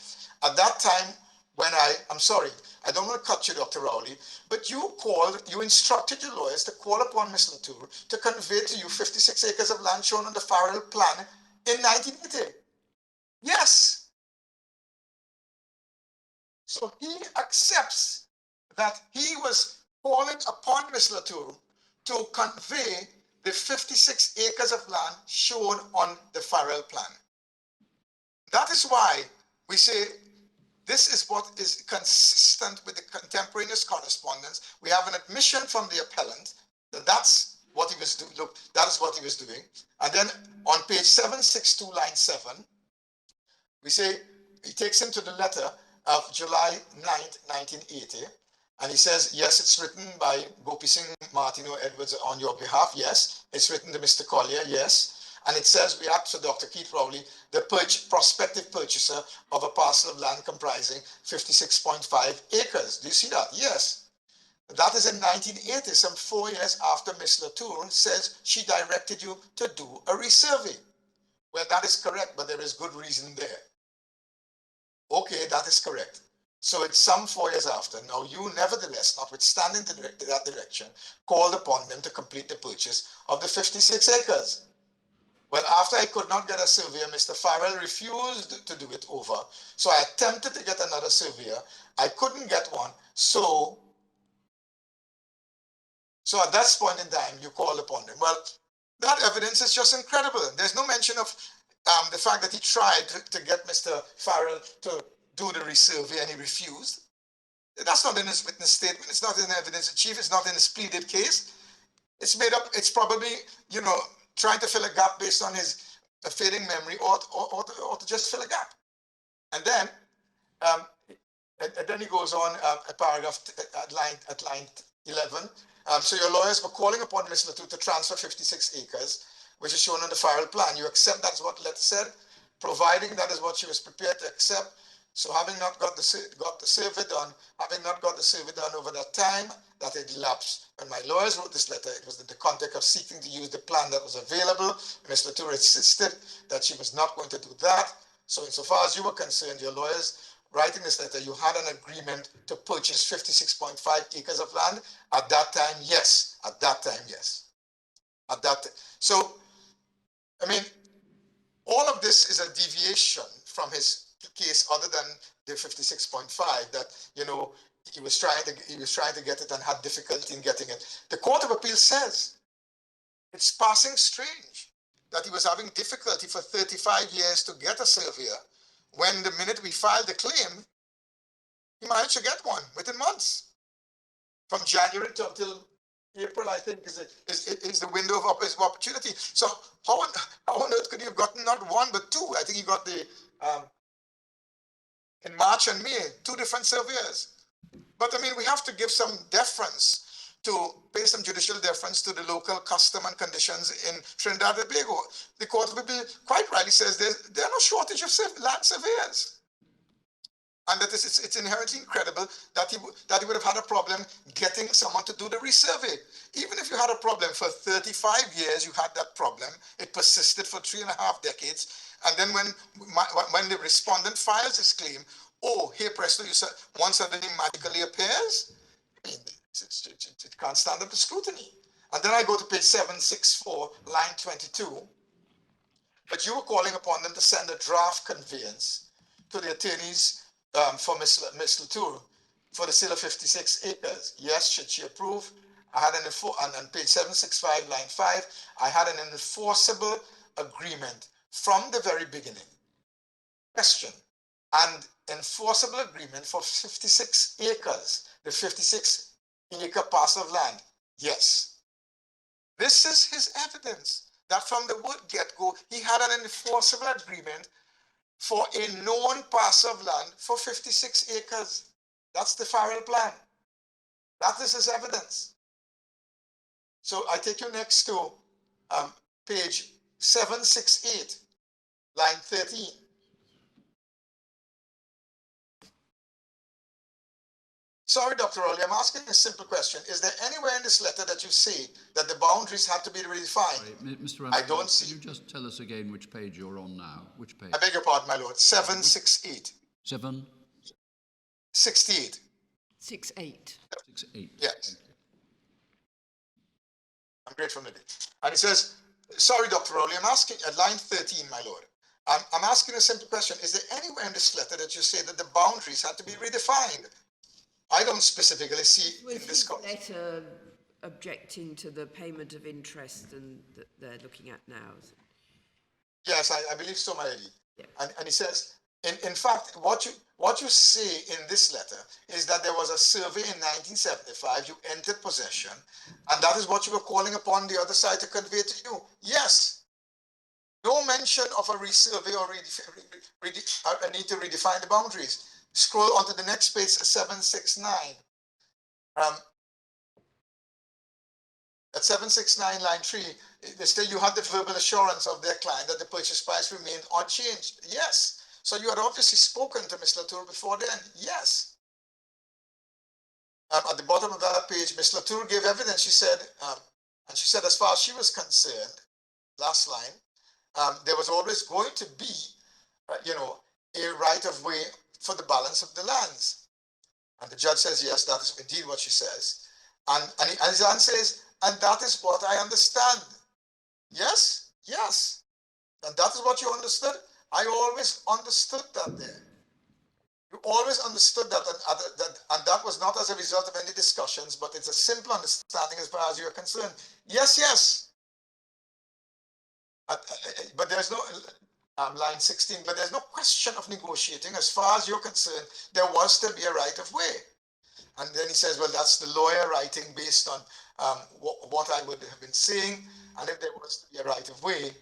At that time, I'm sorry, I don't want to cut you, Dr. Rowley, but you instructed your lawyers to call upon Ms. Latour to convey to you 56 acres of land shown on the Farrell plan in 1980. Yes. So he accepts that he was calling upon Ms. Latour to convey the 56 acres of land shown on the Farrell plan. That is why we say this is what is consistent with the contemporaneous correspondence. We have an admission from the appellant that that's what he was doing. Look, that is what he was doing. And then on page 762, line 7, we say he takes him to the letter of July 9th, 1980. And he says, yes, it's written by Gopi Singh Martino Edwards on your behalf. Yes. It's written to Mr. Collier. Yes. And it says we act for Dr. Keith Rowley, the prospective purchaser of a parcel of land comprising 56.5 acres. Do you see that? Yes. That is in 1980, some 4 years after Ms. Latour says she directed you to do a resurvey. Well, that is correct, but there is good reason there. Okay, that is correct. So it's some 4 years after. Now you nevertheless, notwithstanding that direction, called upon them to complete the purchase of the 56 acres. Well, after I could not get a surveyor, Mr. Farrell refused to do it over. So I attempted to get another surveyor. I couldn't get one. So at that point in time, you called upon them. Well, That evidence is just incredible. There's no mention of the fact that he tried to get Mr. Farrell to do the resurvey and he refused. That's not in his witness statement. It's not in the evidence in chief. It's not in his pleaded case. It's made up. It's probably, you know, trying to fill a gap based on his fading memory or to just fill a gap. And then he goes on a paragraph at line 11. So your lawyers were calling upon Ms. Latour to transfer 56 acres, which is shown on the Farrell plan. You accept that's what the letter said, providing that is what she was prepared to accept. So having not got the survey done, over that time that it elapsed. When my lawyers wrote this letter, it was in the context of seeking to use the plan that was available. Ms. Latour insisted that she was not going to do that. So insofar as you were concerned, your lawyers writing this letter, you had an agreement to purchase 56.5 acres of land. At that time, yes. At that time, yes. At that time. So, I mean, all of this is a deviation from his case other than the 56.5 that, you know, he was trying to get it and had difficulty in getting it. The Court of Appeal says it's passing strange that he was having difficulty for 35 years to get a surveyor when the minute we filed the claim, he managed to get one within months. From January until April, I think, is the window of opportunity. So how on earth could he have gotten not one but two? I think he got the in March and May, 2 different surveyors. But I mean, we have to give some deference pay some judicial deference to the local custom and conditions in Trinidad and Tobago. The Court of Appeal quite rightly says there are no shortage of land surveyors. And that it's inherently incredible that he would have had a problem getting someone to do the resurvey. Even if you had a problem for 35 years, you had that problem. It persisted for 3.5 decades. And then when the respondent files his claim, oh, hey presto, one suddenly magically appears. I mean, it can't stand up to scrutiny. And then I go to page 764, line 22. But you were calling upon them to send a draft conveyance to the attorneys for Ms. Latour for the sale of 56 acres. Yes, should she approve? I had on page 765, line 5, I had an enforceable agreement from the very beginning. Question. And enforceable agreement for 56 acres, the 56-acre parcel of land. Yes. This is his evidence that from the word get-go, he had an enforceable agreement for a known parcel of land for 56 acres. That's the Farrell plan. That is his evidence. So I take you next to page 768, line 13. Sorry, Dr. Rowley, I'm asking a simple question. Is there anywhere in this letter that you see that the boundaries had to be redefined? Sorry, Mr. I don't see. Can you just tell us again which page you're on now? Which page? I beg your pardon, my lord. 768. 7? 68. 68. 68. Yes. I'm grateful indeed. And it says, sorry, Dr. Rowley, I'm asking at line 13, my lord. I'm asking a simple question. Is there anywhere in this letter that you say that the boundaries had to be redefined? I don't specifically see in this letter objecting to the payment of interest and that they're looking at now. Yes, I believe so, my lady. Yeah. And he says, in fact, what you say in this letter is that there was a survey in 1975, you entered possession, and that is what you were calling upon the other side to convey to you. Yes. No mention of a resurvey or a need to redefine the boundaries. Scroll onto the next page, 769. At 769, line 3, they say you had the verbal assurance of their client that the purchase price remained unchanged. Yes. So you had obviously spoken to Ms. Latour before then. Yes. At the bottom of that page, Ms. Latour gave evidence. She said, as far as she was concerned, last line, there was always going to be, a right of way for the balance of the lands. And the judge says, yes, that is indeed what she says. And his answer is, and that is what I understand. Yes, yes. And that is what you understood. I always understood that there. You always understood that, and that was not as a result of any discussions, but it's a simple understanding as far as you're concerned. Yes, yes. but there's no, line 16, but there's no question of negotiating. As far as you're concerned, there was to be a right of way. And then he says, well, that's the lawyer writing based on what I would have been saying, and if there was to be a right of way.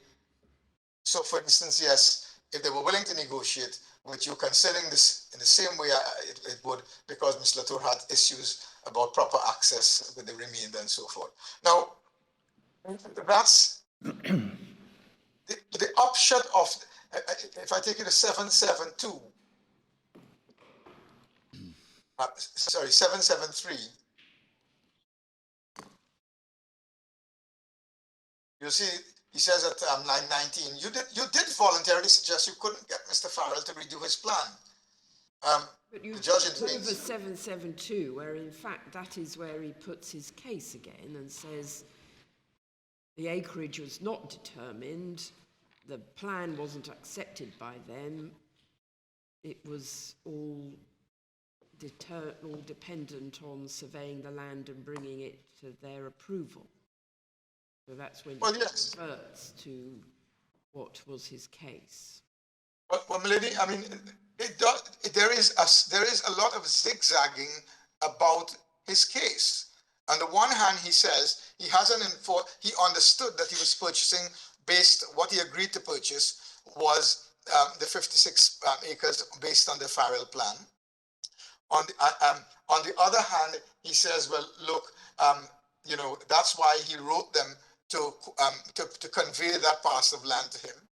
So, for instance, yes, if they were willing to negotiate with you, considering this in the same way it would, because Ms. Latour had issues about proper access with the remainder and so forth. Now, that's the upshot of, if I take it to 772, sorry, 773, you see, he says at line 19, you did voluntarily suggest you couldn't get Mr. Farrell to redo his plan. But you The judge over intervenes. 772, where in fact that is where he puts his case again and says the acreage was not determined, the plan wasn't accepted by them, it was all dependent on surveying the land and bringing it to their approval. So that's when Well, he yes. reverts to what was his case. Well, milady, I mean, there is a lot of zigzagging about his case. On the one hand, he says he understood that he was purchasing what he agreed to purchase was the 56 acres based on the Farrell plan. On the other hand, he says, well, look, that's why he wrote them to convey that parcel of land to him.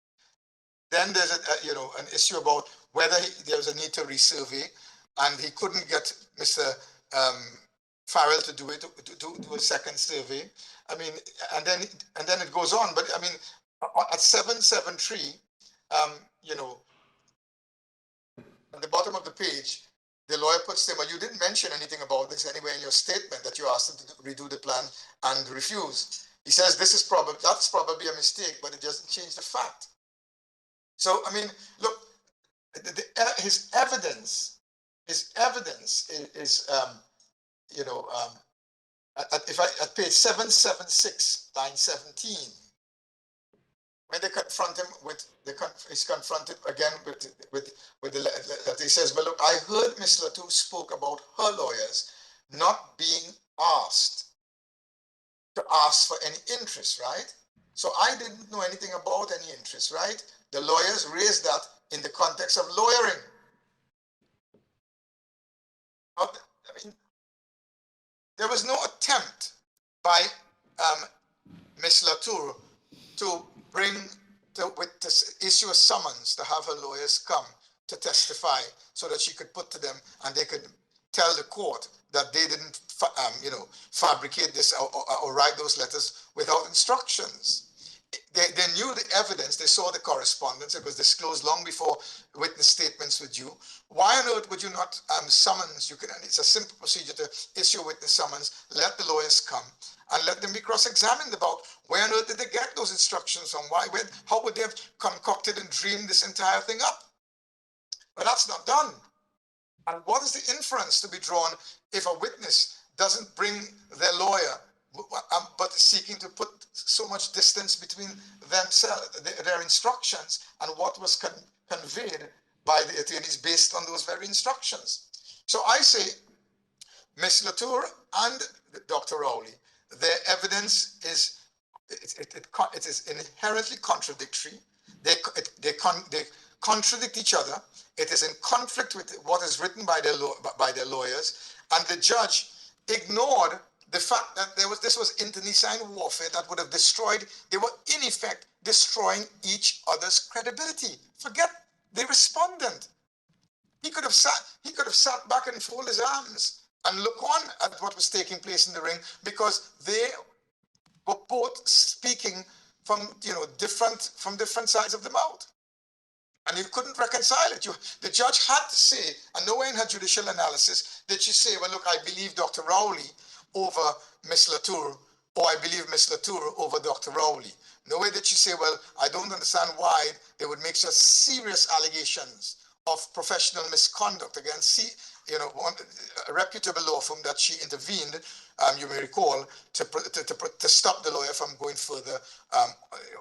Then there's an issue about whether there was a need to resurvey, and he couldn't get Mr. Farrell to do it, to do a second survey. I mean, and then it goes on. But I mean, at 773, at the bottom of the page, the lawyer puts him, well, you didn't mention anything about this anywhere in your statement that you asked him to redo the plan and refused. He says that's probably a mistake, but it doesn't change the fact. So, I mean, look, his evidence is at page 776, line 17, when they confront him he's confronted again with that he says, well, look, I heard Ms. Latour spoke about her lawyers not being asked to ask for any interest, right? So I didn't know anything about any interest, right? The lawyers raised that in the context of lawyering. I mean, there was no attempt by Ms. Latour to issue a summons to have her lawyers come to testify so that she could put to them and they could tell the court that they didn't, fabricate this or write those letters without instructions. They knew the evidence, they saw the correspondence, it was disclosed long before witness statements were due. Why on earth would you not summons? It's a simple procedure to issue a witness summons, let the lawyers come, and let them be cross-examined about where on earth did they get those instructions from? How would they have concocted and dreamed this entire thing up? But that's not done. And what is the inference to be drawn if a witness doesn't bring their lawyer, but seeking to put so much distance between themselves, their instructions, and what was conveyed by the attorneys based on those very instructions? So I say, Ms. Latour and Dr. Rowley, their evidence is inherently contradictory. They contradict each other. It is in conflict with what is written by their lawyers, and the judge ignored the fact that this was internecine warfare that would have destroyed. They were in effect destroying each other's credibility. Forget the respondent. He could have sat back and folded his arms and look on at what was taking place in the ring, because they were both speaking from different sides of the mouth. And you couldn't reconcile it. The judge had to say, and nowhere in her judicial analysis did she say, well, look, I believe Dr. Rowley over Ms. Latour, or I believe Ms. Latour over Dr. Rowley. Nowhere did she say, well, I don't understand why they would make such serious allegations of professional misconduct against a reputable law firm that she intervened, you may recall, to stop the lawyer from going further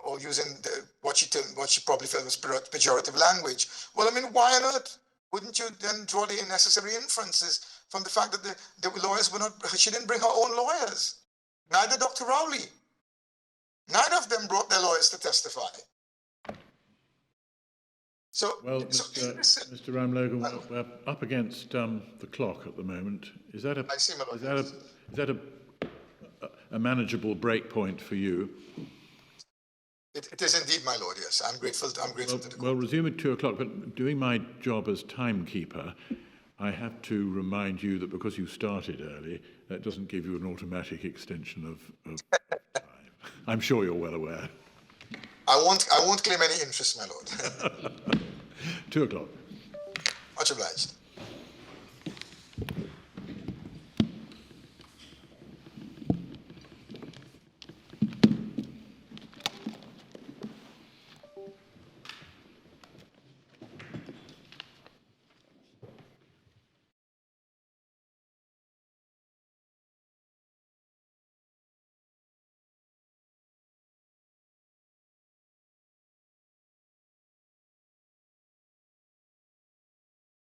or using what she probably felt was pejorative language. Well, I mean, why on earth wouldn't you then draw the necessary inferences from the fact that the lawyers were not, she didn't bring her own lawyers. Neither Dr. Rowley. Neither of them brought their lawyers to testify. So, Well, Mr. Ramlogan, we're up against the clock at the moment. Is that I see, my lord. is that a manageable break point for you? It is indeed, my lord. Yes, I'm grateful. I'm grateful to the court. We'll resume at 2 o'clock. But doing my job as timekeeper, I have to remind you that because you started early, that doesn't give you an automatic extension of time. I'm sure you're well aware. I won't claim any interest, my lord. 2 o'clock. Much obliged.